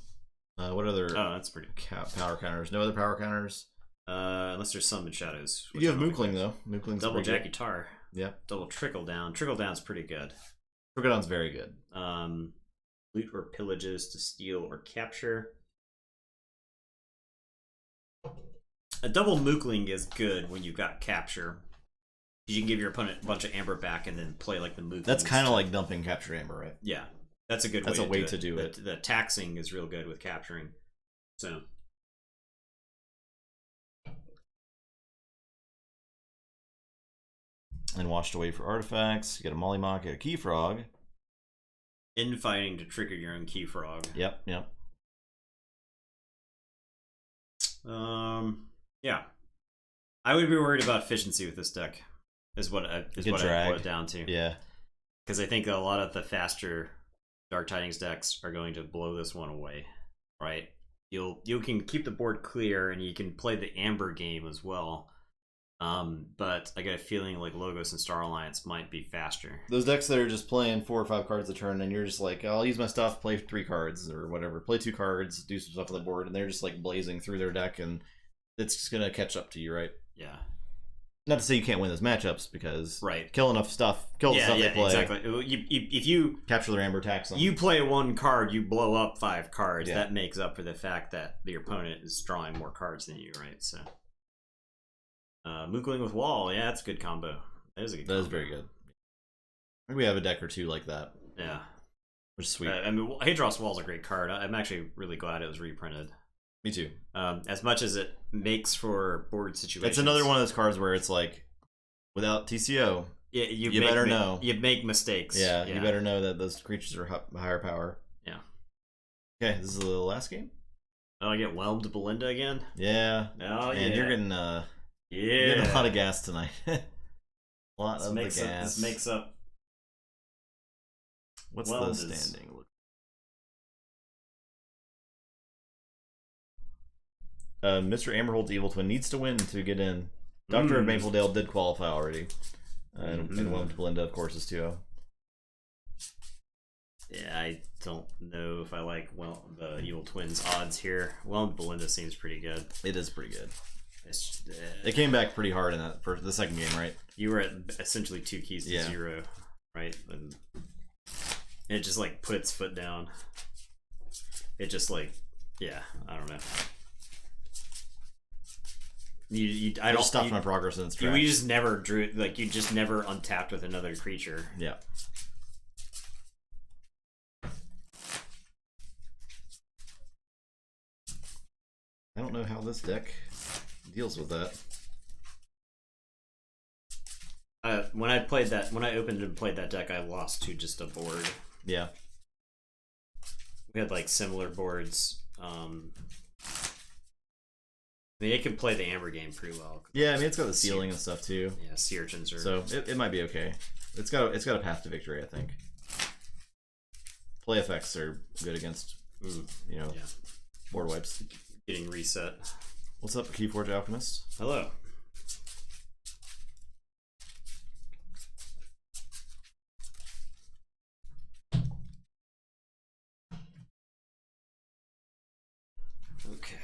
What other that's pretty power counters? No other power counters? Unless there's Summon Shadows. You have Mookling though. Mookling's double Jackie Tar. Yeah. Double Trickle Down. Trickle Down's pretty good. Trickle Down's very good. Loot or pillages to steal or capture. A double Mookling is good when you've got capture. You can give your opponent a bunch of amber back and then play like the Mookling. That's kind of like dumping capture amber, right? Yeah. That's a good way to do it. The taxing is real good with capturing. So and washed away for artifacts. You get a Mollymawk, you get a Key Frog. Infighting to trigger your own Key Frog. Yep. Yeah. I would be worried about efficiency with this deck. Is what I boil it down to. Yeah. Because I think a lot of the faster Dark Tidings decks are going to blow this one away. Right? You can keep the board clear and you can play the Amber game as well. But I get a feeling like Logos and Star Alliance might be faster. Those decks that are just playing 4 or 5 cards a turn, and you're just like, I'll use my stuff, play 3 cards or whatever, play 2 cards, do some stuff on the board, and they're just like blazing through their deck, and it's just gonna catch up to you, right? Yeah. Not to say you can't win those matchups because kill the stuff they play. Exactly. If you capture their amber, tax them. You play 1 card, you blow up 5 cards. Yeah. That makes up for the fact that your opponent is drawing more cards than you, right? So. Mookling with Wall, yeah, that's a good combo. That is a good combo. That is very good. I think we have a deck or 2 like that. Yeah. Which is sweet. I mean, Hadros Wall's a great card. I'm actually really glad it was reprinted. Me too. As much as it makes for board situations. It's another one of those cards where it's like, without TCO, you better know. You make mistakes. Yeah, you better know that those creatures are higher power. Yeah. Okay, this is the last game? Oh, I get whelmed Belinda again? Yeah. Oh, and you're getting... You're getting a lot of gas tonight. A lot of the gas. This makes up. What's the standing? Mr. Amberhold's Evil Twin needs to win to get in. Doctor of Mapledale did qualify already. And whelmed Belinda, of course, is 2-0. Yeah, I don't know if I like the Evil Twins odds here. Well, Belinda seems pretty good. It is pretty good. It's, It came back pretty hard in the second game, right? You were at essentially 2 keys to 0, right? And it just like put its foot down. It just like, yeah, I don't know. I don't stopped my progress in its tracks. We just never drew, like, you just never untapped with another creature. Yeah. I don't know how this deck deals with that. When I opened and played that deck, I lost to just a board. Yeah. We had like similar boards. I mean, it can play the Amber game pretty well. Yeah, I mean it's got the ceiling and stuff too. Yeah, sea urchins are. So it might be okay. It's got a path to victory, I think. Play effects are good against board wipes. Getting reset. What's up, Keyforge Alchemist? Hello. Okay.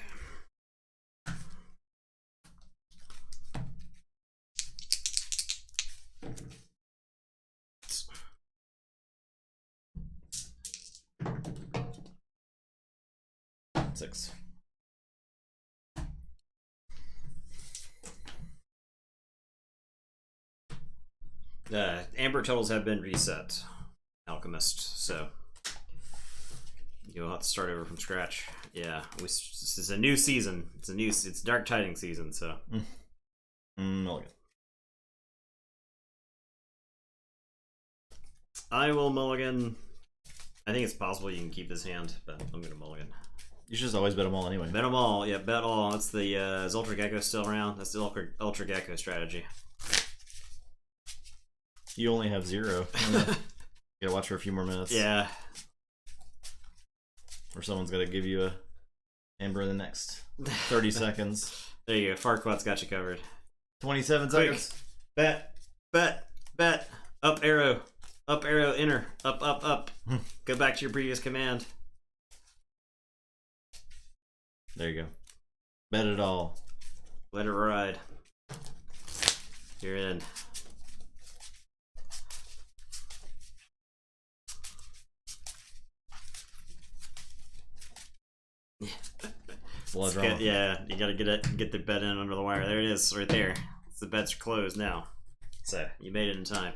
Six. Amber totals have been reset, Alchemist, so you'll have to start over from scratch. Yeah, this is a new season. It's Dark Tidings season, so. Mulligan. I will mulligan. I think it's possible you can keep this hand, but I'm gonna mulligan. You should just always bet them all anyway. Bet them all, yeah, bet all. That's the is Ultra Gecko still around? That's the Ultra Gecko strategy. You only have 0. You gotta watch for a few more minutes. Yeah. Or someone's gotta give you a Amber in the next 30 seconds. There you go. Farquaad's got you covered. 27 seconds. Bet. Up arrow. Up arrow, enter. Up. Go back to your previous command. There you go. Bet it all. Let it ride. You're in. Yeah, you gotta get the bet in under the wire. There it is, right there. The bets are closed now. So you made it in time.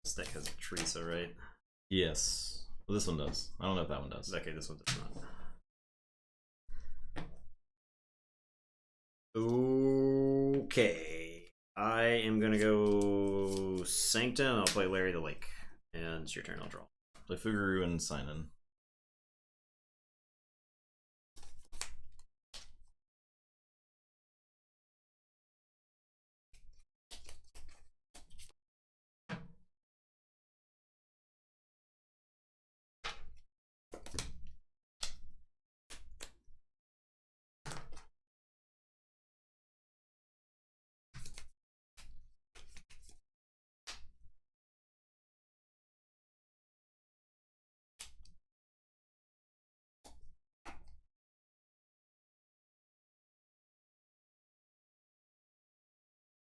This deck has Teresa, right? Yes. Well, this one does. I don't know if that one does. Okay, this one does not. Okay. I am gonna go Sanctum. I'll play Larry the Lake. And it's your turn, I'll draw. Play Fuguru and sign in.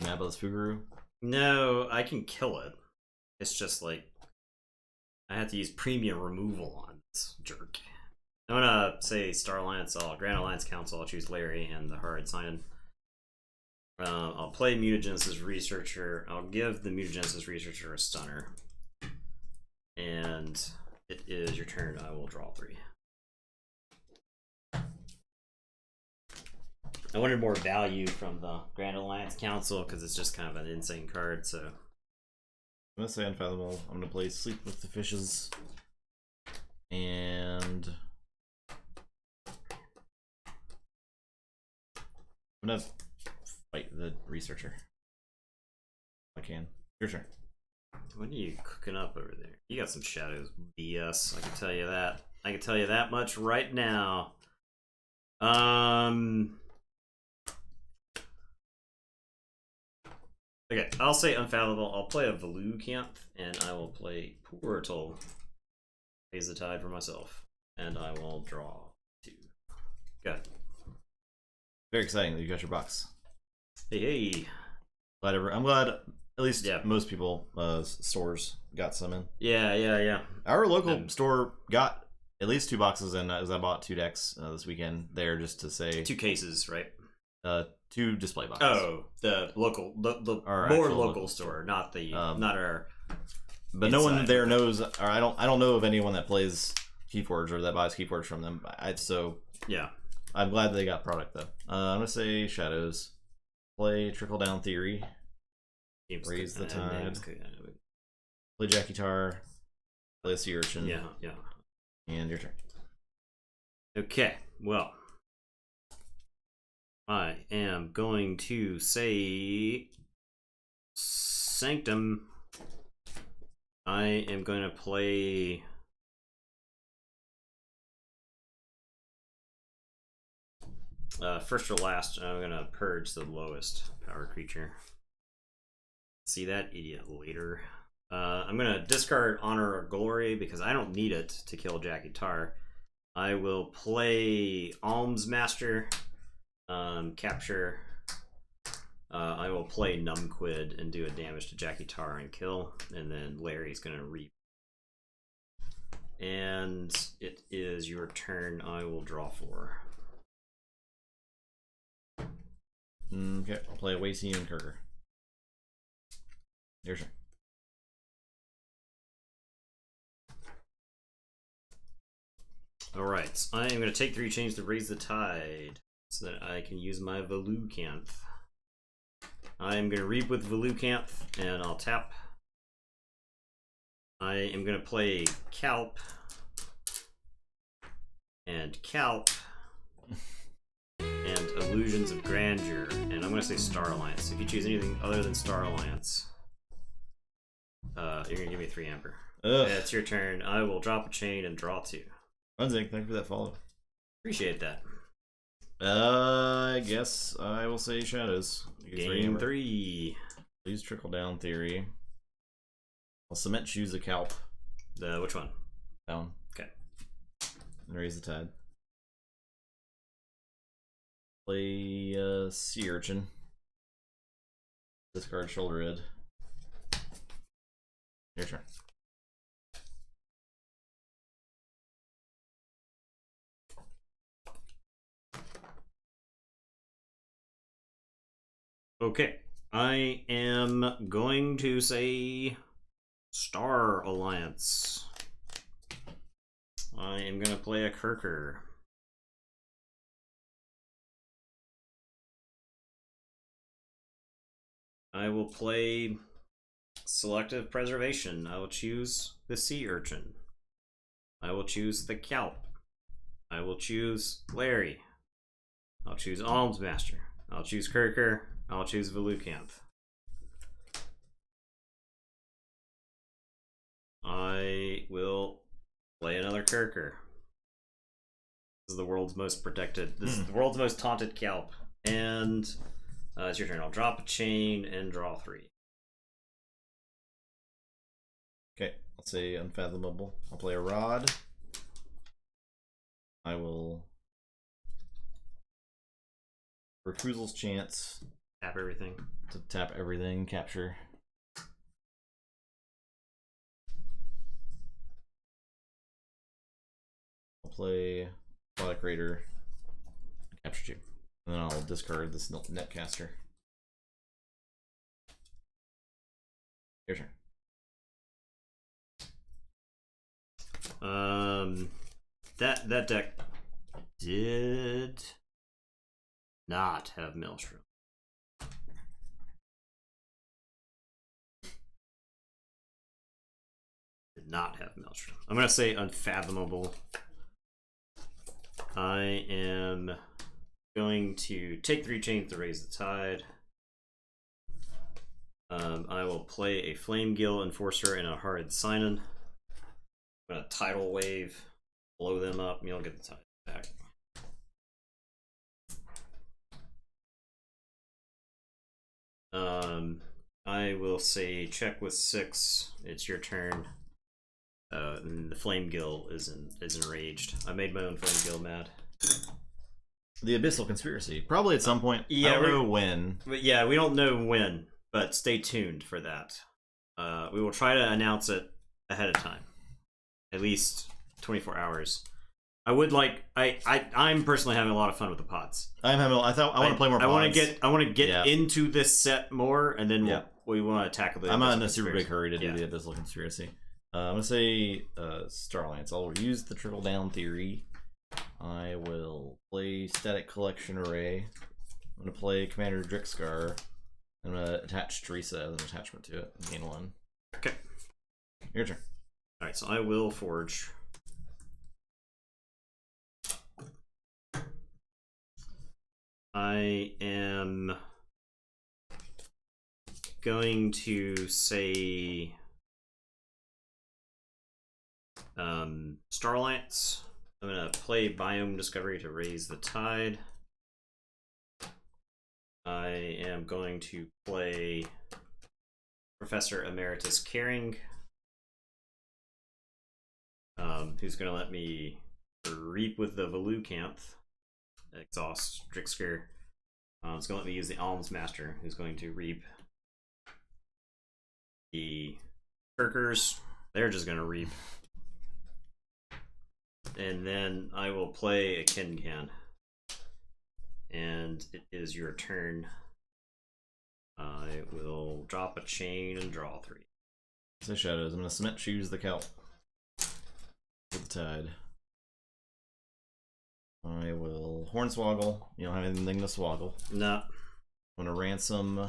Naba's Fuguru? No, I can kill it. It's just like I have to use premium removal on this jerk. I'm gonna say Star Alliance, Grand Alliance Council, I'll choose Larry and the hard sign. I'll play Mutagenesis Researcher. I'll give the Mutagenesis Researcher a stunner. And it is your turn. I will draw 3. I wanted more value from the Grand Alliance Council because it's just kind of an insane card, so. I'm gonna say Unfathomable. I'm gonna play Sleep with the Fishes. And I'm gonna fight the Researcher. I can. Your turn. What are you cooking up over there? You got some shadows BS, I can tell you that. I can tell you that much right now. Okay, I'll say Unfathomable. I'll play a Volcamp, and I will play Portal. Raise the Tide for myself, and I will draw 2. Good. Very exciting that you got your box. Hey. I'm glad at least most people stores got some in. Yeah. Our local store got at least 2 boxes in as I bought 2 decks this weekend there just to say 2 cases, right? 2 display boxes. Oh, the local, the more local store, not the not our. But no one there knows, or I don't know of anyone that plays Keyforge or that buys Keyforge from them. Yeah, I'm glad they got product though. I'm gonna say Shadows, play Trickle Down Theory, Raise the Tide, play Jackie Tar, play a Sea Urchin. Yeah. And your turn. Okay, well. I am going to say Sanctum. I am going to play first or last. I'm going to purge the lowest power creature. See that idiot later. I'm going to discard Honor or Glory because I don't need it to kill Jackie Tar. I will play Alms Master. Capture. I will play Numquid and do a damage to Jackie Tar and kill, and then Larry's gonna reap. And it is your turn. I will draw 4. Okay, I'll play Wacy and Kirker. Your turn. Alright, I am going to take 3 chains to raise the tide so that I can use my Volcamp. I am going to reap with Volcamp and I'll tap. I am going to play Calp and Calp and Illusions of Grandeur, and I'm going to say Star Alliance. If you choose anything other than Star Alliance, you're going to give me 3 amber. It's your turn. I will drop a chain and draw 2. Runzig, thank you for that follow. Appreciate that. I guess I will say Shadows. Game 3. Please Trickle Down Theory. I'll Cement Shoes a Calp. Which one? Down. Okay. And Raise the Tide. Play Sea Urchin. Discard Shoulder Ed. Your turn. Okay, I am going to say Star Alliance. I am going to play a Kirker. I will play Selective Preservation. I will choose the Sea Urchin. I will choose the Calp. I will choose Larry. I'll choose Alms Master. I'll choose Kirker. I'll choose Volcamp. I will play another Kirker. This is the world's most protected. This is the world's most taunted Calp. And it's your turn. I'll drop a chain and draw 3. Okay, I'll say Unfathomable. I'll play a Rod. I will Refusals Chance. Tap everything. To tap everything, capture. I'll play Aquatic Raider, capture 2. And then I'll discard this Netcaster. Your turn. That deck did not have Maelstrom. Did not have Maelstrom. I'm gonna say Unfathomable. I am going to take 3 chains to raise the tide. I will play a Flame Gill Enforcer and a Horrid Sign-In. I'm gonna Tidal Wave, blow them up, and you'll get the tide back. I will say check with 6. It's your turn. And the Flame Gill is enraged. I made my own Flame Gill mad. The Abyssal Conspiracy. Probably at some point. Yeah, I don't know when. But yeah, we don't know when, but stay tuned for that. We will try to announce it ahead of time. At least 24 hours. I would like. I'm personally having a lot of fun with the pods. I want to play more pods. I want to get into this set more, and then we want to tackle it. I'm not in a super big hurry to do the Abyssal Conspiracy. I'm going to say Starlance. I'll use the trickle down theory. I will play Static Collection Array. I'm going to play Commander Drixcar. I'm going to attach Teresa as an attachment to it. Gain 1. Okay. Your turn. Alright, so I will forge. I am going to say Starlance. I'm going to play Biome Discovery to raise the tide. I am going to play Professor Emeritus Caring, who's going to let me reap with the Velucanth, exhaust Drixker. It's going to let me use the Alms Master, who's going to reap the Kirkers. They're just going to reap. And then I will play a Kincan. And it is your turn. I will drop a chain and draw 3. So Shadows. I'm going to Cement Shoes the Kelp. With the Tide. I will Hornswoggle. You don't have anything to swoggle. No. I'm going to Ransom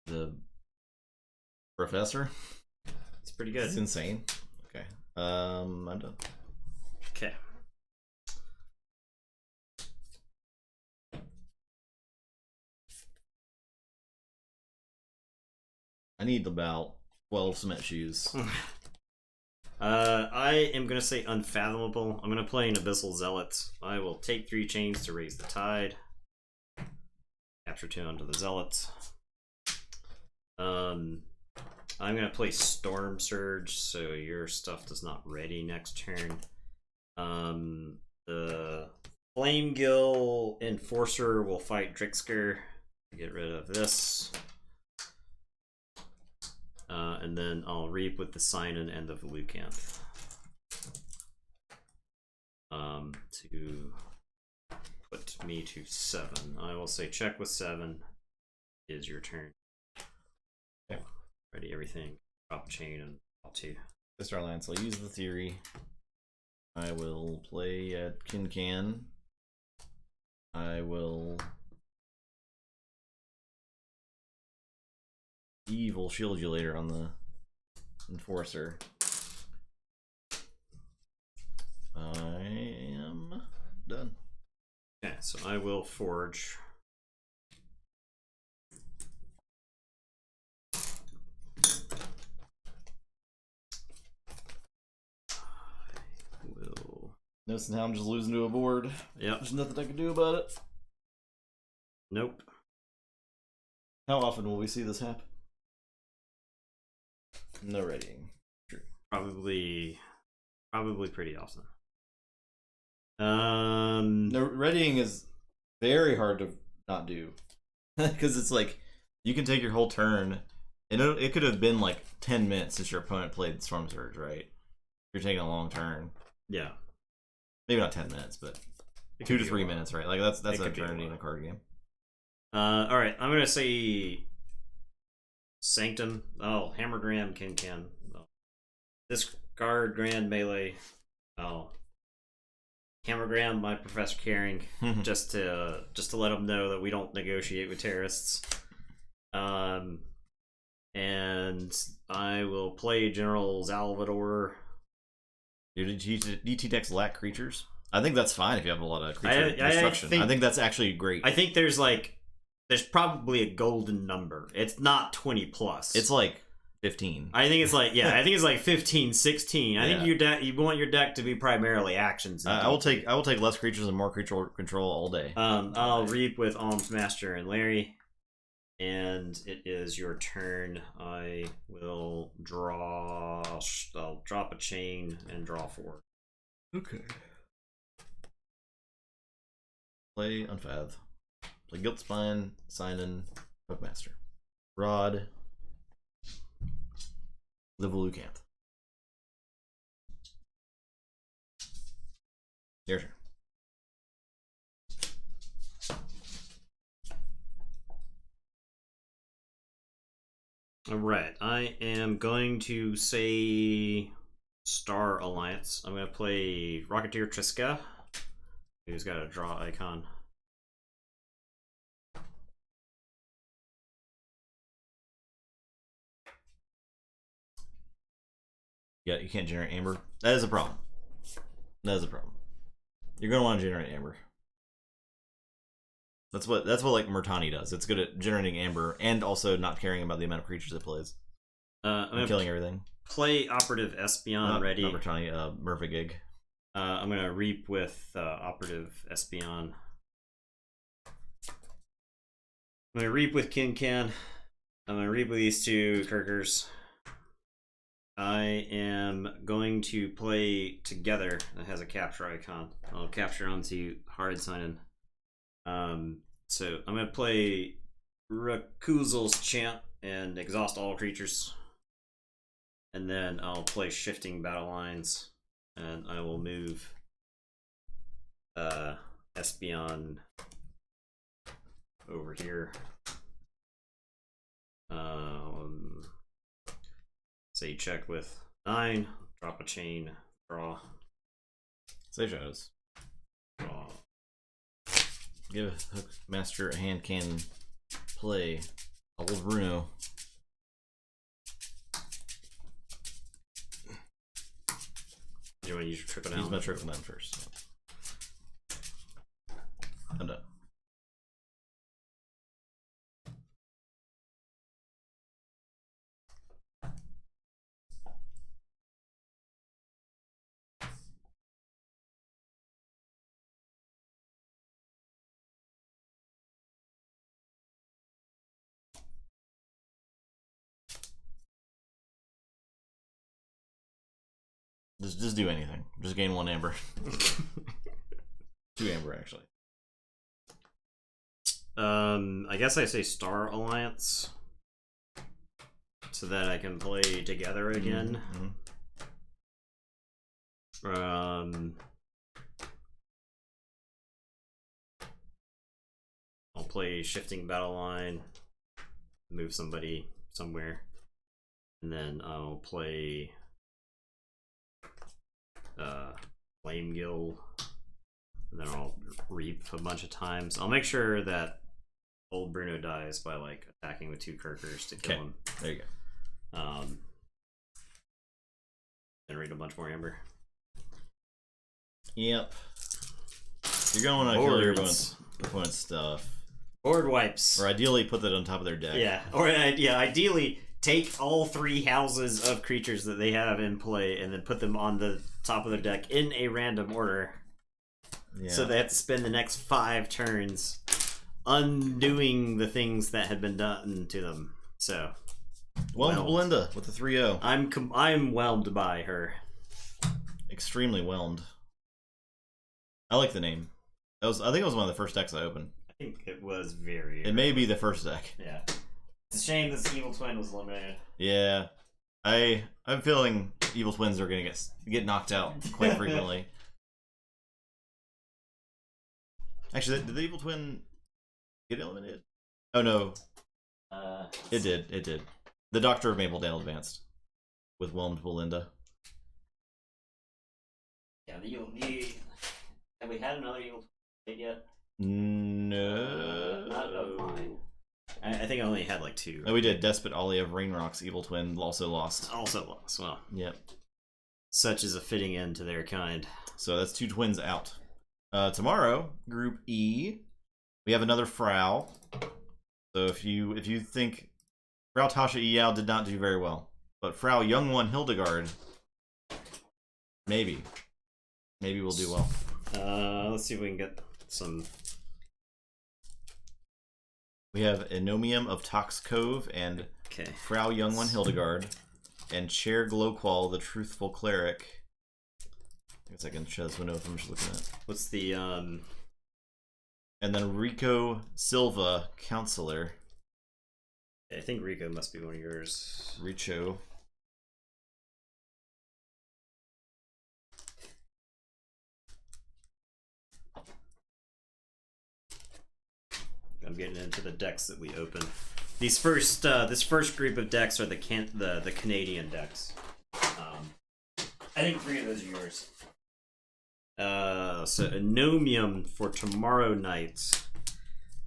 the Professor. It's pretty good. It's insane. Okay. I'm done. Okay. I need about 12 Cement Shoes. I am going to say Unfathomable. I'm going to play an Abyssal Zealot. I will take 3 chains to raise the tide. Capture 2 onto the Zealot. I'm going to play Storm Surge, so your stuff does not ready next turn. The Flame Gill Enforcer will fight Drixker to get rid of this. And then I'll reap with the Sinon and the Velucanth. To put me to 7. I will say check with 7 is your turn. Okay. Ready everything. Drop chain and draw 2. Starlance, I'll use the theory. I will play at Kincan. I will Evil Shield You later on the Enforcer. I am done. Okay, so I will forge. Noticing how I'm just losing to a board. Yep. There's nothing I can do about it. Nope. How often will we see this happen? No readying. True. Probably pretty often. No, readying is very hard to not do. Because it's like, you can take your whole turn, and it could have been like 10 minutes since your opponent played Storm Surge, right? You're taking a long turn. Yeah. Maybe not 10 minutes, but 2 to 3 minutes, right? Like that's an eternity in a card game. All right, I'm gonna say Sanctum. Oh, Hammergram can. Oh. Discard Grand Melee. Oh, Hammergram, my Professor Caring, just to let them know that we don't negotiate with terrorists. And I will play General Salvador. Your DT decks lack creatures? I think that's fine if you have a lot of creature destruction. I think that's actually great. I think there's probably a golden number. It's not 20 plus. It's like 15. I think it's like I think it's like 15, 16. I think you want your deck to be primarily actions. I will take less creatures and more creature control all day. I'll reap with Alms Master and Larry, and it is your turn. I will draw. I'll drop a chain and draw 4. Okay. Play Unfath. Play Guilt Spine, Sign-In, Hookmaster. Rod. The Volcanth. Your turn. Alright, I am going to say Star Alliance. I'm going to play Rocketeer Triska, who's got a draw icon. Yeah, you can't generate Amber. That is a problem. That is a problem. You're going to want to generate Amber. That's what like Murtani does. It's good at generating Amber and also not caring about the amount of creatures it plays. I'm killing everything. Play Operative Espeon ready. Not Murtani, Murphagig. I'm going to reap with Operative Espeon. I'm going to reap with Kincan. I'm going to reap with these 2 Kirkers. I am going to play Together. That has a capture icon. I'll capture onto Hard Sign-In. So I'm going to play Rakuzal's Chant and exhaust all creatures. And then I'll play Shifting Battle Lines. And I will move Espeon over here. Say check with 9, drop a chain, draw. Say shadows. Draw. Give Hookmaster a hand cannon. Play Old Bruno. You want to use your trickle down? Use my trickle down first. I'm done. Just do anything. Just gain 1 Amber. 2 Amber, actually. I guess I say Star Alliance so that I can play Together again. I'll play Shifting Battle Line, move somebody somewhere, and then I'll play Flame Gill, and then I'll reap a bunch of times. I'll make sure that old Bruno dies by like attacking with 2 Kirkers to kill him. There you go. Generate a bunch more Amber. Yep. You're going to kill your opponent's stuff. Board wipes. Or ideally put that on top of their deck. Yeah. Or ideally take all 3 houses of creatures that they have in play and then put them on the top of their deck in a random order. Yeah. So they have to spend the next 5 turns undoing the things that had been done to them. So, Whelmed Belinda with the 3-0. I'm whelmed by her. Extremely whelmed. I like the name. I think it was one of the first decks I opened. I think it was very. It may be the first deck. Yeah. It's a shame this Evil Twin was eliminated. Yeah, I'm feeling Evil Twins are gonna get knocked out quite frequently. Actually, did the Evil Twin get eliminated? Oh no. It did. It did. The Doctor of Mapledale advanced with Whelmed Belinda. Yeah, have we had another Evil Twin yet? No. Not of mine. I think I only had like 2. Oh, we did. Despot Ollie of Rainrock's Evil Twin also lost. Well. Yep. Such is a fitting end to their kind. So that's 2 twins out. Tomorrow, Group E, we have another Frau. So if you think Frau Tasha Eyal did not do very well But Frau Young One Hildegard, maybe we'll do well. Let's see if we can get some. We have Enomium of Tox Cove and Frau Young One Hildegard and Chair Glowquall, the Truthful Cleric. I guess I can share this window if I'm just looking at it. What's the And then Rico Silva, Counselor. I think Rico must be one of yours. Richo. I'm getting into the decks that we open. These first, this first group of decks are the Canadian decks. I think 3 of those are yours. So Enomium for tomorrow night.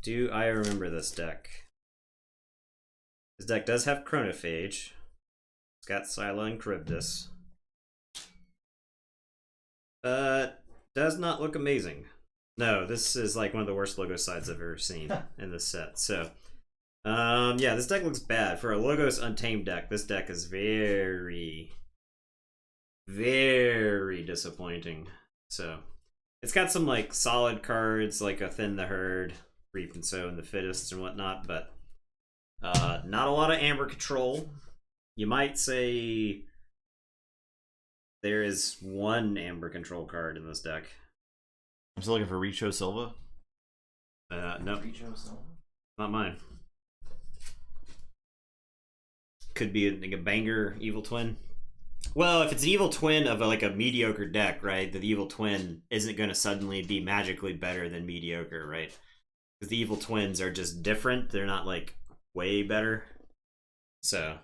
Do I remember this deck? This deck does have Chronophage. It's got Scylla and Charybdis. Does not look amazing. No, this is like one of the worst logo sides I've ever seen in this set. So, yeah, this deck looks bad. For a Logos Untamed deck, this deck is very, very disappointing. So, it's got some like solid cards like a Thin the Herd, Reap and Sow, and the Fittest and whatnot, but not a lot of Amber control. You might say there is 1 Amber control card in this deck. I'm still looking for Richo Silva. No. Richo Silva? Not mine. Could be like a banger Evil Twin. Well, if it's an Evil Twin of like a mediocre deck, right, the Evil Twin isn't going to suddenly be magically better than mediocre, right? Because the Evil Twins are just different. They're not like way better. So,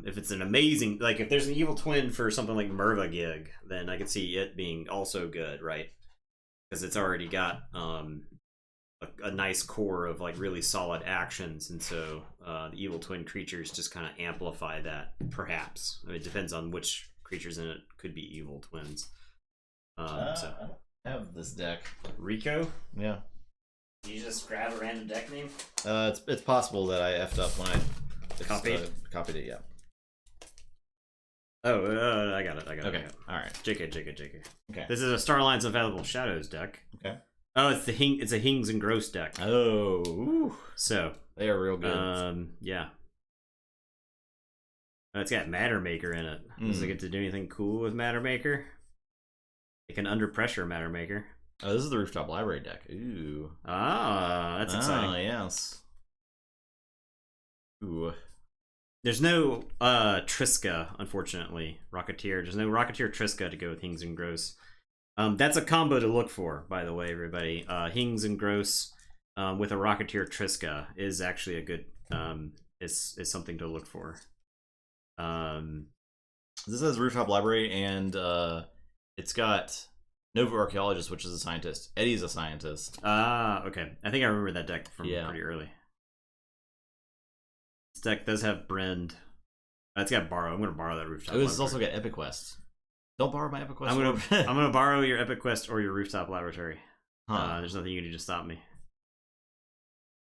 if it's an amazing, like if there's an Evil Twin for something like Merva Gig, then I could see it being also good, right? Because it's already got a nice core of like really solid actions, and so the Evil Twin creatures just kind of amplify that, perhaps. I mean, it depends on which creatures in it could be Evil Twins. So I don't have this deck. Rico? Yeah. Did you just grab a random deck name? It's possible that I effed up when I copied it, yeah. Oh, I got it. Okay, alright. JK. Okay. This is a Starline's Unfathomable Shadows deck. Okay. Oh, it's a Hings and Gross deck. Oh, ooh. So They are real good. Yeah. Oh, it's got Matter Maker in it. Does it get to do anything cool with Matter Maker? It can under pressure Matter Maker. Oh, this is the Rooftop Library deck. Ooh. Ah, that's exciting. Oh, yes. Ooh. There's no Triska, unfortunately. Rocketeer. There's no Rocketeer Triska to go with Hings and Gross. That's a combo to look for, by the way, everybody. Hings and Gross with a Rocketeer Triska is actually a good is something to look for. This has Rooftop Library, and it's got Nova Archaeologist, which is a scientist. Eddie's a scientist. Ah, okay. I think I remember that deck from pretty early. This deck does have Brend. It's got Borrow. I'm going to borrow that Rooftop Library. It's also got Epic Quest. Don't borrow my Epic Quest. I'm gonna borrow your Epic Quest or your Rooftop Laboratory. Huh. There's nothing you can do to stop me.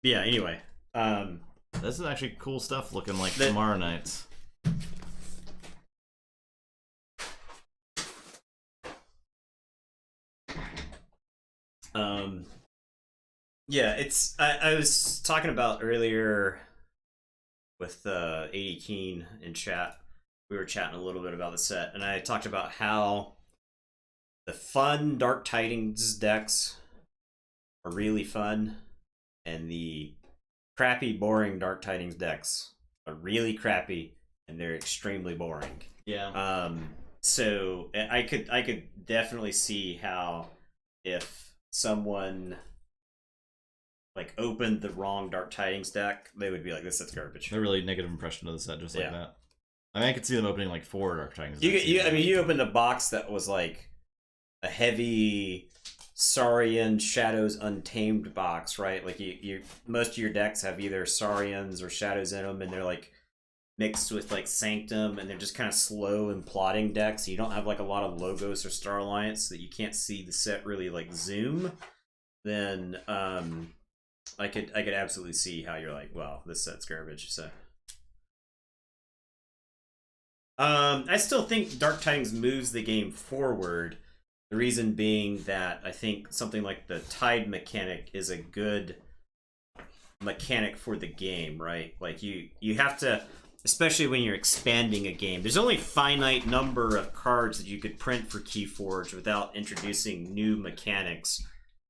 Yeah. Anyway, this is actually cool stuff. Looking like tomorrow nights. Yeah. It's I was talking about earlier with 80 Keen in chat. We were chatting a little bit about the set, and I talked about how the fun Dark Tidings decks are really fun, and the crappy, boring Dark Tidings decks are really crappy, and they're extremely boring. Yeah. So I could definitely see how if someone like opened the wrong Dark Tidings deck, they would be like, "This set's garbage." A really negative impression of the set, just like that. I mean, I could see them opening like 4 Dark Tidings. You opened a box that was like a heavy Saurian Shadows Untamed box, right? Like you most of your decks have either Saurians or Shadows in them, and they're like mixed with like Sanctum, and they're just kind of slow and plodding decks. You don't have like a lot of Logos or Star Alliance, so that you can't see the set really like zoom. Then I could absolutely see how you're like, well, this set's garbage. So, I still think Dark Tidings moves the game forward. The reason being that I think something like the tide mechanic is a good mechanic for the game, right? Like you have to, especially when you're expanding a game, there's only a finite number of cards that you could print for Keyforge without introducing new mechanics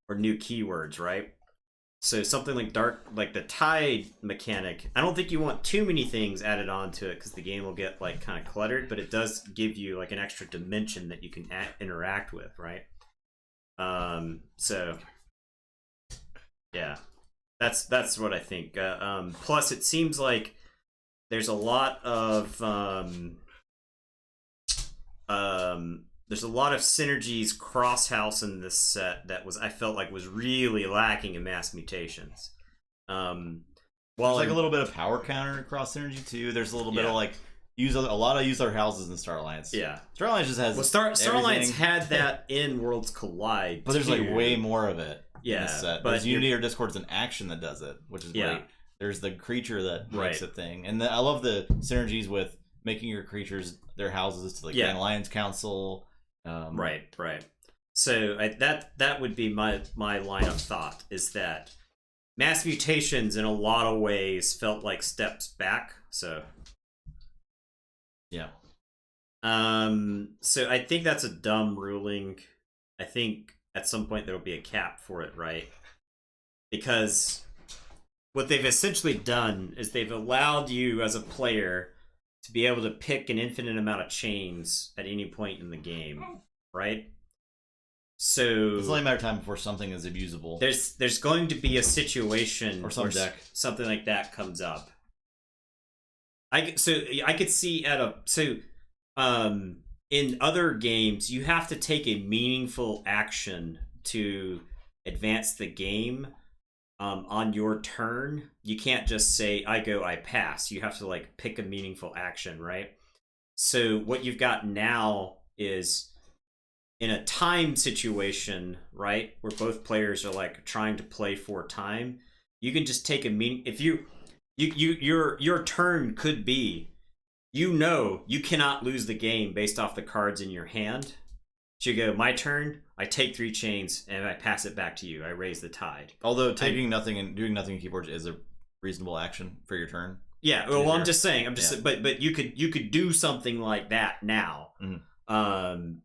or new keywords, right? So something like the tide mechanic, I don't think you want too many things added onto it because the game will get like kind of cluttered, but it does give you like an extra dimension that you can interact with, right? So yeah, that's what I think. Plus, it seems like there's a lot of there's a lot of synergies cross-house in this set that I felt like was really lacking in Mass Mutations. There's like a little bit of power counter across synergy too. There's a little bit of like use other houses in Star Alliance. Yeah, Star Alliance just has Star Alliance had that in Worlds Collide, but there's like way more of it. Yeah, in this set. But there's Unity or Discord's an action that does it, which is great. There's the creature that makes a thing, and I love the synergies with making your creatures their houses to like the Alliance Council. Right. So that would be my line of thought, is that Mass Mutations in a lot of ways felt like steps back. So yeah. So I think that's a dumb ruling. I think at some point there'll be a cap for it, right? Because what they've essentially done is they've allowed you as a player to be able to pick an infinite amount of chains at any point in the game, right? So it's only a matter of time before something is abusable. There's going to be a situation or some deck something like that comes up. I could see in other games you have to take a meaningful action to advance the game. On your turn, you can't just say I go, I pass. You have to like pick a meaningful action, right? So what you've got now is in a time situation, right, where both players are like trying to play for time. You can just take a if your turn could be, you cannot lose the game based off the cards in your hand. So you go, my turn, I take 3 chains, and I pass it back to you. I raise the tide. Although taking nothing and doing nothing in Keyforge is a reasonable action for your turn. Yeah, well, I'm just saying. But you could do something like that now. Mm-hmm.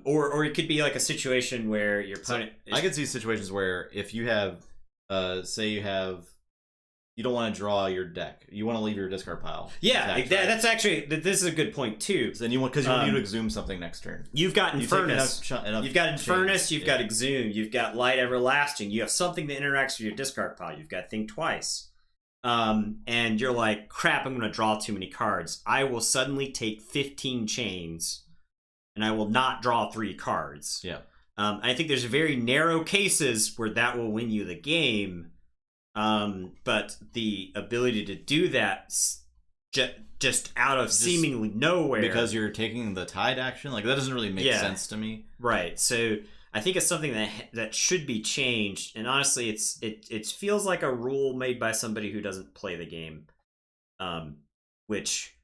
Or it could be like a situation where your opponent... I could see situations where if you have, you don't want to draw your deck. You want to leave your discard pile. Yeah, that's actually... This is a good point, too. So then you want to exhume something next turn. You've got Infernus. You've got Infernus, you've got Exhume, you've got Light Everlasting. You have something that interacts with your discard pile. You've got Think Twice. And you're like, crap, I'm going to draw too many cards. I will suddenly take 15 chains, and I will not draw 3 cards. Yeah. I think there's very narrow cases where that will win you the game. But the ability to do that just out of seemingly nowhere, because you're taking the tide action, like that doesn't really make sense to me. Right. So I think it's something that should be changed. And honestly, it feels like a rule made by somebody who doesn't play the game. Which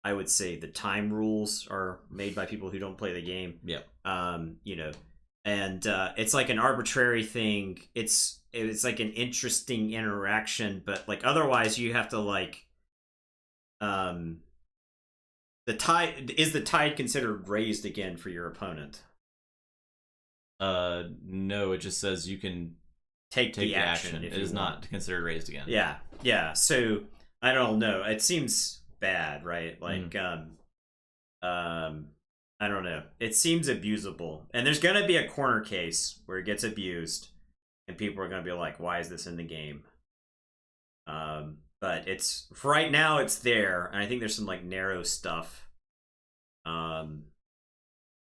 I would say the time rules are made by people who don't play the game. Yep. And it's like an arbitrary thing. It's like an interesting interaction, but like otherwise you have to like the tide considered raised again for your opponent? No, it just says you can take the action. It is not considered raised again. Yeah. So I don't know. It seems bad, right? Like I don't know. It seems abusable. And there's going to be a corner case where it gets abused and people are going to be like, why is this in the game? But it's right now it's there. And I think there's some like narrow stuff,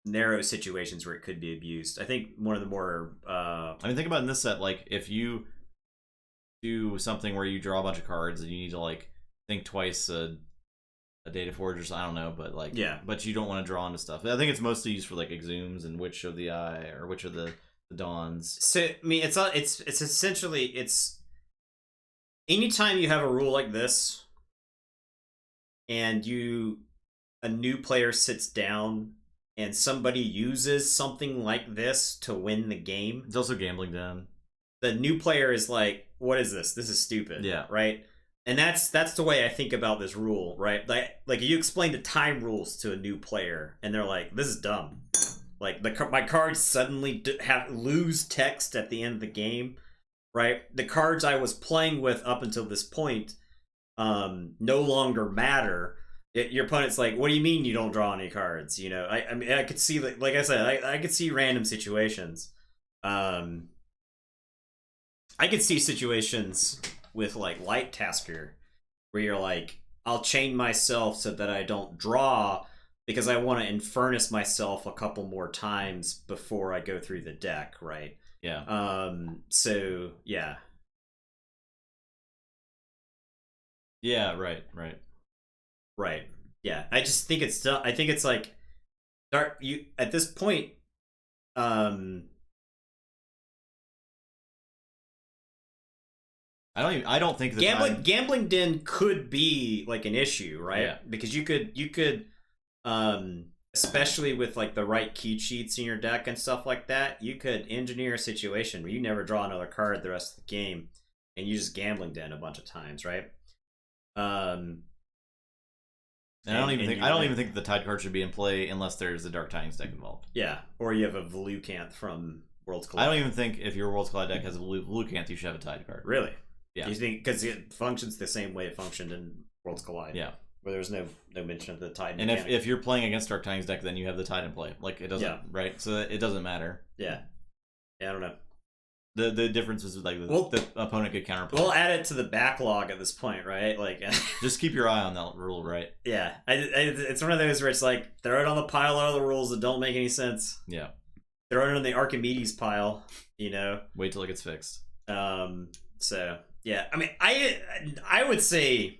narrow situations where it could be abused. I think one of the more, think about in this set, like if you do something where you draw a bunch of cards and you need to like think twice a data forge or something, I don't know, but like but you don't want to draw into stuff. I think it's mostly used for like exhumes and Witch of the Eye or Witch of the the Dawns. So I mean, it's essentially anytime you have a rule like this, and a new player sits down and somebody uses something like this to win the game. It's also Gambling Den. The new player is like, "What is this? This is stupid." Yeah. Right. And that's the way I think about this rule, right? Like you explain the time rules to a new player, and they're like, "This is dumb." Like my cards suddenly lose text at the end of the game, right? The cards I was playing with up until this point no longer matter. Your opponent's like, "What do you mean you don't draw any cards?" You know, I mean, I could see, like I said, I could see random situations. I could see situations with like Light Tasker where you're like, I'll chain myself so that I don't draw because I want to Infernus myself a couple more times before I go through the deck, right? Yeah. So yeah. Yeah. Right. Yeah. I just think it's I think it's like you at this point. I don't think Gambling Den could be like an issue, right? Yeah. Because you could especially with like the right key cheats in your deck and stuff like that, you could engineer a situation where you never draw another card the rest of the game and you just Gambling Den a bunch of times, right? And I don't even think the Tide card should be in play unless there's a Dark Tidings deck involved. Yeah, or you have a Velucanth from Worlds Collide. I don't even think if your Worlds Collide deck has a Velucanth, you should have a Tide card. Really? Yeah. You think because it functions the same way it functioned in Worlds Collide? Yeah. Where there's no mention of the Tide. And if you're playing against Dark Tidings deck, then you have the Tide in play. Like it doesn't, right? So it doesn't matter. Yeah. Yeah, I don't know. The difference is like the opponent could counterplay. We'll add it to the backlog at this point, right? Like, just keep your eye on that rule, right? Yeah, it's one of those where it's like throw it on the pile of the rules that don't make any sense. Yeah, throw it on the Archimedes pile. You know, wait till it gets fixed. So yeah, I mean, I would say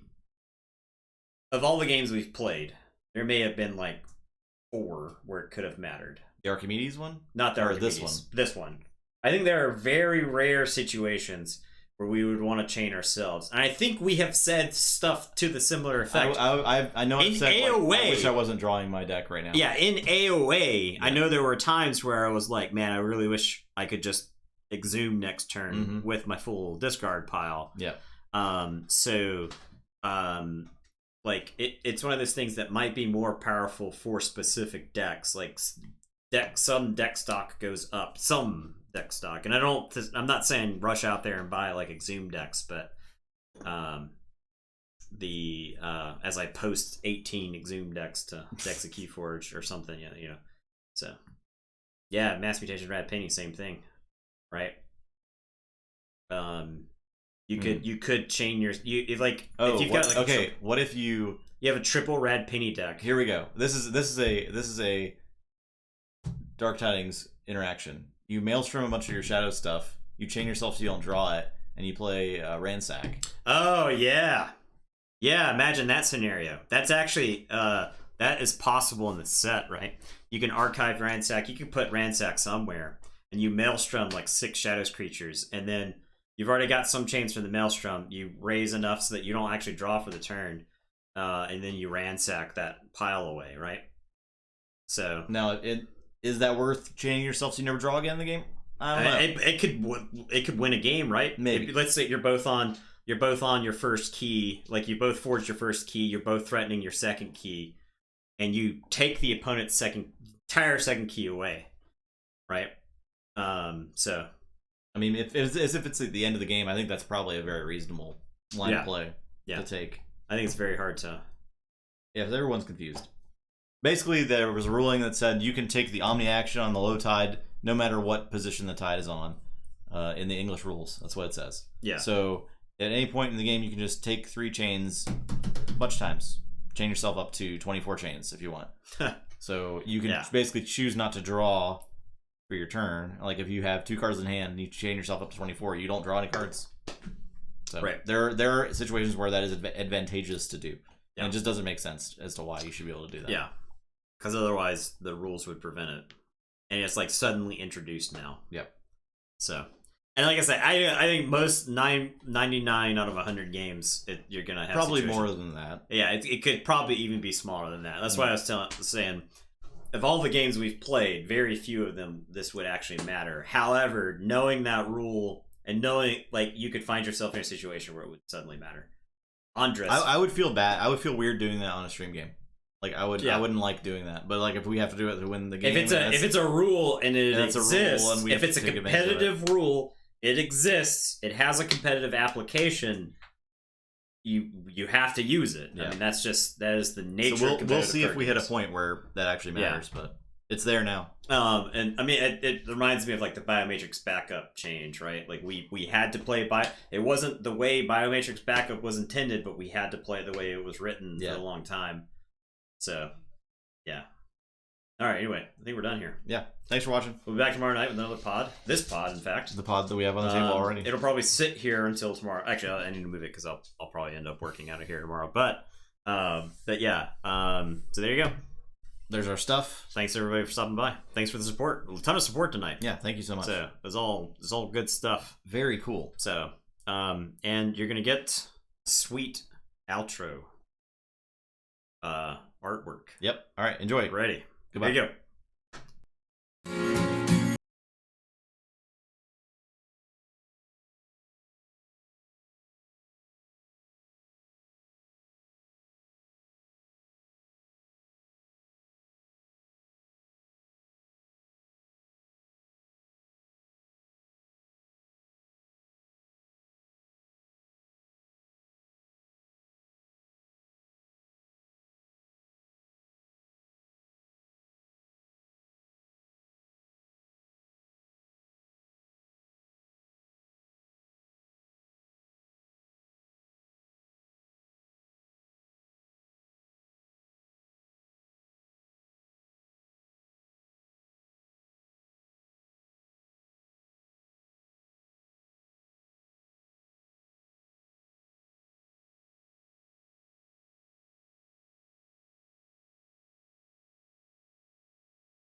of all the games we've played, there may have been like 4 where it could have mattered. The Archimedes one, not the Archimedes. This one. I think there are very rare situations where we would want to chain ourselves, and I think we have said stuff to the similar effect. I know. In AOA, like, I wish I wasn't drawing my deck right now. Yeah, in AOA, I know there were times where I was like, man, I really wish I could just exhume next turn with my full discard pile. Yeah. Like it's one of those things that might be more powerful for specific decks. Like some deck stock goes up, some deck stock, and I'm not saying rush out there and buy like exhume decks, but as I post 18 exhume decks to decks of Keyforge or something, you know. So yeah, Mass Mutation Rad Painting, same thing, right? You could chain your if you've got like what if you have a triple Rad Penny deck? Here we go. This is a Dark Tidings interaction. You maelstrom a bunch of your shadow stuff, you chain yourself so you don't draw it, and you play Ransack. Oh yeah, imagine that scenario. That's actually that is possible in the set, right? You can archive Ransack, you can put Ransack somewhere, and you maelstrom like 6 shadows creatures, and then you've already got some chains from the maelstrom. You raise enough so that you don't actually draw for the turn, and then you Ransack that pile away, right? So now is that worth chaining yourself so you never draw again in the game? I don't know. It could win a game, right? Maybe. Let's say you're both on your first key, like you both forged your first key, you're both threatening your second key, and you take the opponent's entire second key away, right? So I mean, if it's at the end of the game, I think that's probably a very reasonable line of play to take. I think it's very hard to. Yeah, because everyone's confused. Basically, there was a ruling that said you can take the Omni action on the low tide no matter what position the tide is on in the English rules. That's what it says. Yeah. So at any point in the game, you can just take 3 chains a bunch of times. Chain yourself up to 24 chains if you want. So you can basically choose not to draw for your turn. Like if you have 2 cards in hand and you chain yourself up to 24, you don't draw any cards. So there are situations where that is advantageous to do. Yeah. And it just doesn't make sense as to why you should be able to do that. Yeah. Because otherwise the rules would prevent it. And it's like suddenly introduced now. Yep. So, and like I said, I think most 99 out of 100 games, you're gonna have probably situations. more than that. Yeah, it could probably even be smaller than that. That's why I was saying, of all the games we've played, very few of them this would actually matter. However, knowing that rule and knowing like you could find yourself in a situation where it would suddenly matter. Andres, I would feel bad. I would feel weird doing that on a stream game. Like I wouldn't like doing that. But like if we have to do it to win the game, if it's a rule and it exists, and if it's a competitive rule, it exists. It has a competitive application. You have to use it. Yeah. I mean, that is the nature. So of we'll see if games. we hit a point where that actually matters, but it's there now. And I mean, it reminds me of like the biometrics backup change, right? Like we had to play it wasn't the way biometrics backup was intended, but we had to play it the way it was written for a long time. So, yeah. All right. Anyway, I think we're done here. Yeah. Thanks for watching. We'll be back tomorrow night with another pod. This pod, in fact. The pod that we have on the table already. It'll probably sit here until tomorrow. Actually, I need to move it because I'll probably end up working out of here tomorrow. But yeah. So there you go. There's our stuff. Thanks everybody for stopping by. Thanks for the support. A ton of support tonight. Yeah. Thank you so much. So it's all good stuff. Very cool. So and you're gonna get sweet outro artwork. Yep. All right. Enjoy. Ready. Goodbye. There you go.